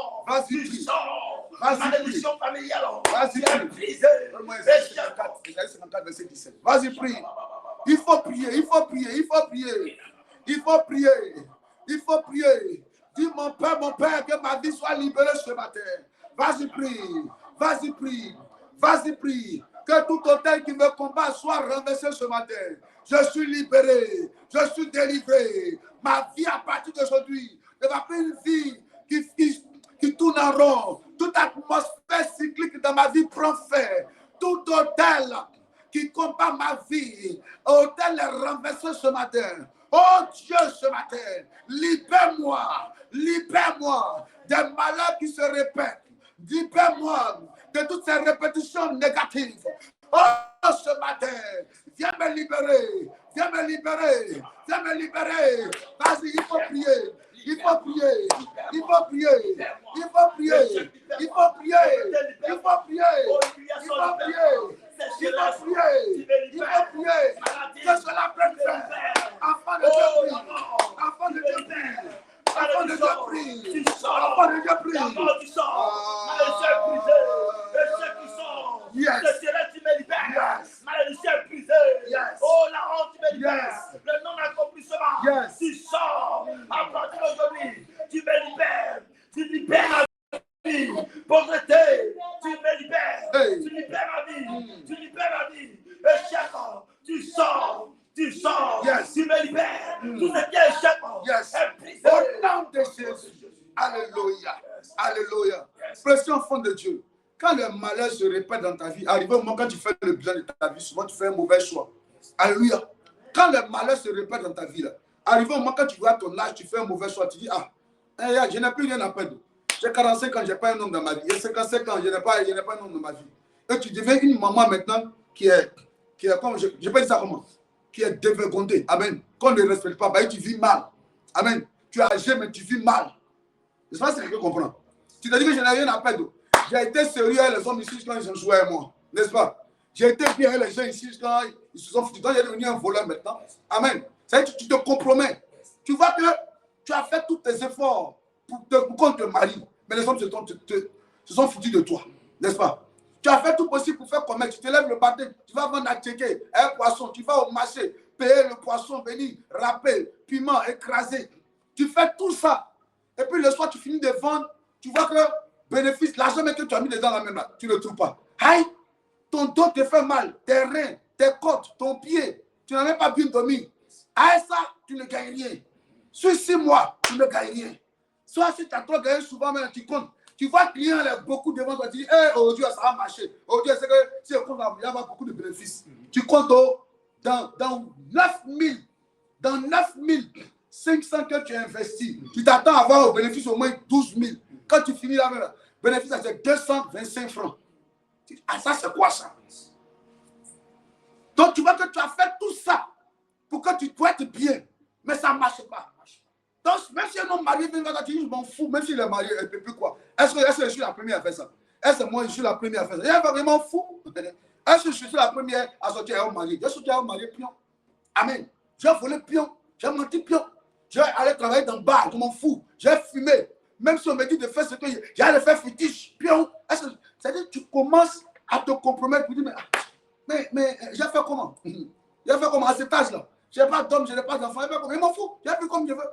tu sors. Malédiction familiale, tu es brisé. Vas-y, prie. Il faut prier, il faut prier, il faut prier. Il faut prier. Il faut prier. Dis mon Père, que ma vie soit libérée ce matin. Vas-y, prie. Vas-y, prie. Vas-y, prie. Que tout hôtel qui me combat soit renversé ce matin. Je suis libéré. Je suis délivré. Ma vie à partir d'aujourd'hui ne va plus une vie qui tourne en rond. Toute atmosphère cyclique dans ma vie prend fin. Tout hôtel qui combat ma vie, hôtel est renversé ce matin. Oh Dieu, ce matin, libère-moi. Libère-moi des malheurs qui se répètent. Libère-moi de toutes ces répétitions négatives. Oh, ce matin, viens me libérer. Viens me libérer. Viens me libérer. Vas-y, il faut prier. Il faut prier. Il faut prier. Il faut prier. Il faut prier. Il faut prier. Il faut prier. Il faut prier. Il faut prier. Que cela prenne fin. Enfant de Dieu prie. Enfant de Dieu prie. Enfant de Dieu prie. Enfant de Dieu prie. Yes. Tu me libères. Malédiction brisée. Yes. Oh, la honte, tu me libères. Yes. Le non-accomplissement. Yes. Tu sors. À partir d'aujourd'hui, tu me libères. Tu libères ma vie. Pauvreté, tu me libères. Hey. Tu libères ma vie. Tu libères ma vie. Échec, tu sors. Tu sors. Yes. Tu me libères. Tout ce qui est échec Yes. est brisé. Au nom de Jésus. Alléluia. Alléluia. Précieux enfant de Dieu. Quand le malheur se répète dans ta vie, arrivé au moment quand tu fais le bilan de ta vie, souvent tu fais un mauvais choix. Alléluia. Quand le malheur se répète dans ta vie, arrivé au moment quand tu vois ton âge, tu fais un mauvais choix, tu dis, je n'ai plus rien à perdre. J'ai 45 ans, je n'ai pas un homme dans ma vie. J'ai 55 ans, je n'ai pas un homme dans ma vie. Et tu deviens une maman maintenant qui est comme, je peux dire ça comment, qui est dévergondée. Amen. Qu'on ne respecte pas, tu vis mal. Amen. Tu es âgé, mais tu vis mal. Je ne sais pas si quelqu'un comprend. Tu te dis que je n'ai rien à perdre. J'ai été sérieux avec les hommes ici quand ils ont joué avec moi. N'est-ce pas? J'ai été bien avec les gens ici quand ils se sont foutus. Donc, j'ai devenu un voleur maintenant. Amen. C'est-à-dire que tu te compromets. Tu vois que tu as fait tous tes efforts pour qu'on te marie. Mais les hommes se sont foutus de toi. N'est-ce pas? Tu as fait tout possible pour faire commerce. Tu te lèves le matin. Tu vas vendre à checker un poisson. Tu vas au marché. Payer le poisson, venir, râper, piment, écraser. Tu fais tout ça. Et puis le soir, tu finis de vendre. Tu vois que bénéfice, l'argent que tu as mis dedans la même, tu ne le trouves pas. Aïe, ton dos te fait mal, tes reins, tes côtes, ton pied, tu n'as même pas bien dormi. Aïe, ça, tu ne gagnes rien. Sur 6 mois, tu ne gagnes rien. Soit si tu as trop gagné souvent, mais tu comptes. Tu vois que client a beaucoup devant toi, tu dis, aujourd'hui, ça va marcher. Aujourd'hui, c'est que si on compte, il y aura beaucoup de bénéfices. Tu comptes dans 9 500 que tu as investi. Tu t'attends à avoir au bénéfice au moins 12 000. Quand tu finis là-bas, le bénéfice, c'est 225 francs. Ça, c'est quoi ça? Donc, tu vois que tu as fait tout ça pour que tu dois être bien. Mais ça ne marche pas. Donc, même si un homme marié vient là, tu dis, je m'en fous, même s'il est marié, il ne peut plus quoi. Est-ce que je suis la première à faire ça? Est-ce que moi, je suis la première à faire ça? Il est vraiment fou. Est-ce que je suis la première à sortir un homme marié? J'ai sorti un homme marié pion. Amen. J'ai volé pion. J'ai menti pion. J'ai allé travailler dans le bar, je m'en fous. J'ai fumé. Même si on me dit de faire ce que j'ai à le faire fétiche, pion. C'est-à-dire que tu commences à te compromettre pour dire, mais j'ai fait comment? J'ai fait comment à cet âge-là? Je n'ai pas d'homme, je n'ai pas d'enfant. Je m'en fous. J'ai fait comme je veux.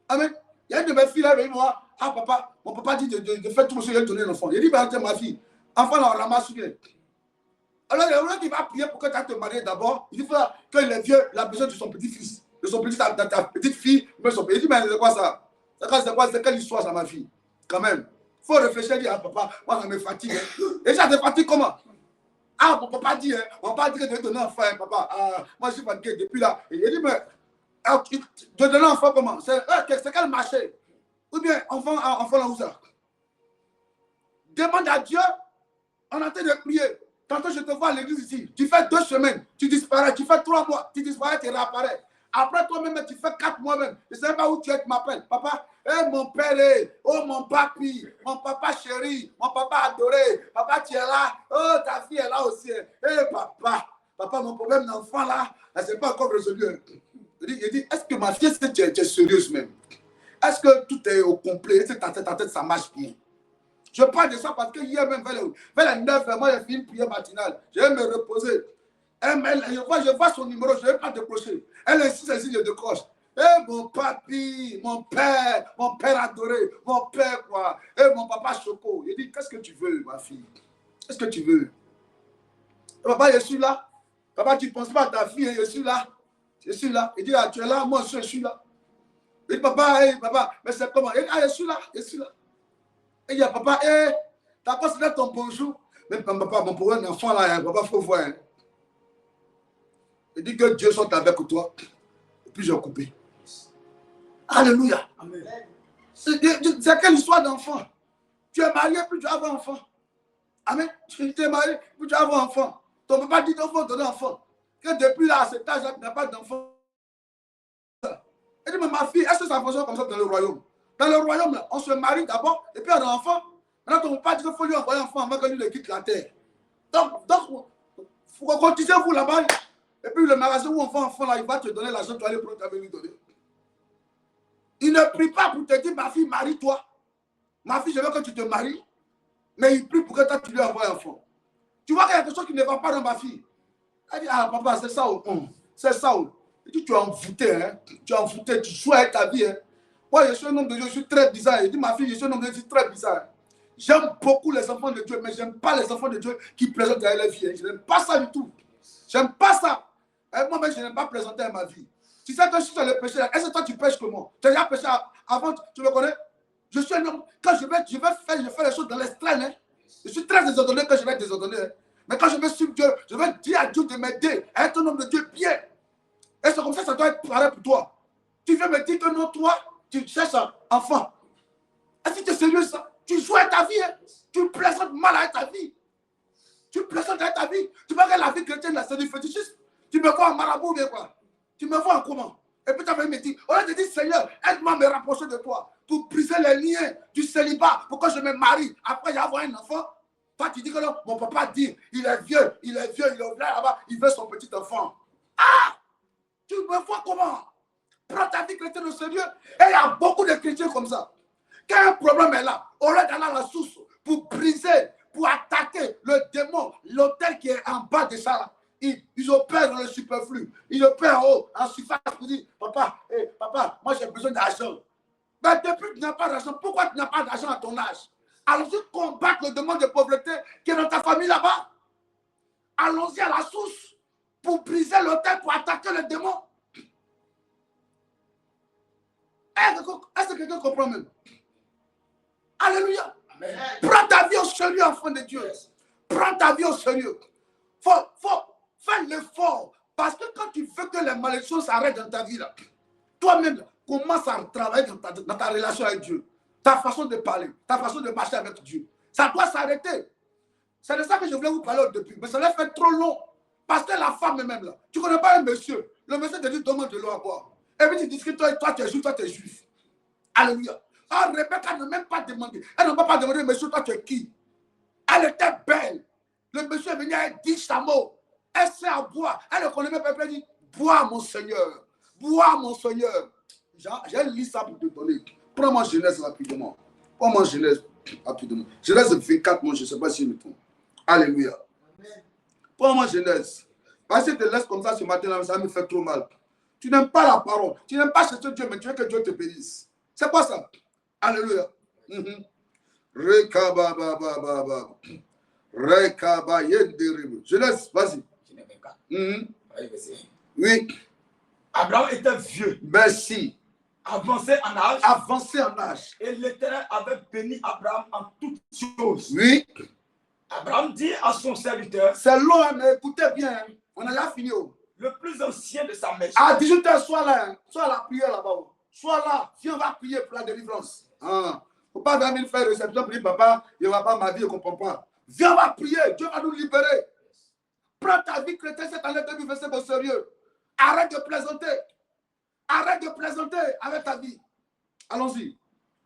Amen. Il y a une de mes filles là, elle me dit, papa, mon papa dit de faire tout ce que j'ai donné l'enfant. Il dit, tiens, ma fille, enfant, là, on ramasse bien. Alors, il y a un qui va prier pour que tu te maries d'abord. Il dit que le vieux, il a besoin de son petit-fils, de son petit, ta petite fille. Il dit, mais c'est quoi ça? C'est quoi? C'est quelle histoire, ça, ma fille? Quand même. Il faut réfléchir, dire, papa, moi, ça me fatigue. Et ça te fatigue comment? Mon papa dit, on va dire que de donner un enfant, papa. Moi, je suis fatigué depuis là. Et il dit, mais, de donner un enfant comment? C'est quel marché? Ou bien, enfant là où ça? Demande à Dieu, on est en train de prier. Tantôt, je te vois à l'église ici. Tu fais 2 semaines, tu disparais. Tu fais 3 mois, tu disparais, tu réapparais. Après toi-même, tu fais 4 mois même. Je ne sais pas où tu es, tu m'appelles. Papa, mon père, oh mon papi, mon papa chéri, mon papa adoré. Papa, tu es là. Oh, ta fille est là aussi. Papa, mon problème d'enfant là, elle n'est pas encore résolu. Il dit, est-ce que ma fille, est-ce que tu es sérieuse même? Est-ce que tout est au complet? Est-ce que ta tête, ça marche bien? Je parle de ça parce que hier même, vers les 9h, moi, j'ai fait une prière matinale. Je vais me reposer. Je vois son numéro, je ne vais pas décrocher. Elle insiste, je décroche. Mon papi, mon père adoré, mon père quoi. Mon papa Choco. Il dit, qu'est-ce que tu veux, ma fille? Qu'est-ce que tu veux? Papa, je suis là. Papa, tu ne penses pas à ta fille, je suis là. Je suis là. Il dit, ah, tu es là, moi je suis là. Il dit, papa, mais c'est comment? Il dit, ah, je suis là. Il dit, papa, t'as considéré ton bonjour? Mais papa, mon pour un enfant là, papa, il faut voir. Il dit que Dieu soit avec toi. Et puis j'ai coupé. Alléluia. Amen. C'est quelle histoire d'enfant? Tu es marié, puis tu as un enfant. Amen. Tu es marié, puis tu as un enfant. Ton papa dit qu'il faut donner un enfant. Que depuis là, à cet âge-là, tu n'as pas d'enfant. Il dit, mais ma fille, est-ce que ça fonctionne comme ça dans le royaume? Dans le royaume, là, on se marie d'abord, et puis on a un enfant. Maintenant, ton papa dit qu'il faut lui envoyer un enfant avant que lui ne quitte la terre. Donc, il faut continuer vous là-bas. Et puis le magasin où on vend enfant, là, il va te donner l'argent, tu vas aller prendre ta lui donner. Il ne prie pas pour te dire, ma fille, marie-toi. Ma fille, je veux que tu te maries. Mais il prie pour que toi, tu lui envoies un enfant. Tu vois qu'il y a quelque chose qui ne va pas dans ma fille. Elle dit, ah papa, c'est ça. C'est ça. Il dit, tu es envoûté. Hein? Tu es envoûté, tu joues avec ta vie. Hein? Moi, je suis un homme de Dieu, je suis très bizarre. Il dit, ma fille, je suis un homme de Dieu, je suis très bizarre. J'aime beaucoup les enfants de Dieu, mais je n'aime pas les enfants de Dieu qui présentent derrière les filles. Hein? Je n'aime pas ça du tout. J'aime pas ça. Moi-même, je n'aime pas présenter à ma vie. Tu sais que je suis dans le péché, est-ce que toi, tu pêches comment? Tu as déjà péché avant, tu me connais? Je suis un homme, quand je fais les choses dans l'extrême. Hein? Je suis très désordonné que je vais être désordonné. Hein? Mais quand je vais suivre Dieu, je vais dire à Dieu de m'aider à être un homme de Dieu bien. Et c'est comme ça doit être pareil pour toi. Tu viens me dire que non, toi, tu cherches un enfant. Est-ce que tu es sérieux ça? Tu joues avec ta vie. Hein? Tu plaisantes mal avec ta vie. Tu plaisantes avec ta vie. Tu vois que la vie chrétienne, c'est du fétichisme. Tu me vois en marabout ou bien quoi? Tu me vois en comment? Et puis tu vas me dire, on a dit, Seigneur, aide-moi à me rapprocher de toi pour briser les liens du célibat, pour que je me marie. Après y avoir un enfant, toi tu dis que non, mon papa dit, il est vieux, il est là-bas, il veut son petit enfant. Ah! Tu me vois comment? Prends ta vie chrétienne au sérieux. Et il y a beaucoup de chrétiens comme ça. Quand un problème est là, on lieu d'aller à la source pour briser, pour attaquer le démon, l'autel qui est en bas de ça là. Ils opèrent dans le superflu. Ils opèrent en haut, en surface, pour dire, papa, moi j'ai besoin d'argent. Mais depuis que tu n'as pas d'argent, pourquoi tu n'as pas d'argent à ton âge? Allons-y combattre le démon de pauvreté qui est dans ta famille là-bas. Allons-y à la source pour briser l'autel, pour attaquer le démon. Est-ce que quelqu'un comprend même? Alléluia. Amen. Prends ta vie au sérieux, enfant de Dieu. Prends ta vie au sérieux. Faut faire l'effort. Parce que quand tu veux que les malédictions s'arrêtent dans ta vie, là, toi-même, commence à travailler dans ta relation avec Dieu. Ta façon de parler, ta façon de marcher avec Dieu. Ça doit s'arrêter. C'est de ça que je voulais vous parler au début. Mais ça l'a fait trop long. Parce que la femme même là, tu ne connais pas un monsieur. Le monsieur te dit, demande de l'eau à boire. Et puis tu discutes, toi tu es juif, toi tu es juif. Alléluia. Ah, Rebecca n'a même pas demandé. Elle n'a pas demandé, monsieur, toi tu es qui? Elle était belle. Le monsieur est venu avec 10 chameaux. Elle sait à boire. Elle ne connaît même pas. Elle dit, bois mon Seigneur. Bois mon Seigneur. J'ai lu ça pour te donner. Prends-moi Genèse rapidement. Prends-moi Genèse rapidement. Genèse 24, moi je ne sais pas si je me trompe. Alléluia. Prends-moi Genèse. Parce que je te laisse comme ça ce matin, ça me fait trop mal. Tu n'aimes pas la parole. Tu n'aimes pas chercher Dieu, mais tu veux que Dieu te bénisse. C'est quoi ça? Alléluia. Genèse, vas-y. Oui. Abraham était vieux. Merci. Avancé en âge. Avancé en âge. Et l'Éternel avait béni Abraham en toutes choses. Oui. Abraham dit à son serviteur. C'est long, mais écoutez bien. On a déjà fini. Le plus ancien de sa maison. À 18h, sois là. Sois à la prière là-bas. Sois là. Viens, on va prier pour la délivrance. Il ne faut pas venir faire réception pour dire, papa, il ne va pas ma vie, je ne comprends pas. Viens, on va prier. Dieu va nous libérer. Prends ta vie chrétienne cette année 2025 au sérieux. Arrête de plaisanter. arrête de plaisanter avec ta vie. Allons-y.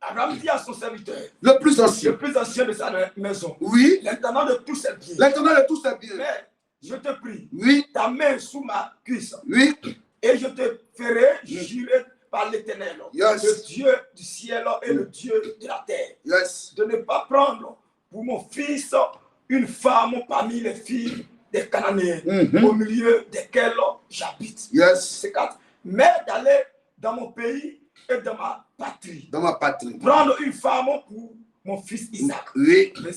Abraham dit à son serviteur, Le plus ancien de sa maison, oui, l'intendant de tous ses biens, l'intendant de tous ses biens, mais je te prie, oui, ta main sous ma cuisse, oui, et je te ferai jurer par l'Éternel, yes, le Dieu du ciel et le Dieu de la terre, yes, de ne pas prendre pour mon fils une femme parmi les filles des Cananéens, au milieu desquelles j'habite. yes, C'est 4. Mais d'aller dans mon pays et dans ma patrie. dans ma patrie. Prendre une femme pour mon fils Isaac. Oui. Le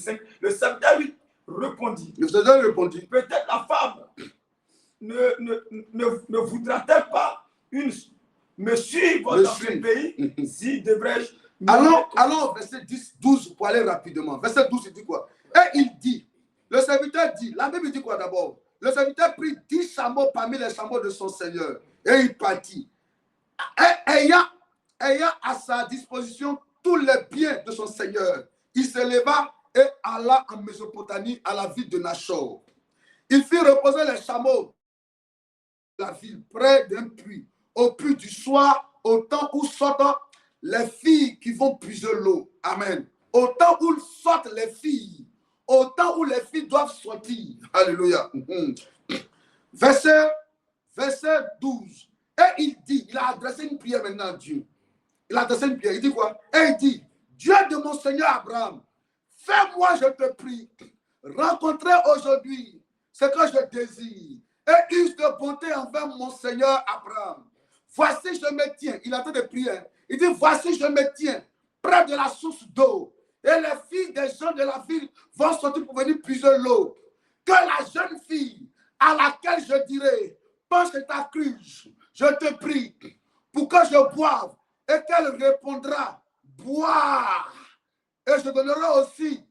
serviteur lui répondit. Le serviteur répondit. Peut-être la femme ne voudra-t-elle pas me suivre dans ce pays si devrais-je. Allons au verset 10, 12 pour aller rapidement. Verset 12, il dit quoi? Et il dit, le serviteur dit, la Bible dit quoi d'abord? Le serviteur prit 10 chameaux parmi les chameaux de son Seigneur et il partit. Ayant à sa disposition tous les biens de son Seigneur, il se leva et alla en Mésopotamie à la ville de Nachor. Il fit reposer les chameaux de la ville près d'un puits, au puits du soir, au temps où sortent les filles qui vont puiser l'eau. Amen. Au temps où sortent les filles, au temps où les filles doivent sortir. Alléluia. Verset 12. Et il dit, il a adressé une prière maintenant à Dieu. Il a adressé une prière. Il dit quoi? Et il dit, Dieu de mon Seigneur Abraham, fais-moi, je te prie, rencontrer aujourd'hui ce que je désire et use de bonté envers mon Seigneur Abraham. Voici, je me tiens. Il a fait de prier. Il dit, voici, je me tiens près de la source d'eau. Et les filles des gens de la ville vont sortir pour venir puiser l'eau. Que la jeune fille à laquelle je dirai, penche ta cruche, je te prie, pour que je boive, et qu'elle répondra, bois. Et je donnerai aussi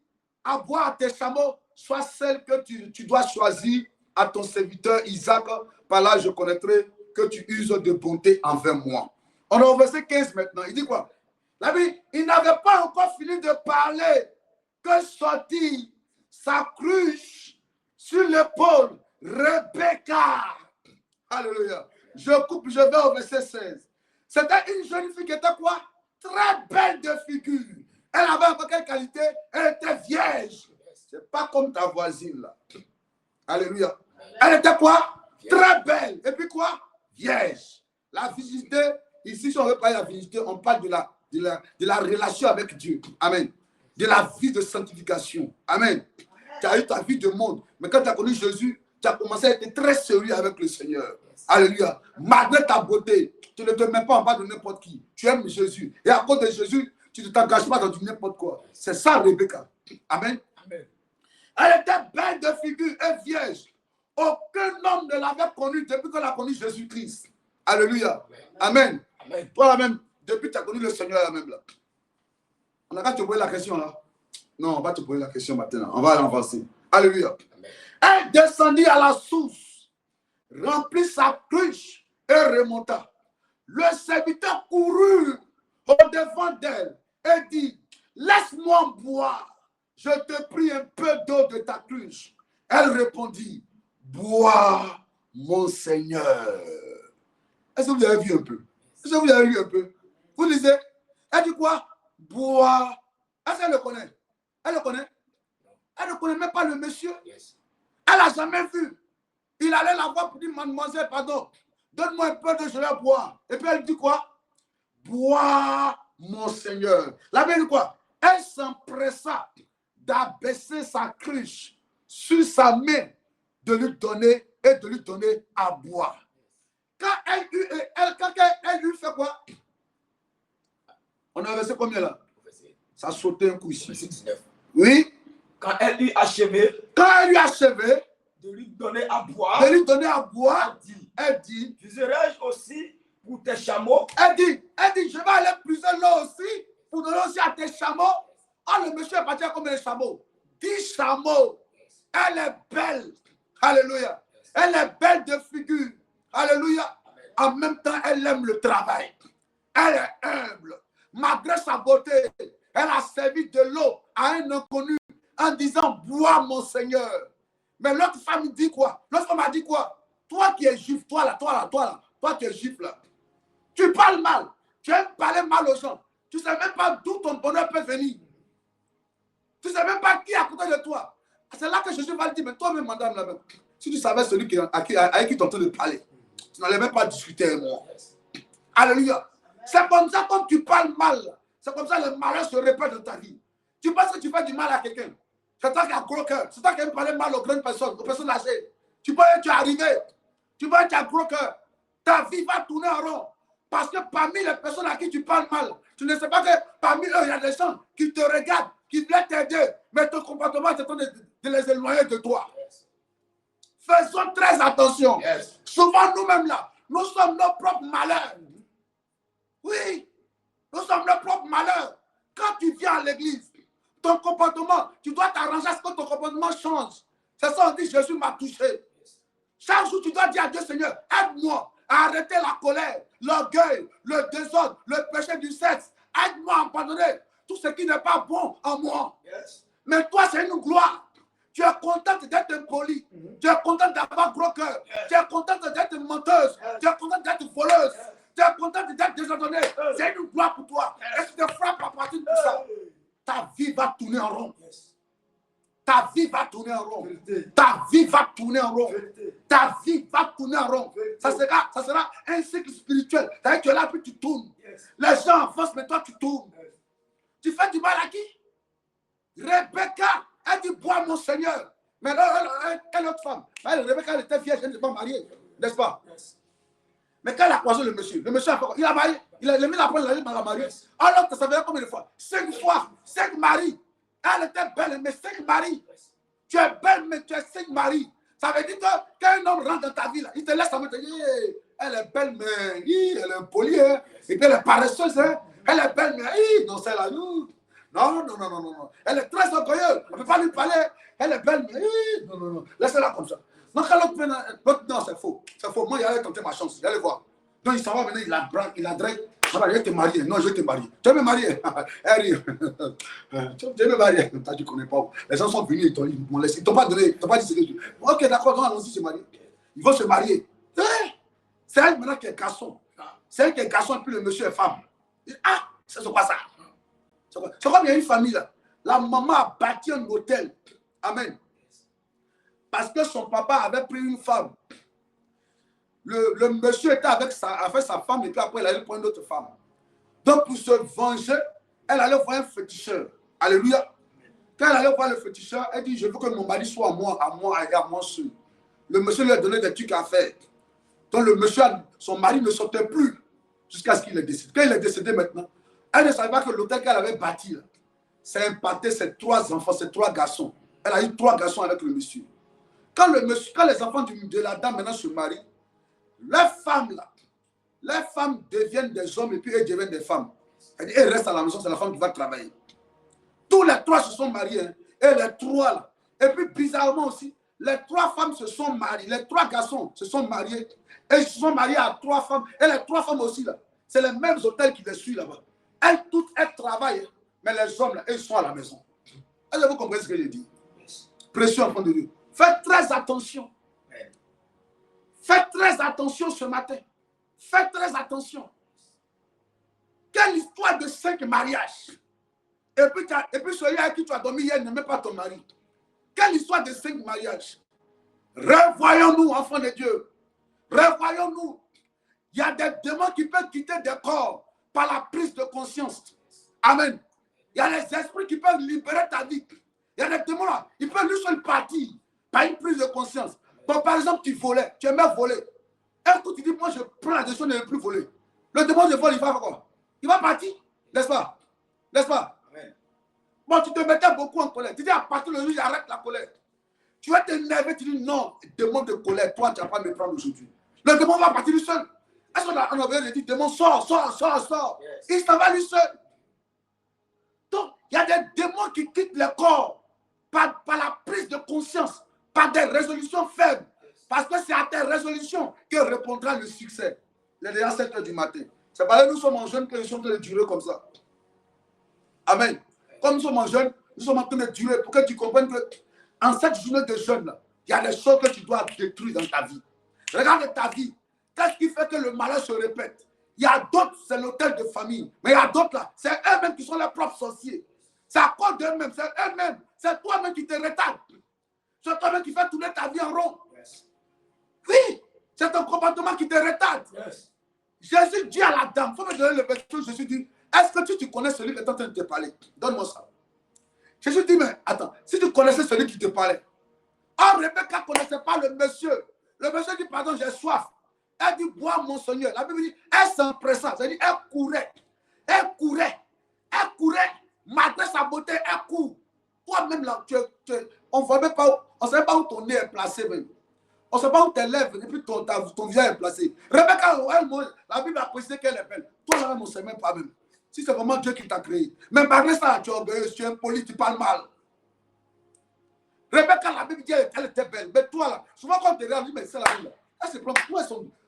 à boire à tes chameaux, soit celle que tu dois choisir à ton serviteur Isaac. Par là, je connaîtrai que tu uses de bonté envers moi. On est au verset 15 maintenant. Il dit quoi? La Bible, il n'avait pas encore fini de parler que sortit sa cruche sur l'épaule Rebecca. Alléluia. Je coupe, je vais au verset 16. C'était une jeune fille qui était quoi? Très belle de figure. Elle avait un peu quelle qualité? Elle était vierge. C'est pas comme ta voisine là. Alléluia. Elle était quoi? Très belle. Et puis quoi? Vierge. La visiter, ici si on veut parler de la visiter, on parle de la relation avec Dieu. Amen. De la vie de sanctification. Amen. Tu as eu ta vie de monde. Mais quand tu as connu Jésus, tu as commencé à être très sérieux avec le Seigneur. Alléluia. Malgré ta beauté, tu ne te mets pas en bas de n'importe qui. Tu aimes Jésus. Et à cause de Jésus, tu ne t'engages pas dans du n'importe quoi. C'est ça, Rebecca. Amen. Amen. Elle était belle de figure et vierge. Aucun homme ne l'avait connue depuis qu'elle a connu Jésus-Christ. Alléluia. Amen. Amen. Toi, même, depuis que tu as connu le Seigneur, là même là. On n'a qu'à te poser la question là. Non, on va te poser la question maintenant. On va aller avancer. Alléluia. Amen. Elle descendit à la source, remplit sa cruche et remonta. Le serviteur courut au-devant d'elle et dit, laisse-moi boire. Je te prie un peu d'eau de ta cruche. Elle répondit, bois, mon Seigneur. Est-ce que vous avez vu un peu? Est-ce que vous avez vu un peu? Vous lisez? Elle dit quoi? Bois. Est-ce qu'elle le connaît? Elle le connaît? Elle ne connaît même pas le monsieur. Yes. Elle n'a jamais vu. Il allait la voir pour dire, mademoiselle, pardon, donne-moi un peu de je vais boire. Et puis elle dit quoi? Bois, mon Seigneur. La Bible dit quoi? Elle s'empressa d'abaisser sa cruche sur sa main, de lui donner et de lui donner à boire. Quand elle lui fait quoi? On a versé combien là? Ça sautait un coup ici. Oui. Quand elle lui achevait de lui donner à boire, elle dit, puiserai-je aussi pour tes chameaux? Elle dit, je vais aller puiser l'eau aussi, pour donner aussi à tes chameaux. Ah, le monsieur est parti à combien de chameaux? 10 chameaux. Elle est belle. Alléluia. Elle est belle de figure. Alléluia. En même temps, elle aime le travail. Elle est humble. Malgré sa beauté, elle a servi de l'eau à un inconnu en disant, bois mon Seigneur. Mais l'autre femme dit quoi? L'autre femme a dit quoi? Toi qui es juif, toi tu es juif là. Tu parles mal. Tu aimes parler mal aux gens. Tu ne sais même pas d'où ton bonheur peut venir. Tu ne sais même pas qui est à côté de toi. C'est là que Jésus va le dire, mais toi-même, madame, là-même, si tu savais celui avec qui tu es en train de parler, tu n'allais même pas discuter avec moi. Alléluia. C'est comme ça, quand tu parles mal, c'est comme ça le malheur se répète dans ta vie. Tu penses que tu fais du mal à quelqu'un. C'est toi qui as gros cœur. C'est toi qui aimes parler mal aux grandes personnes, aux personnes âgées. Tu penses que tu es arrivé. Tu penses que tu as gros cœur. Ta vie va tourner en rond. Parce que parmi les personnes à qui tu parles mal, tu ne sais pas que parmi eux, il y a des gens qui te regardent, qui veulent t'aider, mais ton comportement est en train de les éloigner de toi. Faisons très attention. Souvent, nous-mêmes là, nous sommes nos propres malheurs. Oui, nous sommes nos propres malheurs. Quand tu viens à l'église, ton comportement, tu dois t'arranger à ce que ton comportement change. C'est ça, on dit, Jésus m'a touché. Chaque jour, tu dois dire à Dieu, Seigneur, aide-moi à arrêter la colère, l'orgueil, le désordre, le péché du sexe. Aide-moi à abandonner tout ce qui n'est pas bon en moi. Mais toi, c'est une gloire. Tu es contente d'être impoli. Tu es contente d'avoir gros cœur. Tu es contente d'être menteuse. Tu es contente d'être voleuse. Tu es contente d'être désordonnée. C'est une gloire pour toi. Et tu te frappes à partir de ça. Ta vie va tourner en rond. Ta vie va tourner en rond. Ta vie va tourner en rond. Ta vie va tourner en rond. Ça sera un cycle spirituel. C'est-à-dire que tu es là, puis tu tournes. Les gens avancent, mais toi, tu tournes. Tu fais du mal à qui? Rebecca, elle dit, bois mon Seigneur. Mais là, quelle autre femme? Rebecca, elle était vierge, elle n'était pas mariée. N'est-ce pas? Mais quand elle a croisé le monsieur il a marié. Il a mis la preuve, il a marié. Alors, ça veut dire combien de fois? 5 fois. 5 maris. Elle était belle, mais 5 maris. Tu es belle, mais tu es 5 maris. Ça veut dire que quand un homme rentre dans ta vie, là, il te laisse à me dire, elle est belle, mais elle est polie. Hein. Et puis elle est paresseuse. Hein. Elle est belle, mais non, c'est là. Non. Elle est très orgueilleuse. On ne peut pas lui parler. Elle est belle, mais non. Laissez-la comme ça. Donc, l'autre, non, c'est faux. C'est faux. Moi, il allait tenter ma chance. Il allait voir. Donc, il s'en va maintenant, il a drague. Je vais te marier. Non, je vais te marier. Tu veux me marier? Elle rit. Tu veux me marier? Tu ne connais pas. Les gens sont venus, ils m'ont laissé. Ils ne t'ont pas donné. Ils ne t'ont pas dit ce que tu veux. Ok, d'accord, donc allons-y se marier. Ils vont se marier. C'est elle maintenant qui est garçon. C'est elle qui est garçon et puis le monsieur est femme. Ah, c'est quoi ça? C'est comme il y a une famille là. La maman a bâti un hôtel. Amen. Parce que son papa avait pris une femme. Le monsieur était avec sa femme et puis après il allait prendre une autre femme. Donc pour se venger, elle allait voir un féticheur. Alléluia. Quand elle allait voir le féticheur, elle dit, je veux que mon mari soit à moi et à moi seul. Le monsieur lui a donné des trucs à faire. Donc le monsieur, son mari ne sortait plus jusqu'à ce qu'il est décédé. Quand il est décédé maintenant, elle ne savait pas que l'hôtel qu'elle avait bâti, ça impactait ses 3 enfants, ses 3 garçons. Elle a eu 3 garçons avec le monsieur. Quand les enfants de la dame maintenant se marient, les femmes deviennent des hommes et puis elles deviennent des femmes. Elles restent à la maison, c'est la femme qui va travailler. Tous les 3 se sont mariés. Hein, et les 3 là. Et puis bizarrement aussi, les 3 femmes se sont mariées. Les 3 garçons se sont mariés. Et ils se sont mariés à 3 femmes. Et les 3 femmes aussi là. C'est les mêmes hôtels qui les suivent là-bas. Elles toutes, elles travaillent. Mais les hommes là, ils sont à la maison. Est-ce que vous comprenez ce que je dis? Pression en front de Dieu. Faites très attention. Faites très attention ce matin. Faites très attention. Quelle histoire de 5 mariages. Et puis celui avec qui tu as dormi hier n'est même pas ton mari. Quelle histoire de 5 mariages. Revoyons-nous, enfants de Dieu. Revoyons-nous. Il y a des démons qui peuvent quitter des corps par la prise de conscience. Amen. Il y a des esprits qui peuvent libérer ta vie. Il y a des démons là. Ils peuvent lui seul partir par une prise de conscience. Donc, par exemple, tu volais, tu aimais voler. Un coup, tu dis, moi, je prends la décision de ne plus voler. Le démon de vol, il va faire quoi? Il va partir, n'est-ce pas? N'est-ce pas? Amen. Bon, tu te mettais beaucoup en colère. Tu dis, à partir de aujourd'hui, j'arrête la colère. Tu vas t'énerver, tu dis, non, démon de colère, toi, tu ne vas pas me prendre aujourd'hui. Le démon va partir lui seul. Est-ce qu'on a dit, démon, sors. Yes. Il s'en va lui seul. Donc, il y a des démons qui quittent le corps par la prise de conscience, par des résolutions faibles. Parce que c'est à tes résolutions que répondra le succès. Il est déjà 7 h du matin. C'est parce que nous sommes en jeunes que nous sommes en train de durer comme ça. Amen. Comme nous sommes en jeunes, nous sommes en train de durer pour que tu comprennes que en cette journée de jeûne, il y a des choses que tu dois détruire dans ta vie. Regarde ta vie. Qu'est-ce qui fait que le malheur se répète? Il y a d'autres, c'est l'hôtel de famille. Mais il y a d'autres là, c'est eux-mêmes qui sont leurs propres sorciers. C'est à cause d'eux-mêmes, c'est eux-mêmes. C'est toi-même qui te retardes. C'est toi-même qui fais tourner ta vie en rond. Yes. Oui, c'est ton comportement qui te retarde. Yes. Jésus dit à la dame, il faut me donner le verset. Jésus dit, est-ce que tu connais celui qui est en train de te parler? Donne-moi ça. Jésus dit, mais attends, si tu connaissais celui qui te parlait. Or, Rebecca ne connaissait pas le monsieur. Le monsieur dit, pardon, j'ai soif. Elle dit, bois mon Seigneur. La Bible dit, elle s'empressa. Elle dit, elle courait. Elle courait. Elle courait. Malgré sa beauté, elle court. Toi-même, là, on ne sait pas où ton nez est placé. Même. On ne sait pas où tes lèvres et puis ton visage est placé. Rebecca, la Bible a précisé qu'elle est belle. Toi, là, on ne sait même pas même. Si c'est vraiment Dieu qui t'a créé. Mais malgré ça, tu es orgueilleuse, tu es impoli, tu parles mal. Rebecca, la Bible dit qu'elle était belle. Mais toi, là, souvent quand tu regardes, mais c'est la Bible. Elle se prend.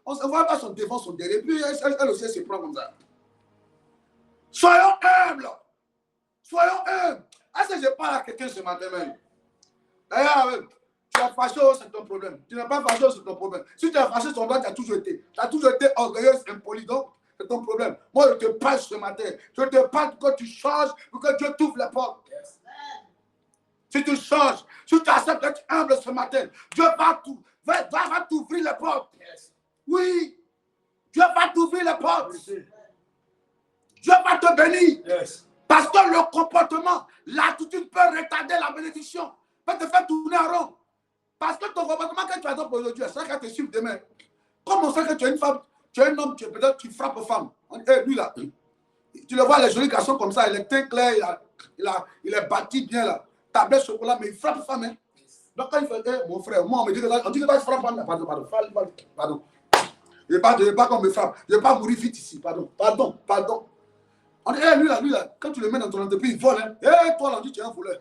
On ne voit pas son devant, son derrière. Puis elle aussi se prend comme ça. Soyons humbles. Soyons humbles. Est-ce que je parle à quelqu'un ce matin même? D'ailleurs, tu es fâché, c'est ton problème. Tu n'es pas fâché, c'est ton problème. Si tu es fâché, c'est ton droit, tu as toujours été. Tu as toujours été orgueilleuse, impoli, donc c'est ton problème. Moi, je te parle ce matin. Je te parle que tu changes pour que Dieu t'ouvre les portes. Yes. Si tu changes, si tu acceptes d'être humble ce matin, Dieu va t'ouvrir les portes. Yes. Oui, Dieu va t'ouvrir les portes. Yes. Dieu va te bénir. Yes. Parce que le comportement, l'attitude peut retarder la bénédiction, peut te faire tourner en rond. Parce que ton comportement que tu adoptes aujourd'hui, ça va te suivre demain. Comme on sait que tu es une femme, tu es un homme, peut-être tu frappes aux femmes. Lui là, tu le vois, les jolis garçons comme ça, il est teint clair, il est bâti bien là, tablette chocolat, mais il frappe aux femmes. Hein. Donc quand il fait, mon frère, moi on me dit que tu frappes, pardon. Je ne veux pas qu'on me frappe, je ne veux pas mourir vite ici, pardon. On dit, lui là, quand tu le mets dans ton entreprise, il vole. Hein. Toi là, on dit tu es un voleur.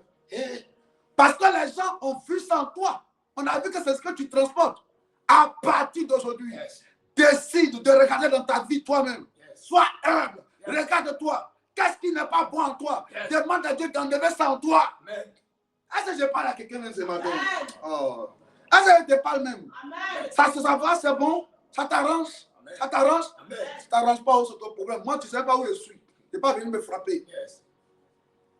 Parce que les gens ont vu ça en toi. On a vu que c'est ce que tu transportes. À partir d'aujourd'hui, yes. Décide de regarder dans ta vie toi-même. Yes. Sois humble. Yes. Regarde-toi. Qu'est-ce qui n'est pas bon en toi? Yes. Demande à Dieu d'enlever ça en toi. Est-ce que je parle à quelqu'un ce matin? Oh. Est-ce que je te parle même? Amen. Ça va, c'est bon? Ça t'arrange? Ça t'arrange? Ça ne t'arrange pas, c'est ton problème. Moi, tu ne sais pas où je suis. Tu n'es pas venu me frapper. Yes.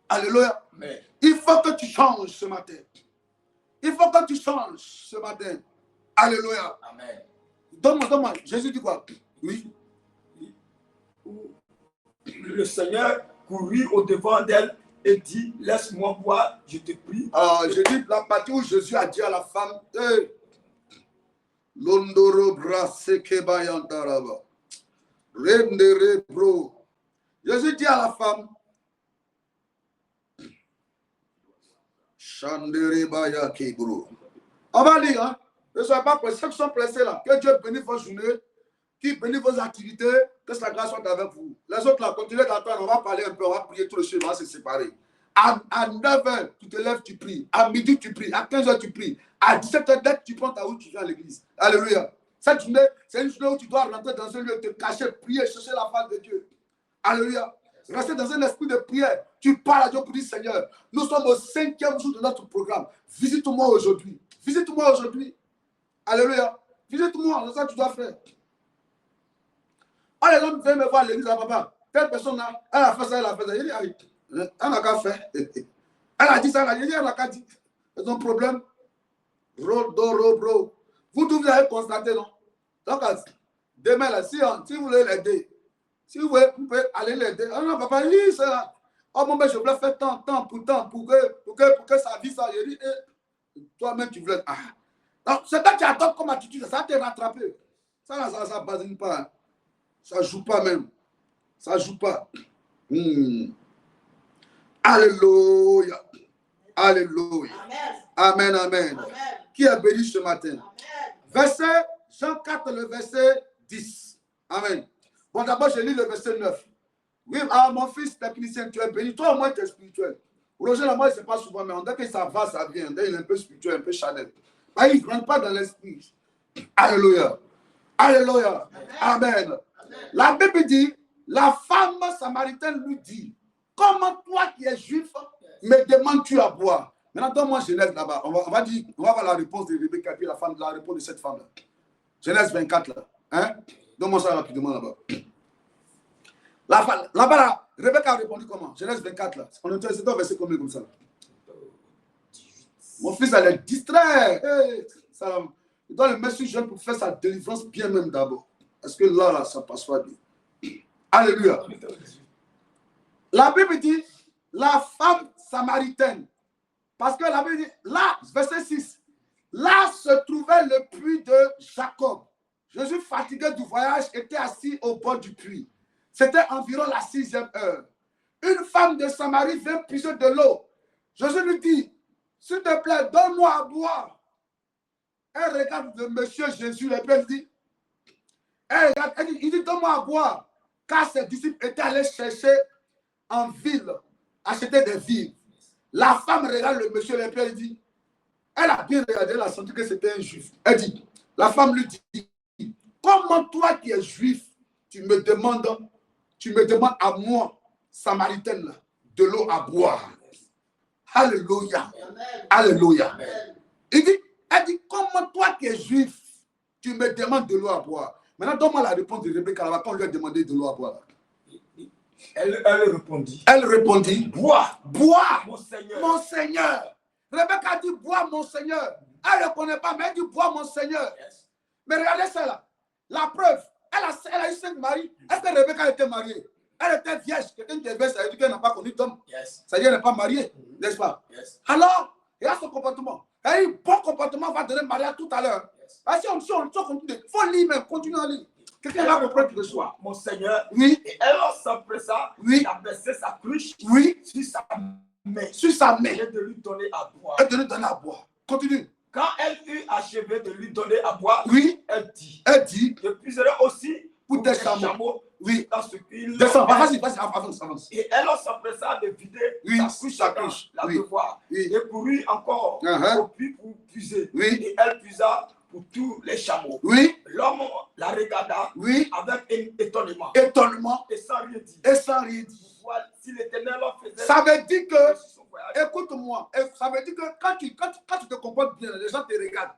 Alléluia. Amen. Il faut que tu changes ce matin. Il faut que tu changes ce matin. Alléluia. Amen. Donne-moi. Jésus dit quoi? Oui. Le Seigneur courut au-devant d'elle et dit, laisse-moi voir, je te prie. Je dis la partie où Jésus a dit à la femme, Londoro braseke bayandaraba. Rendere bro. Jésus dit à la femme, Chandere bayake bro. On va lire, hein? Ne soyez pas pressés, ceux qui sont pressés là. Que Dieu bénisse vos journées, qu'il bénisse vos activités, que sa grâce soit avec vous. Les autres là, continuez d'attendre, on va parler un peu, on va prier tout le chemin, on va se séparer. À 9h, tu te lèves, tu pries. À midi, tu pries. À 15h, tu pries. À 17h, dès que tu prends ta route, tu viens à l'église. Alléluia. Cette journée, c'est une journée où tu dois rentrer dans un lieu, te cacher, prier, chercher la face de Dieu. Alléluia. Rester dans un esprit de prière. Tu parles à Dieu pour dire, Seigneur, nous sommes au 5e jour de notre programme. Visite-moi aujourd'hui. Visite-moi aujourd'hui. Alléluia. Visite-moi, c'est ça que tu dois faire. Oh, les hommes viennent me voir à l'église, papa. Telle personne là, elle a fait ça, elle a fait ça. Il dit, elle n'a qu'à faire. Elle a dit ça, elle n'a qu'à dire. C'est un problème. Bro. Vous tous, vous avez constaté, non? Donc, demain, là, si vous voulez l'aider, si vous pouvez aller l'aider. Ah non, papa, oui, c'est là. Oh, mon père, je voulais faire tant pour que ça vise ça. Je dis, toi-même, tu voulais. Ah. Donc, c'est que tu adoptes comme attitude, ça te rattraper. Ça ne basine pas. Ça ne joue pas même. Ça ne joue pas. Alléluia. Alléluia. Amen. Amen. Qui est béni ce matin? Amen. Verset Jean 4, le verset 10. Amen. Bon, d'abord, je lis le verset 9. Oui, mon fils technicien, tu es béni. Toi, au moins, tu es spirituel. Roger, là, moi, il ne sait pas souvent, mais dès que ça va, ça vient. Dès il est un peu spirituel, un peu chanel. Mais il ne rentre pas dans l'esprit. Alléluia. Alléluia. Amen. Amen. La Bible dit, la femme samaritaine lui dit, comment toi qui es juif, me demandes-tu à boire? Maintenant, donne-moi Genèse là-bas. On va voir la réponse de Rebecca, puis la réponse de cette femme-là. Genèse 24 là. Hein? Donne-moi ça rapidement là-bas. Là-bas, Rebecca a répondu comment? Genèse 24, là. On était au verset combien comme ça? Mon fils allait distraire. Hey, il doit le mettre sur jeune pour faire sa délivrance bien même d'abord. Parce que là, ça passe pas bien. Alléluia. La Bible dit, la femme samaritaine. Parce que la Bible dit, là, verset 6, là se trouvait le puits de Jacob. Jésus, fatigué du voyage, était assis au bord du puits. C'était environ la 6e heure. Une femme de Samarie vient puiser de l'eau. Jésus lui dit, s'il te plaît, donne-moi à boire. Elle regarde le monsieur Jésus, le père dit, il dit, donne-moi à boire. Car ses disciples étaient allés chercher en ville, acheter des vivres. La femme regarde le monsieur, le père dit, elle a bien regardé, elle a senti que c'était un juif. Elle dit, la femme lui dit, comment toi qui es juif, tu me demandes à moi, samaritaine, là, de l'eau à boire. Alléluia. Amen. Alléluia. Amen. Elle dit, comment toi qui es juif, tu me demandes de l'eau à boire. Maintenant, donne-moi la réponse de Rebecca quand on lui a demandé de l'eau à boire. Elle répondit, bois, mon Seigneur. Mon Seigneur. Rebecca dit, bois, mon Seigneur. Elle ne reconnaît pas, mais elle dit, bois, mon Seigneur. Yes. Mais regardez ça là. La preuve, elle a eu 5 maris. Est-ce que Rebecca était mariée? Elle était vierge. Quelqu'un qui est vierge, ça veut dire qu'elle n'a pas connu d'homme. Yes. Ça veut dire qu'elle n'est pas mariée, n'est-ce pas? Yes. Alors, il y a son comportement. Elle a eu bon comportement, va donner mariage tout à l'heure. Yes. Si on continue, il faut lire même, continue à lire. Quelqu'un va comprendre que ce soit. Mon Seigneur. Oui. Et alors, s'empressa, oui. a baissé sa cruche. Oui. Sur sa main. Sur sa main. Et de lui donner à boire. Et de lui donner à boire. Continue. Quand elle eut achevé de lui donner à boire, oui. Elle dit, je puiserai aussi pour des chameaux. Oui. Dans ce qu'il descends, vas-y, avance. Et elle s'empressa de vider sa cruche, la devoir. Et courut encore au puits pour puiser. Oui. Et elle puisa pour tous les chameaux. Oui. L'homme la regarda avec un étonnement. Et sans rien dire. Si l'Éternel faisait. Ça veut dire que, écoute-moi, ça veut dire que quand tu te comportes bien, les gens te regardent.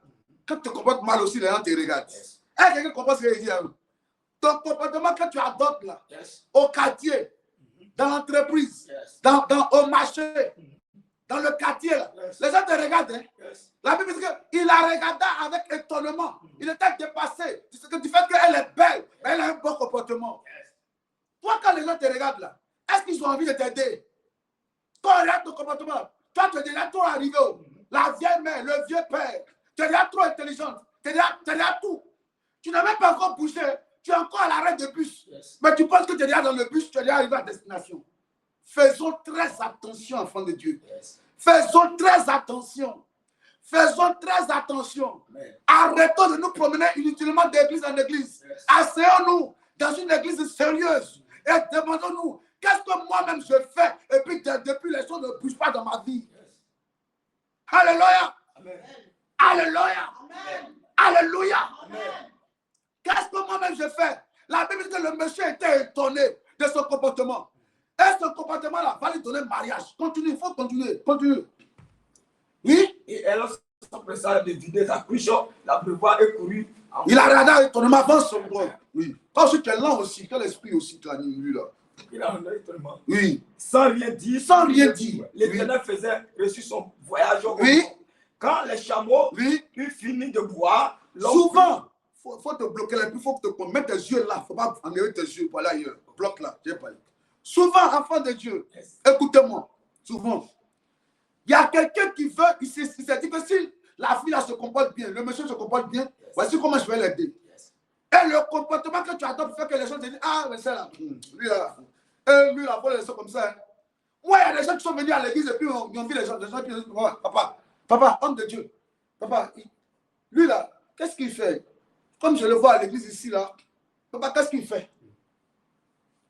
Quand tu te comportes mal aussi, les gens te regardent. Est-ce que quelqu'un comprend ce que je dis? Ton comportement que tu adoptes là, au quartier, dans l'entreprise, au marché, dans le quartier, là, les gens te regardent. Hein? La Bible dit qu'il la regarda avec étonnement. Il était dépassé du fait qu'elle est belle, mais elle a un bon comportement. Toi, quand les gens te regardent là, est-ce qu'ils ont envie de t'aider? Quand on regarde ton comportement, toi, tu es déjà trop arrivé. La vieille mère, le vieux père, tu es déjà trop intelligente, tu es déjà tout. Tu n'as même pas encore bougé. Tu es encore à l'arrêt de bus. Yes. Mais tu penses que tu es déjà dans le bus, tu es déjà arrivé à destination. Faisons très attention, enfants de Dieu. Yes. Faisons très attention. Faisons très attention. Amen. Arrêtons de nous promener inutilement d'église en église. Yes. Asseyons-nous dans une église sérieuse et demandons-nous qu'est-ce que moi-même je fais. Et puis depuis les choses ne bougent pas dans ma vie. Yes. Alléluia. Amen. Alléluia. Amen. Alléluia. Amen. Qu'est-ce que moi-même je fais? La Bible dit que le monsieur était étonné de son comportement. Et ce comportement-là va lui donner mariage. Continue, il faut continuer. Continue. Oui? Et elle s'empressa de vider sa cruche, la pleuvoir et courut. Il a regardé étonnement avant son bras. Oui. Parce que tu es là aussi, quel esprit aussi tu as lui là. Il a un étonnement. Oui. Sans rien dire. Sans rien dire. L'Éternel faisait reçu son voyage au oui. Quand les chameaux eurent fini de boire, souvent. Il faut te bloquer là, il faut que tu mettes tes yeux là. Il ne faut pas enlever tes yeux pour aller ailleurs. Bloque là, j'ai pas eu. Souvent, enfant de Dieu, écoutez-moi, souvent, il y a quelqu'un qui veut, il s'est dit que si la fille là se comporte bien, le monsieur se comporte bien, voici comment je vais l'aider. Et le comportement que tu adoptes fait que les gens te disent, ah, mais c'est là, lui là, il faut le laisser comme ça. Hein. Moi, il y a des gens qui sont venus à l'église et puis ils ont vu les gens qui disent, papa, homme de Dieu, papa, lui là, qu'est-ce qu'il fait? Comme je le vois à l'église ici, là, papa, qu'est-ce qu'il fait?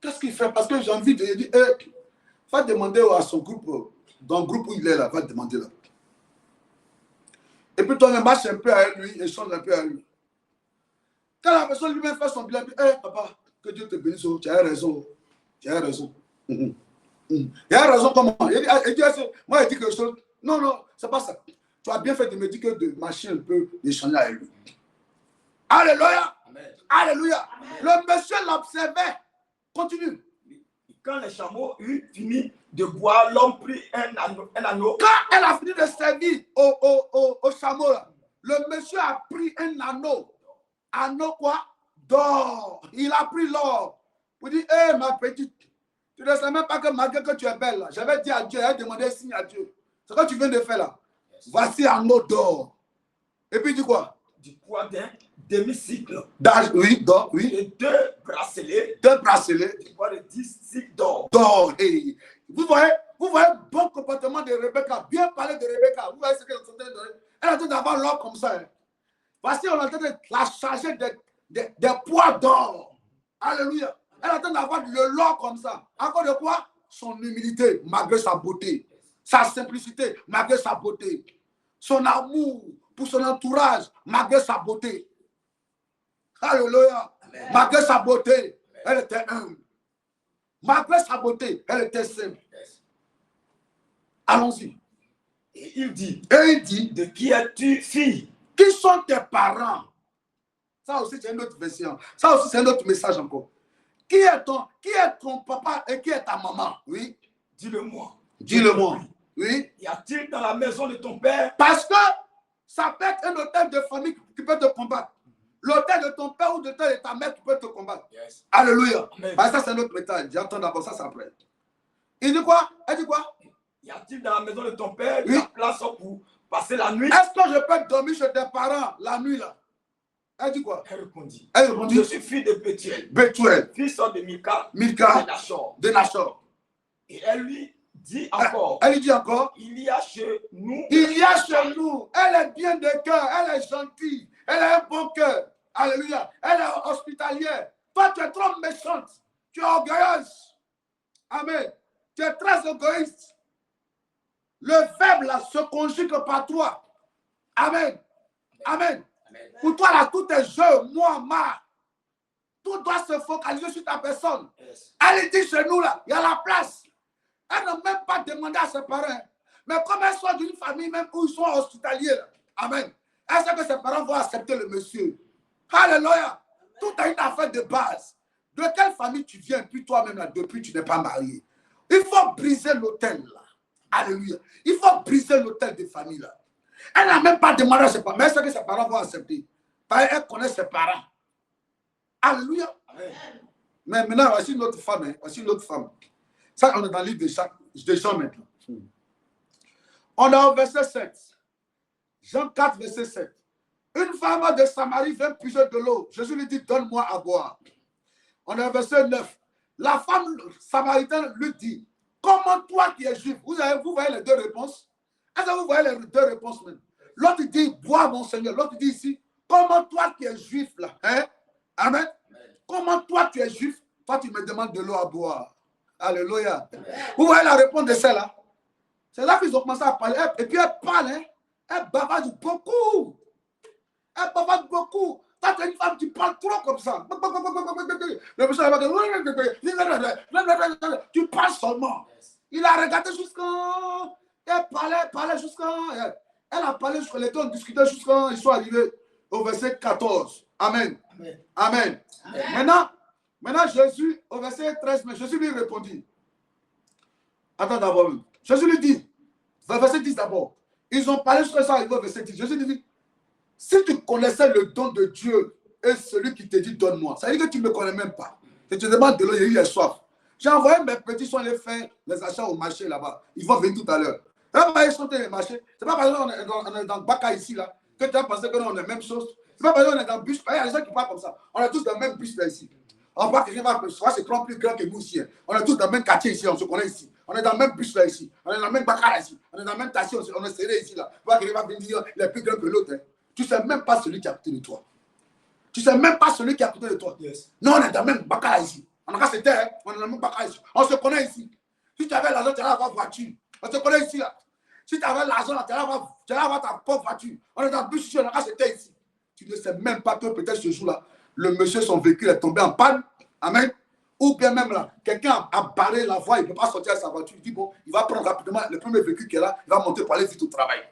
Qu'est-ce qu'il fait? Parce que j'ai envie de dire, va demander à son groupe, dans le groupe où il est là, va demander là. Et puis toi, on marche un peu avec lui, échange un peu avec lui. Quand la personne lui-même fait son bilan, il dit, papa, que Dieu te bénisse, tu as raison. Tu as raison. Il a raison comment? Il dit, moi, il dit quelque chose. Non, c'est pas ça. Tu as bien fait de me dire que de marcher un peu, d'échanger avec lui. Alléluia. Amen. Alléluia. Amen. Le monsieur l'observait. Continue. quand les chameaux eurent fini de boire, l'homme prit un anneau. Quand elle a fini de servir au chameau, là, le monsieur a pris un anneau. Anneau quoi? D'or. Il a pris l'or. Pour dire, hé ma petite, tu ne sais même pas que malgré que tu es belle, là, j'avais dit à Dieu, j'avais demandé un signe à Dieu. Ce que tu viens de faire là, voici un anneau d'or. Et puis il dit quoi? Du poids d'un demi-cycle. Oui, d'or, oui. Et 2 bracelets. 2 bracelets. Du poids de 10 cycles d'or. D'or. Hey. Vous voyez le bon comportement de Rebecca, bien parler de Rebecca. Vous voyez ce qu'elle est en train de donner. Elle est en train d'avoir l'or comme ça. Hein. Voici, on est en train de la charger des poids d'or. Alléluia. Elle est en train d'avoir le l'or comme ça. Encore de quoi? Son humilité, malgré sa beauté. Sa simplicité, malgré sa beauté. Son amour pour son entourage, malgré sa beauté. Alléluia. Amen. Malgré sa beauté, elle était humble. Malgré sa beauté, elle était simple. Allons-y. Et il dit, de qui es-tu, fille? Qui sont tes parents? Ça aussi, c'est une autre version. Ça aussi, c'est un autre message encore. Qui est ton papa et qui est ta maman? Oui. Dis-le-moi. Dis-le-moi. Oui. Y a-t-il dans la maison de ton père? Parce que ça peut être un hôtel de famille qui peut te combattre. L'hôtel de ton père ou de ta mère qui peut te combattre. Yes. Alléluia. Bah, ça, c'est un autre métal. J'entends d'abord ça, c'est après. Il dit quoi? Elle dit quoi? Y a-t-il dans la maison de ton père la place pour passer la nuit? Est-ce que je peux dormir chez tes parents la nuit là? Elle dit quoi? Elle répondit. Je suis fille de Bethuel. Bethuel. Fils de Milka. De Nachor. Et elle lui dit encore. Elle lui dit encore. Il y a chez nous. Elle est bien de cœur. Elle est gentille. Elle a un bon cœur. Alléluia. Elle est hospitalière. Toi, tu es trop méchante. Tu es orgueilleuse. Amen. Tu es très égoïste. Le faible là se conjugue par toi. Amen. Amen. Pour toi là, tout est jeu, moi, tout doit se focaliser sur ta personne. Elle dit chez nous là, il y a la place. Elle n'a même pas demandé à ses parents. Mais comme elle soit d'une famille même où ils sont hospitaliers, là, amen. Elle sait que ses parents vont accepter le monsieur. Alléluia. Tout a une affaire de base. De quelle famille tu viens, puis toi-même là, depuis tu n'es pas marié. Il faut briser l'autel là. Alléluia. Il faut briser l'autel de famille là. Elle n'a même pas demandé à ses parents, mais elle sait que ses parents vont accepter. Parce qu'elle connaît ses parents. Alléluia. Amen. Mais maintenant, voici une autre femme. Hein. Voici une autre femme. Ça, on est dans le livre de Jean maintenant. On est au verset 7. Jean 4, verset 7. Une femme de Samarie vient puiser de l'eau. Jésus lui dit, donne-moi à boire. On est au verset 9. La femme samaritaine lui dit, comment toi qui es juif? Vous voyez les deux réponses? Est-ce que vous voyez les deux réponses même? L'autre dit, bois mon Seigneur. L'autre dit ici, comment toi qui es juif là? Hein? Amen. Comment toi tu es juif? Toi tu me demandes de l'eau à boire. Alléluia. Vous voyez la réponse de celle-là? C'est là qu'ils ont commencé à parler. Et puis elle parle, hein? Elle bavarde beaucoup. Elle bavarde beaucoup. Toi tu es une femme qui parle trop comme ça. Tu parles seulement. Il a regardé jusqu'à... Elle parlait jusqu'à... Elle a parlé jusqu'à... Les deux ont discuté jusqu'à... Ils sont arrivés au verset 14. Amen. Amen. Amen. Amen. Maintenant, Jésus, au verset 13, mais Jésus lui répondit. Attends d'abord. Jésus lui dit, verset 10 d'abord. Ils ont parlé jusqu'à ça, au verset 10. Jésus lui dit, si tu connaissais le don de Dieu et celui qui te dit donne-moi, ça veut dire que tu ne me connais même pas. Et tu demandes de l'eau, il y a soif. J'ai envoyé mes petits soins les faire les achats au marché là-bas. Ils vont venir tout à l'heure. Là, ils sont les marchés. C'est pas parce qu'on est dans le Baka ici là que tu as pensé que nous on est la même chose. C'est pas parce qu'on est dans le bus. Il y a des gens qui parlent comme ça. On est tous dans le même bus là ici. On voit que quelqu'un va se prendre plus grand que nous ici. On est tous dans le même quartier ici. On se connaît ici. On est dans le même bus là ici. On est dans le même Baka là ici. On est dans le même taxi. On est serré ici là. On voit que quelqu'un va venir dire il est plus grand que l'autre. Hein. Tu ne sais même pas celui qui est à côté de toi. Tu ne sais même pas celui qui est à côté de toi. Yes. Non, on est dans le même Baka là ici. On a qu'à se taire. On est dans le même Baka ici. On se connaît ici. Si tu avais l'argent, tu allais avoir voiture. On se connaît ici là. Si tu avais l'argent, tu allais avoir ta propre voiture. On est dans le bus ici. On a qu'à se taire ici. Tu ne sais même pas que peut-être ce jour-là, le monsieur, son véhicule est tombé en panne. Amen. Ou bien même là, quelqu'un a barré la voie, il ne peut pas sortir à sa voiture. Il dit bon, il va prendre rapidement le premier véhicule qui est là, il va monter pour aller vite au travail.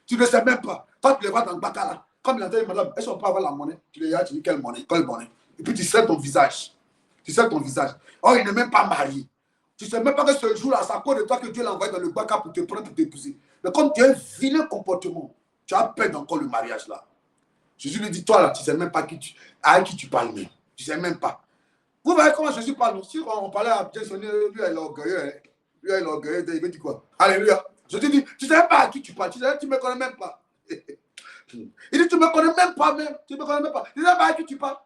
Tu ne sais même pas. Toi, tu les vois dans le Baka là. Comme il a dit, madame, est-ce qu'on peut avoir la monnaie? Tu les regardes, tu dis quelle monnaie? Quelle monnaie? Et puis tu sais ton visage. Tu sais ton visage. Oh, il n'est même pas marié. Tu ne sais même pas que ce jour-là, c'est à cause de toi que Dieu l'a envoyé dans le Baka pour te prendre, pour t'épouser. Mais comme tu as un vilain comportement, tu as peur encore le mariage là. Jésus lui dit, toi là, tu ne sais même pas avec qui tu parles même. Tu ne sais même pas. Vous voyez comment Jésus parle. Si on parlait à Jason, lui, il est orgueilleux. Hein. Lui, il est orgueilleux. Il veut dire quoi? Alléluia. Jésus dit, tu ne sais pas à qui tu parles. Tu ne me connais même pas. Il dit, tu ne me connais même pas même. Tu ne me connais même pas. Tu ne sais pas à qui tu parles.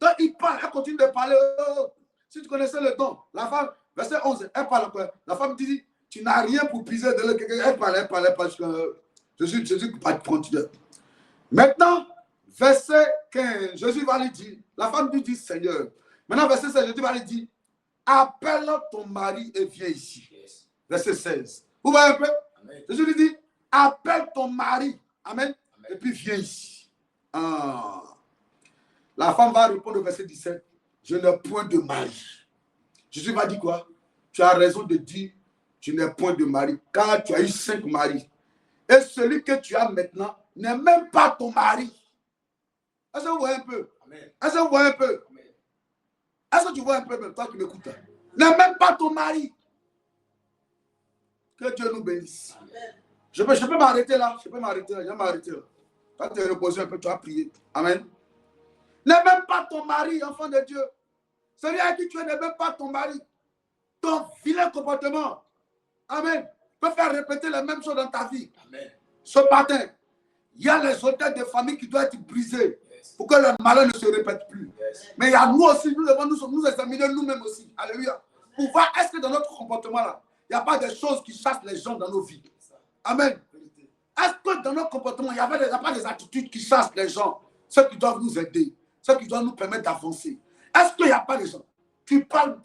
Donc, il parle, elle continue de parler. Si tu connaissais le don, la femme, verset 11, elle parle quoi? La femme dit, tu n'as rien pour piser de l'autre. Elle parle. Jésus continue. Maintenant, verset 15, Jésus va lui dire, la femme lui dit, Seigneur. Maintenant, verset 16, Jésus va lui dire, appelle ton mari et viens ici. Yes. Verset 16. Vous voyez un peu? Amen. Jésus lui dit, appelle ton mari. Amen. Amen. Et puis viens ici. Ah. La femme va répondre au verset 17, je n'ai point de mari. Jésus va dire quoi? Tu as raison de dire, tu n'es point de mari, car tu as eu 5 maris. Et celui que tu as maintenant n'est même pas ton mari. Est-ce que vous voyez un peu? Est-ce que vous voyez un peu? Est-ce que tu vois un peu, même toi qui m'écoutes? N'est même pas ton mari. Que Dieu nous bénisse. Amen. Je peux m'arrêter là. Je peux m'arrêter là. Je vais m'arrêter là. Quand tu es reposé un peu, tu as prié. Amen. N'est même pas ton mari, enfant de Dieu. Celui à qui tu es n'est même pas ton mari. Ton vilain comportement. Amen. Peut faire répéter les mêmes choses dans ta vie. Amen. Ce matin, il y a les hôtels de famille qui doivent être brisés. Yes. Pour que le malheur ne se répète plus. Yes. Mais il y a nous aussi, nous devons nous examiner nous-mêmes aussi. Alléluia. Pour voir est-ce que dans notre comportement là, il n'y a pas des choses qui chassent les gens dans nos vies. Amen. Est-ce que dans notre comportement, il n'y a pas des attitudes qui chassent les gens, ceux qui doivent nous aider, ceux qui doivent nous permettre d'avancer? Est-ce qu'il n'y a pas des gens? Tu parles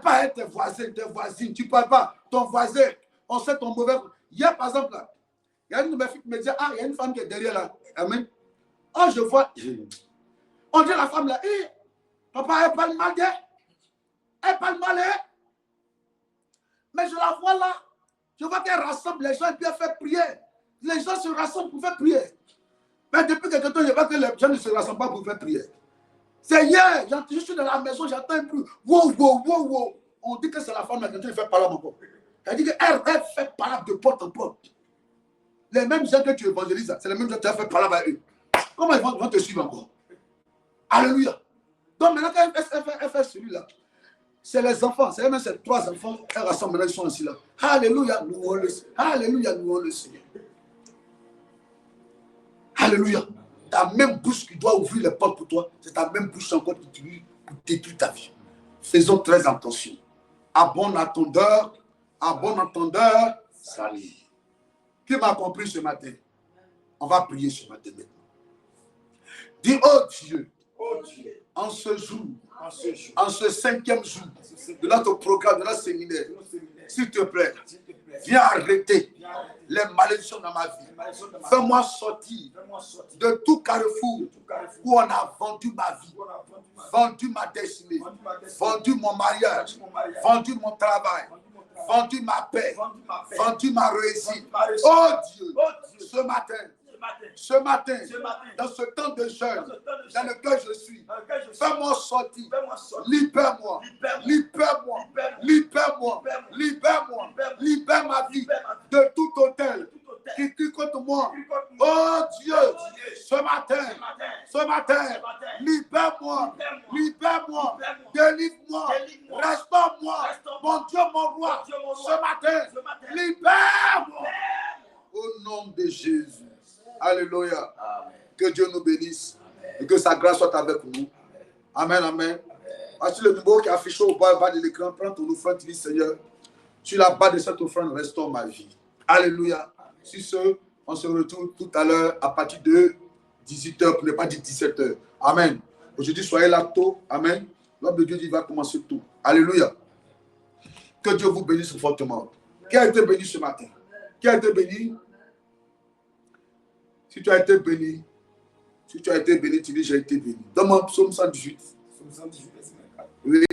pas avec tes voisins, tes voisines, tu parles pas, ton voisin, on sait ton mauvais. Hier, par exemple, là, il y a une de mes filles qui me dit, ah, il y a une femme qui est derrière là. Amen. Oh, je vois. On dit à la femme là, hey, papa, elle parle mal d'elle. Elle parle mal, hein? Mais je la vois là. Je vois qu'elle rassemble les gens et puis elle fait prier. Les gens se rassemblent pour faire prier. Mais depuis quelque temps, je vois que les gens ne se rassemblent pas pour faire prier. C'est hier, je suis dans la maison, j'entends un bruit. Wow, wow, wow, wow. On dit que c'est la femme là qui fait parler encore. Elle dit qu'elle fait parler de porte en porte. Les mêmes gens que tu évangélises, c'est les mêmes gens que tu as fait parler avec eux. Comment ils vont te suivre encore? Alléluia. Donc maintenant, quand elle fait celui-là, c'est les enfants, c'est même ces 3 enfants, elles rassemblent maintenant, ils sont ainsi là. Alléluia, louons le Seigneur. Alléluia, louons le Seigneur. Alléluia. Ta même bouche qui doit ouvrir les portes pour toi, c'est ta même bouche encore qui utilise pour détruire ta vie. Faisons très attention. À bon entendeur, salut. Qui m'a compris ce matin? On va prier ce matin maintenant. Dis, oh Dieu, en ce jour, en ce 5e jour de notre programme, de notre séminaire, s'il te plaît, viens arrêter les malédictions dans ma vie. Fais-moi sortir de tout carrefour où on a vendu ma vie, vendu ma destinée, vendu mon mariage, vendu mon travail, vendu ma paix, vendu ma réussite. Oh Dieu, ce matin, dans ce temps de jeûne, dans lequel je suis, fais-moi sortir, libère-moi, libère ma vie de tout hôtel qui crie contre moi. Oh Dieu, ce matin, libère-moi, délivre-moi, restaure-moi, mon Dieu, mon roi, ce matin, libère-moi. Au nom de Jésus. Alléluia. Amen. Que Dieu nous bénisse. Amen. Et que sa grâce soit avec nous. Amen, amen. Voici le numéro qui est affiché au bas de l'écran. Prends ton offrande, dis Seigneur, sur la base de cette offrande, restaure ma vie. Alléluia. Sur ce, on se retrouve tout à l'heure à partir de 18h, pour ne pas dire 17h. Amen. Aujourd'hui, soyez là tôt. Amen. L'homme de Dieu il va commencer tôt. Alléluia. Que Dieu vous bénisse fortement. Qui a été béni ce matin? Qui a été béni? Si tu as été béni, tu dis j'ai été béni. Donne-moi Psaume 118. Psaume 118, verset 24. Oui.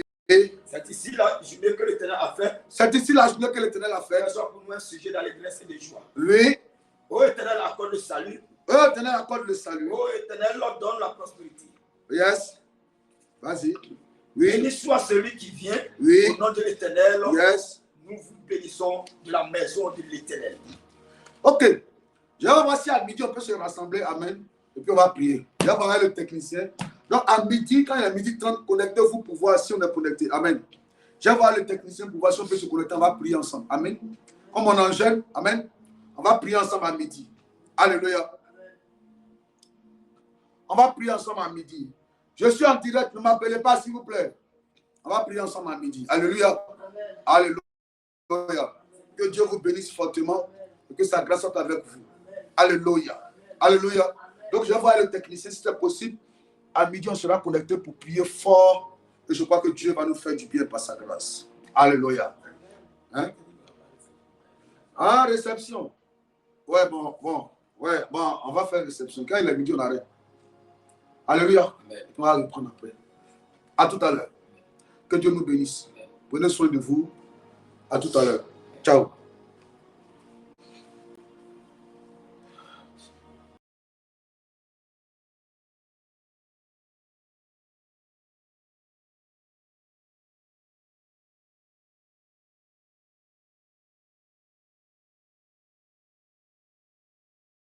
C'est ici la journée que l'Éternel a fait. C'est ici la journée que l'Éternel a fait. Que soit pour nous un sujet d'allégresse et de joie. Oui. Ô Éternel, accorde le salut. Ô Éternel, accorde le salut. Ô Éternel, leur donne la prospérité. Yes. Vas-y. Oui. Béni soit celui qui vient. Oui. Au nom de l'Éternel, Yes. nous vous bénissons de la maison de l'Éternel. Ok. Je vais voir si à midi on peut se rassembler. Amen. Et puis on va prier. Je vais voir le technicien. Donc à midi, quand il est midi 30, connectez-vous pour voir si on est connecté. Amen. Je vais voir le technicien pour voir si on peut se connecter. On va prier ensemble. Amen. Comme on en jeûne. Amen. On va prier ensemble à midi. Alléluia. On va prier ensemble à midi. Je suis en direct. Ne m'appelez pas s'il vous plaît. On va prier ensemble à midi. Alléluia. Alléluia. Que Dieu vous bénisse fortement et que sa grâce soit avec vous. Alléluia. Alléluia. Donc, je vais voir le technicien si c'est possible. À midi, on sera connecté pour prier fort. Et je crois que Dieu va nous faire du bien par sa grâce. Alléluia. Hein? Ah, réception. Ouais, bon. Ouais, bon, on va faire réception. Quand il est midi, on arrête. Alléluia. On va reprendre après. À tout à l'heure. Que Dieu nous bénisse. Prenez soin de vous. À tout à l'heure. Ciao.